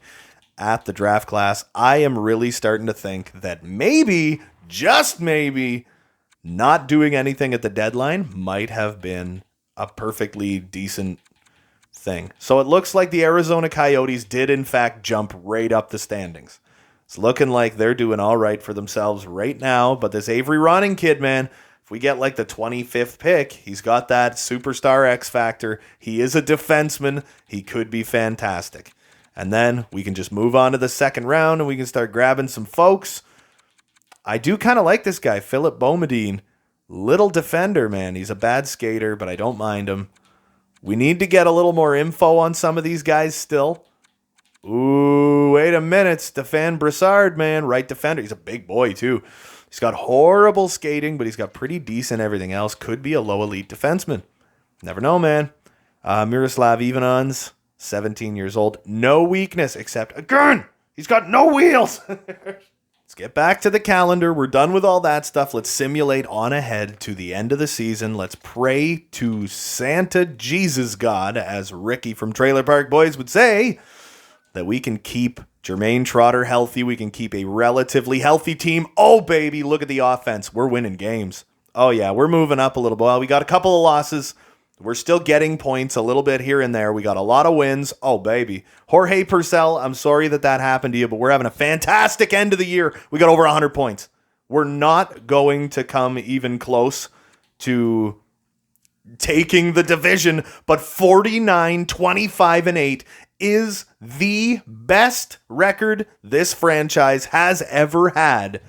Speaker 1: at the draft class. I am really starting to think that maybe, just maybe, not doing anything at the deadline might have been a perfectly decent thing. So it looks like the Arizona Coyotes did in fact jump right up the standings. It's looking like they're doing all right for themselves right now, but this Avery Ronning kid, man, if we get like the 25th pick, he's got that superstar X factor. He is a defenseman. He could be fantastic. And then we can just move on to the second round and we can start grabbing some folks. I do kind of like this guy, Philip Boumediene. Little defender, man. He's a bad skater, but I don't mind him. We need to get a little more info on some of these guys still. Ooh, wait a minute. Stefan Brassard, man. Right defender. He's a big boy, too. He's got horrible skating, but he's got pretty decent everything else. Could be a low elite defenseman. Never know, man. Miroslav Ivanons, 17 years old. No weakness except, again, he's got no wheels. Let's get back to the calendar. We're done with all that stuff. Let's simulate on ahead to the end of the season. Let's pray to Santa Jesus God, as Ricky from Trailer Park Boys would say, that we can keep Jermaine Trotter healthy. We can keep a relatively healthy team. Oh, baby, look at the offense. We're winning games. Oh, yeah, we're moving up a little bit. Well, we got a couple of losses. We're still getting points a little bit here and there. We got a lot of wins. Oh, baby. Jorge Purcell, I'm sorry that happened to you, but we're having a fantastic end of the year. We got over 100 points. We're not going to come even close to taking the division, but 49, 25, and 8 is the best record this franchise has ever had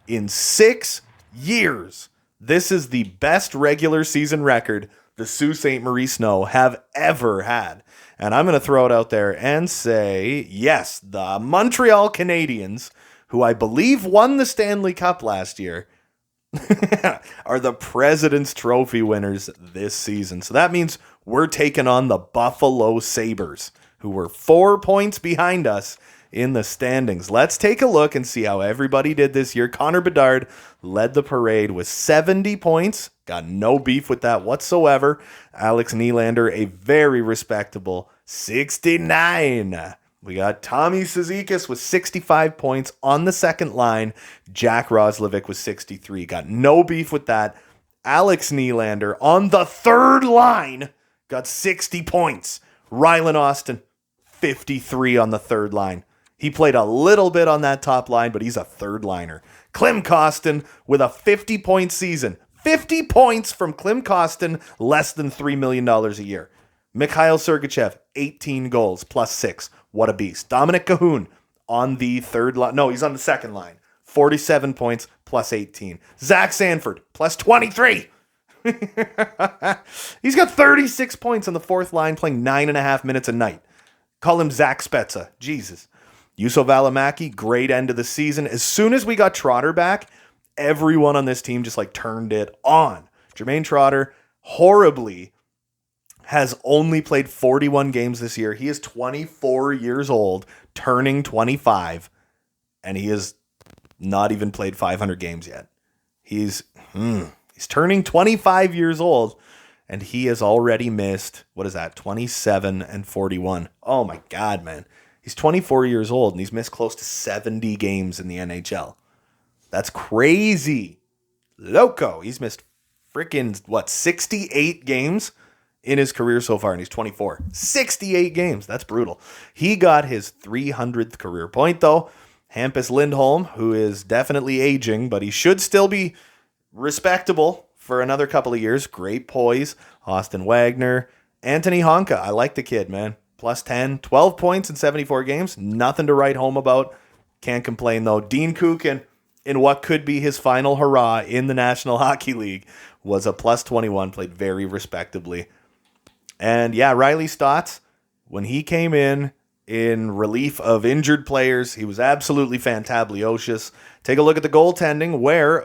Speaker 1: in 6 years. This is the best regular season record the Sault Ste. Marie Snow have ever had. And I'm going to throw it out there and say, yes, the Montreal Canadiens, who I believe won the Stanley Cup last year, are the President's Trophy winners this season. So that means we're taking on the Buffalo Sabres, who were 4 points behind us in the standings. Let's take a look and see how everybody did this year. Connor Bedard led the parade with 70 points. Got no beef with that whatsoever. Alex Nylander, a very respectable 69. We got Tommy Cizikas with 65 points on the second line. Jack Roslovic with 63. Got no beef with that. Alex Nylander on the third line got 60 points. Rylan Austin, 53 on the third line. He played a little bit on that top line, but he's a third liner. Klim Kostin with a 50-point season. 50 points from Klim Kostin, less than $3 million a year. Mikhail Sergachev, 18 goals, plus 6. What a beast. Dominic Cahoon on the third line. No, he's on the second line. 47 points, plus 18. Zach Sanford, plus 23. He's got 36 points on the fourth line, playing 9.5 minutes a night. Call him Zach Spezza. Jesus. Juuso Valimaki, great end of the season. As soon as we got Trotter back, everyone on this team just like turned it on. Jermaine Trotter, horribly has only played 41 games this year. He is 24 years old, turning 25, and he has not even played 500 games yet. He's turning 25 years old, and he has already missed, 27 and 41. Oh my God, man. He's 24 years old, and he's missed close to 70 games in the NHL. That's crazy. Loco. He's missed freaking, 68 games in his career so far, and he's 24. 68 games. That's brutal. He got his 300th career point, though. Hampus Lindholm, who is definitely aging, but he should still be respectable for another couple of years. Great poise. Austin Wagner. Anthony Honka. I like the kid, man. Plus 10. 12 points in 74 games. Nothing to write home about. Can't complain, though. Dean Kukin, in what could be his final hurrah in the National Hockey League, was a plus 21. Played very respectably. And yeah, Riley Stotts, when he came in relief of injured players, he was absolutely fantablicious. Take a look at the goaltending where,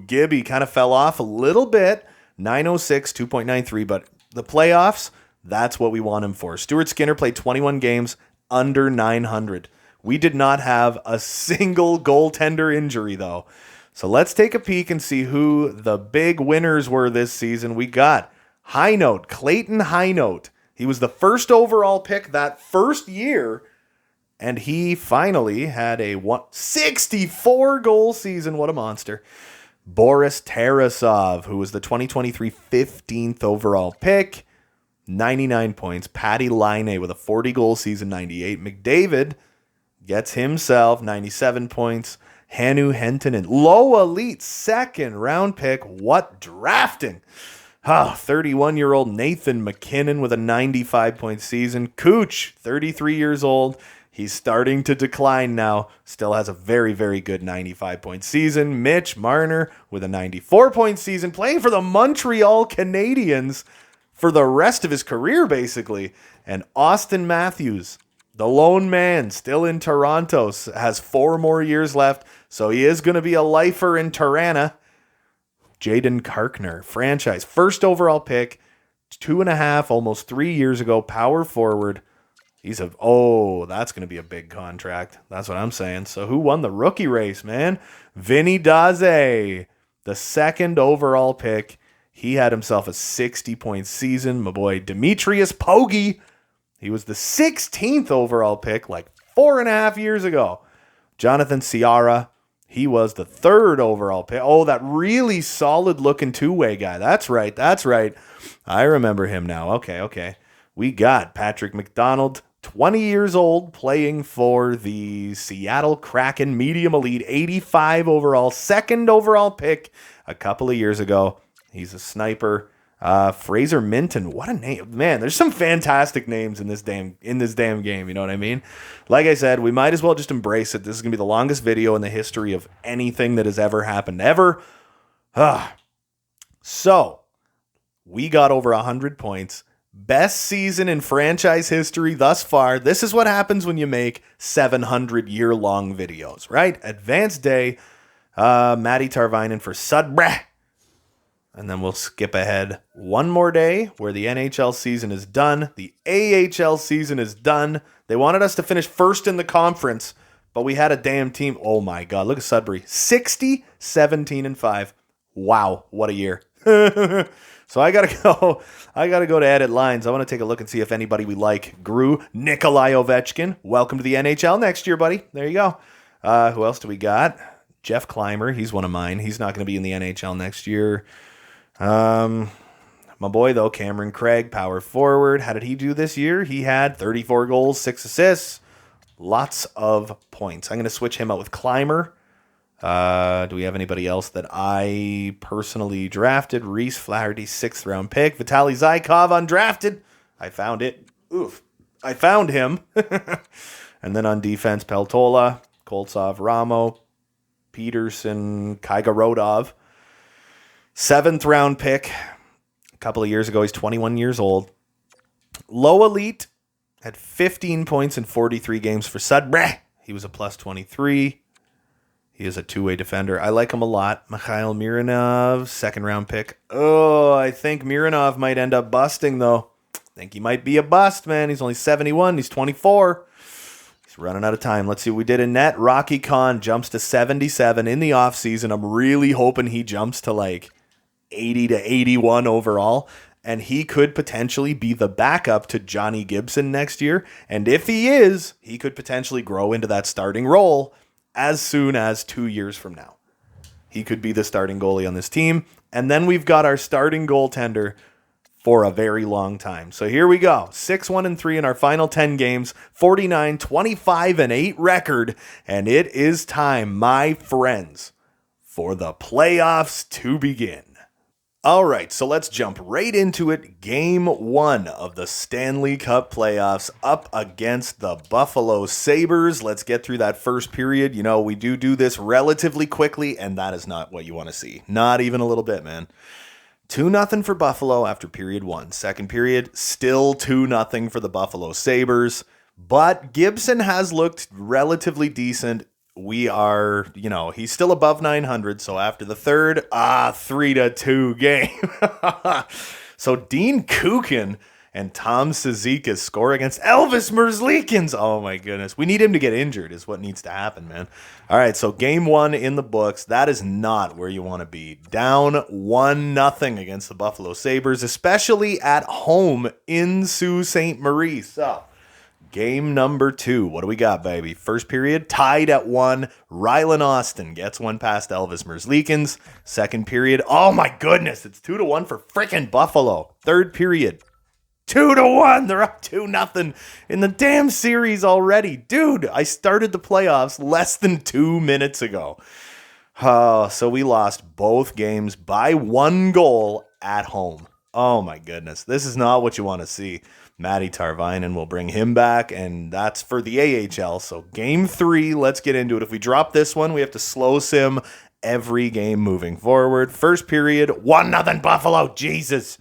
Speaker 1: Gibby kind of fell off a little bit. 906, 2.93, but the playoffs, that's what we want him for. Stuart Skinner played 21 games under 900. We did not have a single goaltender injury, though. So let's take a peek and see who the big winners were this season. We got Clayton Highnote. He was the first overall pick that first year, and he finally had a 64-goal season. What a monster. Boris Tarasov, who was the 2023 15th overall pick, 99 points. Patty Laine with a 40-goal season, 98. McDavid gets himself 97 points. Hanu Hentonen, low elite second-round pick. What drafting! 31-year-old Nathan McKinnon with a 95-point season. Cooch, 33 years old. He's starting to decline now. Still has a very, very good 95-point season. Mitch Marner with a 94-point season, playing for the Montreal Canadiens for the rest of his career, basically. And Austin Matthews, the lone man, still in Toronto, has 4 more years left, so he is going to be a lifer in Tirana. Jaden Karkner, franchise, first overall pick, 2.5, almost 3 years ago, power forward. That's going to be a big contract. That's what I'm saying. So who won the rookie race, man? Vinny Daze, the second overall pick. He had himself a 60-point season. My boy Demetrius Pogge, he was the 16th overall pick like 4.5 years ago. Jonathan Ciara, he was the 3rd overall pick. Oh, that really solid-looking two-way guy. That's right. I remember him now. Okay. We got Patrick McDonald, 20 years old, playing for the Seattle Kraken Medium Elite, 85 overall, 2nd overall pick a couple of years ago. He's a sniper. Fraser Minton, what a name. Man, there's some fantastic names in this damn game, you know what I mean? Like I said, we might as well just embrace it. This is going to be the longest video in the history of anything that has ever happened, ever. So, we got over 100 points. Best season in franchise history thus far. This is what happens when you make 700-year-long videos, right? Advanced day. Matty Tarvinen for Sudbreh. And then we'll skip ahead one more day where the NHL season is done. The AHL season is done. They wanted us to finish first in the conference, but we had a damn team. Oh my God, look at Sudbury. 60, 17, and 5. Wow, what a year. So I gotta go to edit lines. I want to take a look and see if anybody we like grew. Nikolai Ovechkin, welcome to the NHL next year, buddy. There you go. Who else do we got? Jeff Clymer, he's one of mine. He's not going to be in the NHL next year. My boy, though, Cameron Craig, power forward. How did he do this year? He had 34 goals, 6 assists, lots of points. I'm going to switch him out with Clymer. Do we have anybody else that I personally drafted? Reese Flaherty, 6th round pick. Vitaly Zykov, undrafted. I found it. I found him. And then on defense, Peltola, Koltsov, Ramo, Peterson, Kaigorodov. 7th round pick. A couple of years ago, he's 21 years old. Low elite, had 15 points in 43 games for Sudbury. He was a plus 23. He is a two-way defender. I like him a lot. Mikhail Mironov, 2nd round pick. Oh, I think Mironov might end up busting, though. Think he might be a bust, man. He's only 71. He's 24. He's running out of time. Let's see what we did in net. Rocky Khan jumps to 77 in the offseason. I'm really hoping he jumps to like 80 to 81 overall. And he could potentially be the backup to Johnny Gibson next year. And if he is, he could potentially grow into that starting role as soon as 2 years from now. He could be the starting goalie on this team. And then we've got our starting goaltender for a very long time. So here we go. 6-1-3 in our final 10 games, 49-25-8 record. And it is time, my friends, for the playoffs to begin. All right, so let's jump right into it. Game 1 of the Stanley Cup playoffs up against the Buffalo Sabres. Let's get through that first period. You know, we do this relatively quickly, and that is not what you want to see. Not even a little bit, man. 2-0 for Buffalo after period 1. Second period, still 2-0 for the Buffalo Sabres. But Gibson has looked relatively decent. We are, he's still above 900. So after the third, 3-2 game. So Dean Kukin and Tom Cizikas score against Elvis Merzlikins. Oh my goodness. We need him to get injured is what needs to happen, man. All right, so game 1 in the books. That is not where you want to be. Down 1-0 against the Buffalo Sabres, especially at home in Sault Ste. Marie. So game number 2. What do we got, baby? First period, tied at 1. Rylan Austin gets one past Elvis Merzlikins. Second period, oh my goodness, it's 2-1 for frickin' Buffalo. Third period, 2-1. They're up 2-0 in the damn series already. Dude, I started the playoffs less than 2 minutes ago. So we lost both games by 1 goal at home. Oh my goodness. This is not what you want to see. Matty Tarvainen will bring him back, and that's for the AHL. So game 3, let's get into it. If we drop this one, we have to slow sim every game moving forward. First period, 1-0 Buffalo. Jesus.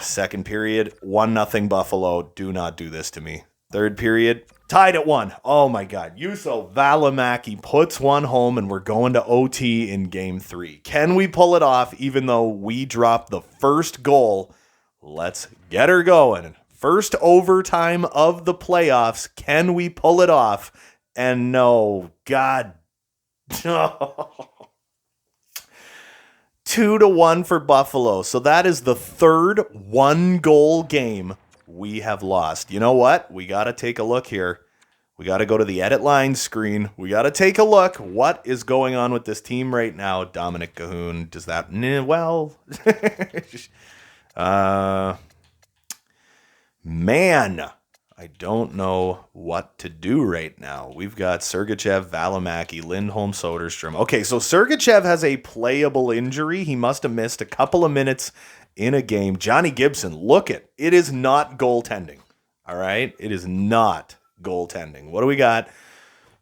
Speaker 1: Second period, 1-0 Buffalo. Do not do this to me. Third period, tied at 1. Oh my God. Juuso Välimäki puts one home, and we're going to OT in game 3. Can we pull it off even though we dropped the first goal? Let's get her going. First overtime of the playoffs. Can we pull it off? And no, God. 2-1 for Buffalo. So that is the third 1-goal game we have lost. You know what? We got to take a look here. We got to go to the edit line screen. We got to take a look. What is going on with this team right now? Dominic Cahoon, does that... Well... Man, I don't know what to do right now. We've got Sergachev, Välimäki, Lindholm, Soderstrom. Okay, so Sergachev has a playable injury. He must have missed a couple of minutes in a game. Johnny Gibson, look it is not goaltending. All right, it is not goaltending. What do we got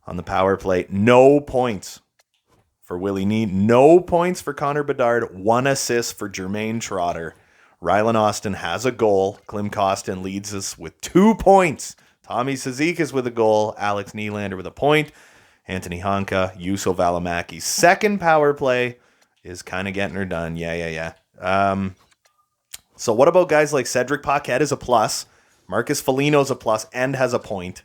Speaker 1: on the power play? No points for Willie Need. No points for Connor Bedard. 1 assist for Jermaine Trotter. Rylan Austin has a goal. Klim Kostin leads us with 2 points. Tommy Cizikas with a goal. Alex Nylander with a point. Anthony Honka, Juuso Välimäki's second power play is kind of getting her done. Yeah. So what about guys like Cedric Paquette is a plus. Marcus Foligno's a plus and has a point.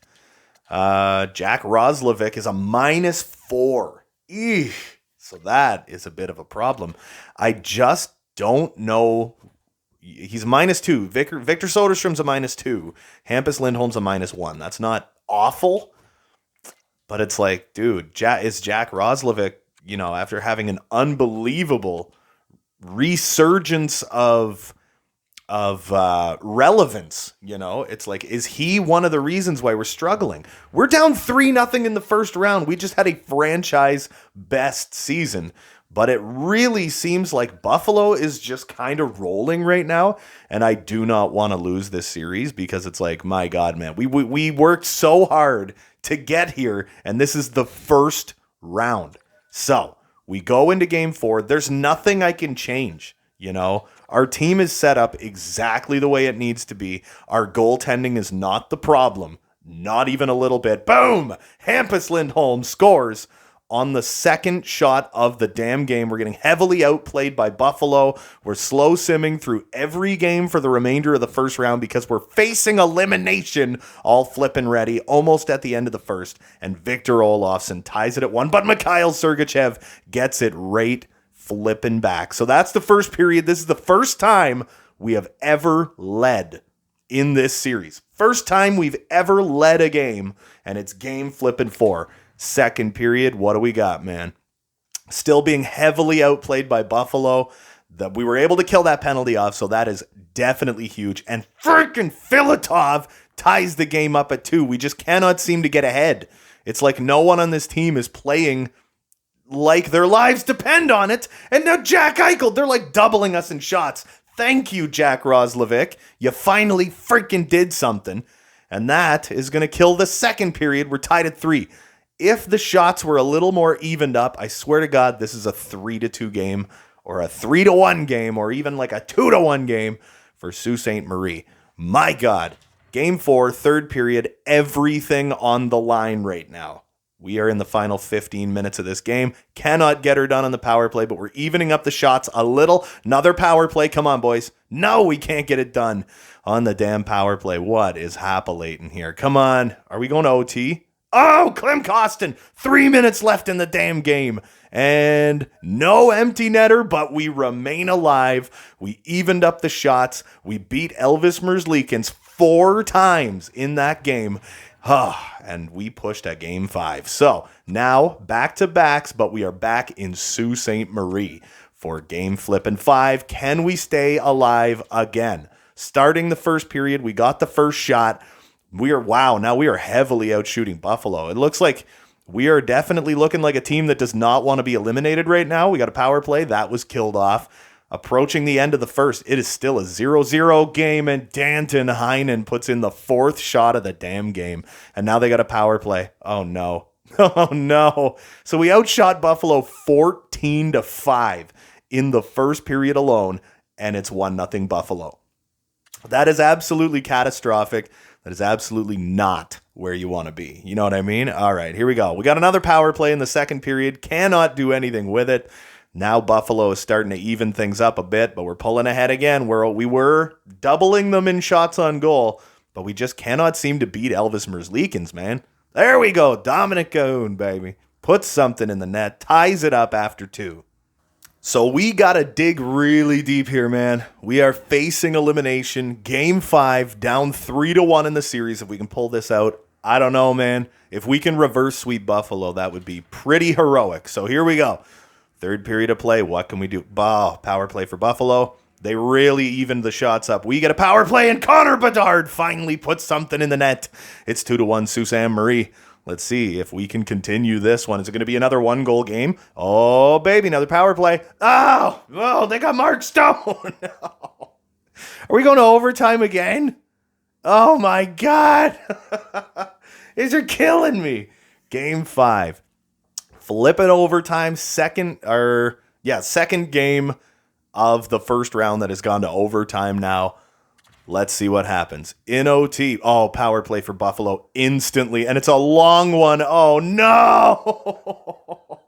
Speaker 1: Jack Roslovic is a -4. Eesh. So that is a bit of a problem. I just don't know. He's -2. Victor Soderstrom's a -2. Hampus Lindholm's a -1. That's not awful, but it's like, dude, is Jack Roslovic, after having an unbelievable resurgence of relevance, it's like, is he one of the reasons why we're struggling? We're down 3-0 in the first round. We just had a franchise best season. But it really seems like Buffalo is just kind of rolling right now, and I do not want to lose this series because it's like, my God, man, we worked so hard to get here, and this is the first round. So we go into game 4. There's nothing I can change, Our team is set up exactly the way it needs to be. Our goaltending is not the problem, not even a little bit. Boom! Hampus Lindholm scores on the second shot of the damn game. We're getting heavily outplayed by Buffalo. We're slow simming through every game for the remainder of the first round because we're facing elimination all flipping ready almost at the end of the first. And Victor Olofsson ties it at 1, but Mikhail Sergachev gets it right flipping back. So that's the first period. This is the first time we have ever led in this series. First time we've ever led a game, and it's game flipping 4. Second period, what do we got, man? Still being heavily outplayed by Buffalo. That we were able to kill that penalty off, so that is definitely huge. And freaking Filatov ties the game up at 2. We just cannot seem to get ahead. It's like no one on this team is playing like their lives depend on it. And now Jack Eichel, they're like doubling us in shots. Thank you, Jack Roslovic. You finally freaking did something. And that is going to kill the second period. We're tied at 3. If the shots were a little more evened up, I swear to God, this is a 3-2 game or a 3-1 game or even like a 2-1 game for Sault Ste. Marie. My God. Game 4, third period, everything on the line right now. We are in the final 15 minutes of this game. Cannot get her done on the power play, but we're evening up the shots a little. Another power play. Come on, boys. No, we can't get it done on the damn power play. What is happulating here? Come on. Are we going to OT? Oh, Clem Costin. 3 minutes left in the damn game. And no empty netter, but we remain alive. We evened up the shots. We beat Elvis Merzlikins 4 times in that game. And we pushed at game 5. So now back-to-backs, but we are back in Sault Ste. Marie for game flipping 5. Can we stay alive again? Starting the first period, we got the first shot. Now we are heavily outshooting Buffalo. It looks like we are definitely looking like a team that does not want to be eliminated right now. We got a power play. That was killed off. Approaching the end of the first, it is still a 0-0 game, and Danton Heinen puts in the 4th shot of the damn game. And now they got a power play. Oh, no. Oh, no. So we outshot Buffalo 14-5 in the first period alone, and it's 1-0 Buffalo. That is absolutely catastrophic. That is absolutely not where you want to be. You know what I mean? All right, here we go. We got another power play in the second period. Cannot do anything with it. Now Buffalo is starting to even things up a bit, but we're pulling ahead again. We were doubling them in shots on goal, but we just cannot seem to beat Elvis Merzlikins, man. There we go. Dominic Cahoon, baby. Puts something in the net, ties it up after 2. So we got to dig really deep here, man. We are facing elimination. Game 5, down 3-1 in the series. If we can pull this out, I don't know, man. If we can reverse sweep Buffalo, that would be pretty heroic. So here we go. Third period of play. What can we do? Power play for Buffalo. They really evened the shots up. We get a power play, and Connor Bedard finally puts something in the net. It's 2-1 Sault Ste. Marie. Let's see if we can continue this one. Is it going to be another 1-goal game? Oh, baby, another power play. Oh, they got Mark Stone. No. Are we going to overtime again? Oh, my God. These are killing me. Game 5. Flip it overtime, second game of the first round that has gone to overtime now. Let's see what happens. In OT, power play for Buffalo instantly, and it's a long one. Oh, no!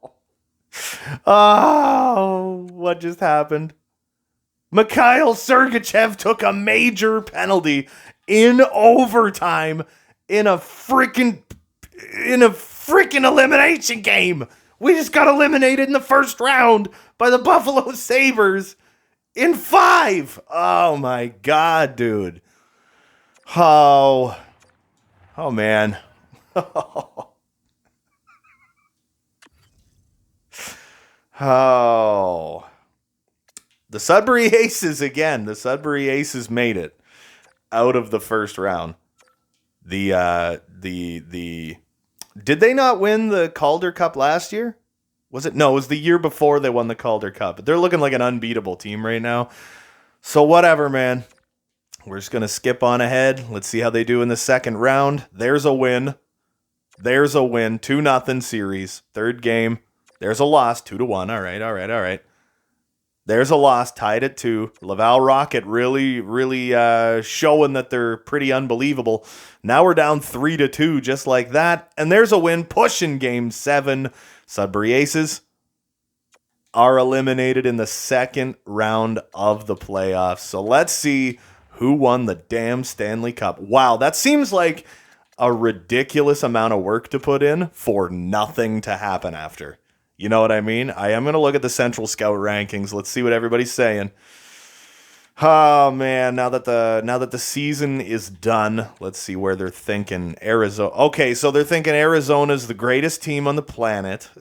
Speaker 1: Oh, what just happened? Mikhail Sergachev took a major penalty in overtime in a freaking elimination game. We just got eliminated in the first round by the Buffalo Sabres in 5. Oh my God, dude. Oh man. Oh. The Sudbury Aces again. The Sudbury Aces made it out of the first round. Did they not win the Calder Cup last year? No, it was the year before they won the Calder Cup. They're looking like an unbeatable team right now. So whatever, man. We're just going to skip on ahead. Let's see how they do in the second round. There's a win. 2-0 series. Third game. There's a loss. 2-1. All right. There's a loss, tied at 2. Laval Rocket really showing that they're pretty unbelievable. Now we're down 3-2, just like that. And there's a win, pushing Game 7. Sudbury Aces are eliminated in the second round of the playoffs. So let's see who won the damn Stanley Cup. Wow, that seems like a ridiculous amount of work to put in for nothing to happen after. You know what I mean? I am going to look at the Central Scout rankings. Let's see what everybody's saying. Oh man, now that the season is done, let's see where they're thinking. Arizona. Okay, so they're thinking Arizona's the greatest team on the planet.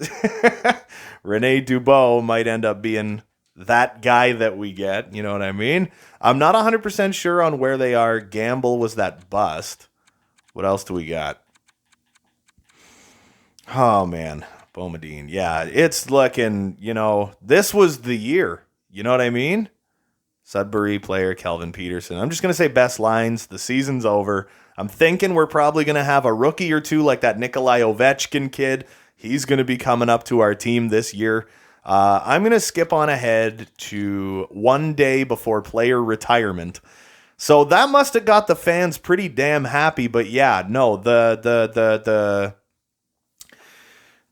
Speaker 1: Rene Dubois might end up being that guy that we get. You know what I mean? I'm not 100% sure on where they are. Gamble was that bust. What else do we got? Oh man, Boumediene. Yeah, it's looking, this was the year. You know what I mean? Sudbury player Kelvin Peterson. I'm just going to say best lines. The season's over. I'm thinking we're probably going to have a rookie or two like that Nikolai Ovechkin kid. He's going to be coming up to our team this year. I'm going to skip on ahead to one day before player retirement. So that must have got the fans pretty damn happy. But yeah, no,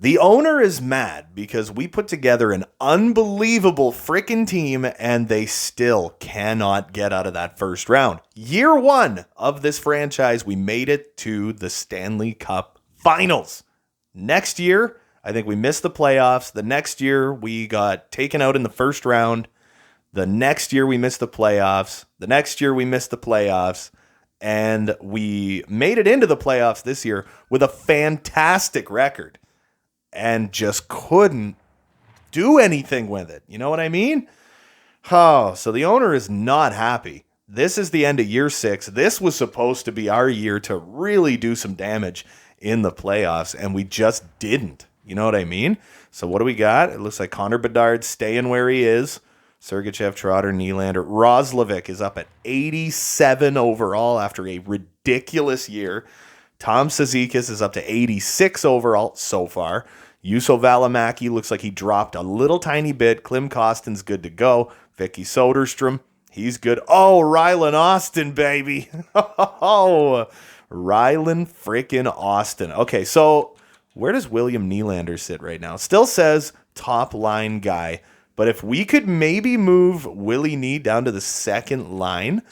Speaker 1: the owner is mad because we put together an unbelievable freaking team and they still cannot get out of that first round. Year 1 of this franchise, we made it to the Stanley Cup Finals. Next year, I think we missed the playoffs. The next year, we got taken out in the first round. The next year, we missed the playoffs. The next year, we missed the playoffs. And we made it into the playoffs this year with a fantastic record. And just couldn't do anything with it. You know what I mean? Oh, so the owner is not happy. This is the end of year 6. This was supposed to be our year to really do some damage in the playoffs, and we just didn't. You know what I mean? So what do we got? It looks like Connor Bedard staying where he is. Sergachev, Trotter, Nylander. Roslovic is up at 87 overall after a ridiculous year. Tom Cizikas is up to 86 overall so far. Juuso Välimäki looks like he dropped a little tiny bit. Klim Kostin's good to go. Vicky Soderstrom, he's good. Oh, Rylan Austin, baby. Oh, Rylan freaking Austin. Okay, so where does William Nylander sit right now? Still says top line guy. But if we could maybe move Willie Nee down to the second line,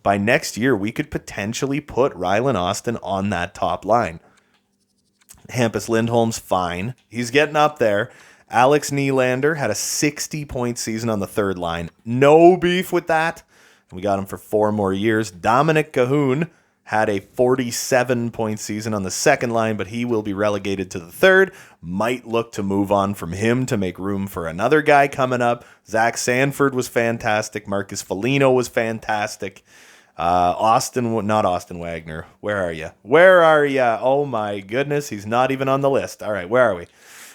Speaker 1: by next year, we could potentially put Rylan Austin on that top line. Hampus Lindholm's fine. He's getting up there. Alex Nylander had a 60-point season on the third line. No beef with that. We got him for 4 more years. Dominic Cahoon had a 47-point season on the second line, but he will be relegated to the third. Might look to move on from him to make room for another guy coming up. Zach Sanford was fantastic. Marcus Foligno was fantastic. Not Austin Wagner. Where are you? Oh my goodness, he's not even on the list. All right, where are we?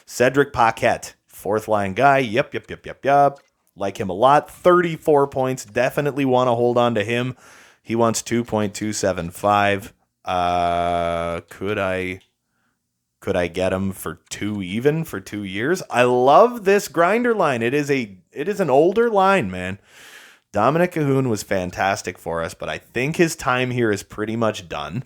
Speaker 1: Cedric Paquette, 4th line guy. Yep. Like him a lot. 34 points. Definitely want to hold on to him. He wants 2.275. Could I get him for 2 even for 2 years? I love this grinder line. It is an older line, man. Dominic Cahoon was fantastic for us, but I think his time here is pretty much done.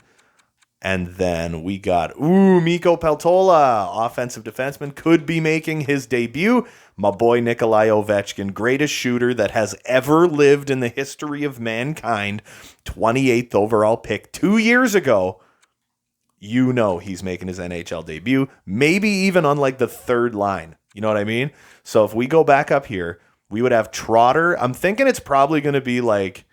Speaker 1: And then we got, Mikko Peltola, offensive defenseman, could be making his debut. My boy Nikolai Ovechkin, greatest shooter that has ever lived in the history of mankind. 28th overall pick 2 years ago. You know he's making his NHL debut. Maybe even on like the third line. You know what I mean? So if we go back up here, we would have Trotter. I'm thinking it's probably going to be like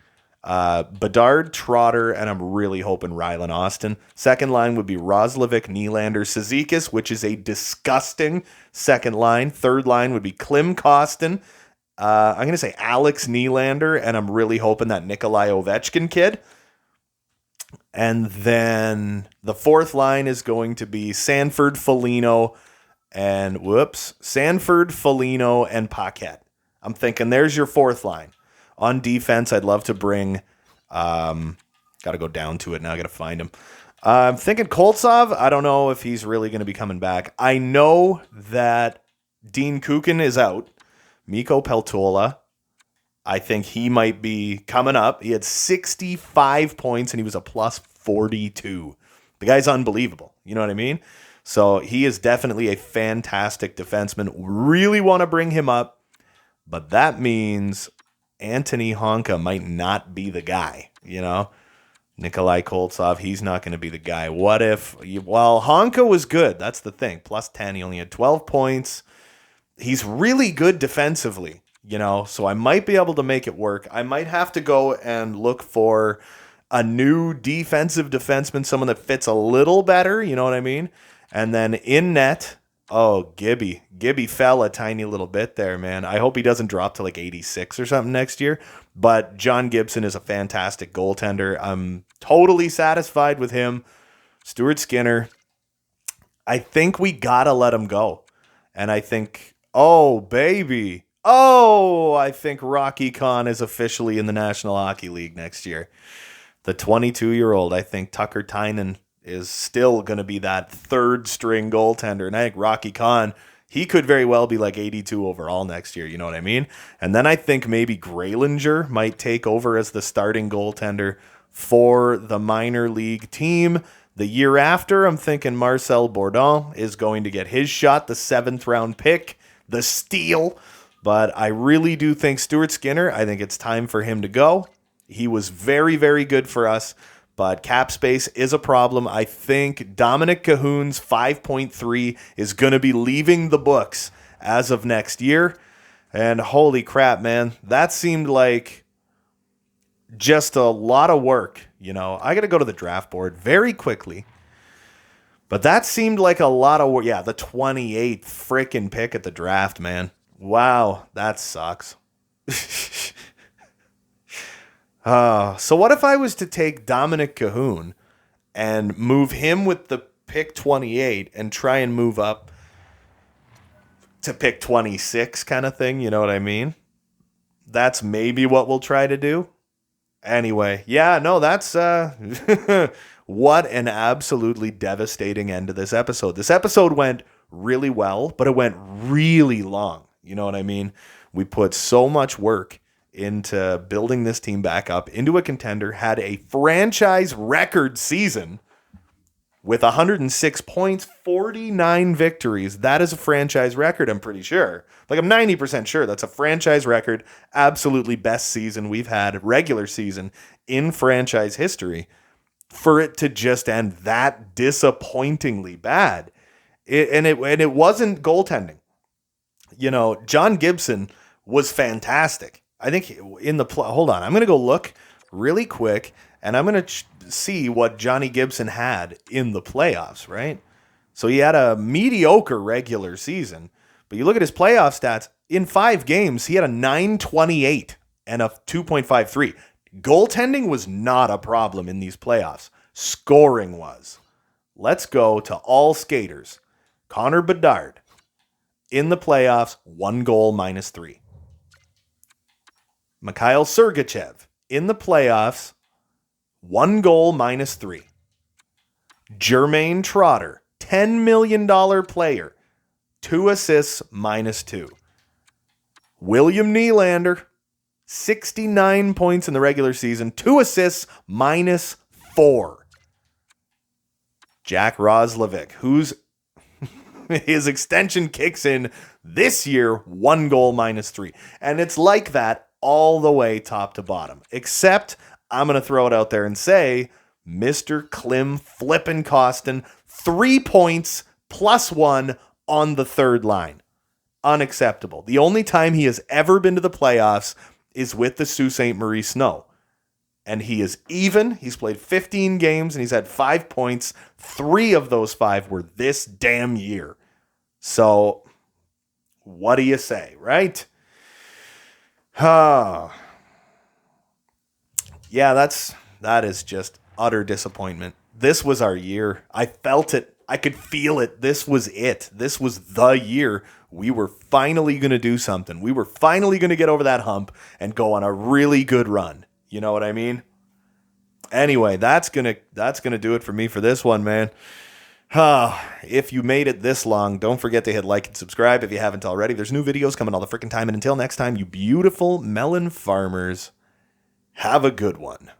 Speaker 1: Bedard, Trotter, and I'm really hoping Rylan Austin. Second line would be Roslovic, Nylander, Cizikas, which is a disgusting second line. Third line would be Klim Kostin. I'm going to say Alex Nylander, and I'm really hoping that Nikolai Ovechkin kid. And then the fourth line is going to be Sanford, Foligno, and Paquette. I'm thinking there's your fourth line. On defense, I'd love to bring, got to go down to it now. I got to find him. I'm thinking Koltsov. I don't know if he's really going to be coming back. I know that Dean Kukin is out. Mikko Peltola, I think he might be coming up. He had 65 points and he was a plus 42. The guy's unbelievable. You know what I mean? So he is definitely a fantastic defenseman. Really want to bring him up, but that means Anthony Honka might not be the guy, you know? Nikolai Koltsov, he's not going to be the guy. What if, well, Honka was good. That's the thing. Plus 10, he only had 12 points. He's really good defensively, you know, so I might be able to make it work. I might have to go and look for a new defensive defenseman, someone that fits a little better, you know what I mean? And then in net, oh, Gibby. Gibby fell a tiny little bit there, man. I hope he doesn't drop to like 86 or something next year. But John Gibson is a fantastic goaltender. I'm totally satisfied with him. Stuart Skinner, I think we got to let him go. And I think, oh, baby. Oh, I think Rocky Khan is officially in the National Hockey League next year. The 22-year-old, I think Tucker Tynan is still going to be that third-string goaltender. And I think Rocky Khan, he could very well be like 82 overall next year. You know what I mean? And then I think maybe Graylinger might take over as the starting goaltender for the minor league team. The year after, I'm thinking Marcel Bourdon is going to get his shot, the 7th-round pick, the steal. But I really do think Stuart Skinner, I think it's time for him to go. He was very, very good for us, but cap space is a problem. I think Dominic Cahoon's 5.3 is going to be leaving the books as of next year. And holy crap, man, that seemed like just a lot of work. You know, I got to go to the draft board very quickly. But that seemed like a lot of work. Yeah, the 28th freaking pick at the draft, man. Wow, that sucks. So what if I was to take Dominic Cahoon and move him with the pick 28 and try and move up to pick 26 kind of thing? You know what I mean? That's maybe what we'll try to do. Anyway, yeah, no, that's what an absolutely devastating end to this episode. This episode went really well, but it went really long. You know what I mean? We put so much work into building this team back up into a contender, had a franchise record season with 106 points, 49 victories. That is a franchise record, I'm pretty sure. Like, I'm 90% sure that's a franchise record. Absolutely best season we've had, regular season, in franchise history. For it to just end that disappointingly bad. It wasn't goaltending. You know, John Gibson was fantastic. I think in the hold on, I'm going to go look really quick, and I'm going to see what Johnny Gibson had in the playoffs, right? So he had a mediocre regular season, but you look at his playoff stats, in 5 games, he had a 928 and a 2.53. Goaltending was not a problem in these playoffs. Scoring was. Let's go to all skaters. Connor Bedard, in the playoffs, 1 goal minus 3. Mikhail Sergachev, in the playoffs, 1 goal minus 3. Jermaine Trotter, $10 million player, 2 assists minus 2. William Nylander, 69 points in the regular season, 2 assists minus 4. Jack Roslovic, whose his extension kicks in this year, 1 goal minus 3. And it's like that all the way top to bottom. Except, I'm going to throw it out there and say, Mr. Klim Flippin' Costin, 3 points plus 1 on the third line. Unacceptable. The only time he has ever been to the playoffs is with the Sault Ste. Marie Snow. And he is even. He's played 15 games and he's had 5 points. 3 of those 5 were this damn year. So, what do you say, right? Yeah, that is just utter disappointment. This was our year. I felt it. I could feel it. This was it. This was the year. We were finally going to do something. We were finally going to get over that hump and go on a really good run. You know what I mean? Anyway, that's gonna do it for me for this one, man. If you made it this long, don't forget to hit like and subscribe if you haven't already. There's new videos coming all the freaking time. And until next time, you beautiful melon farmers, have a good one.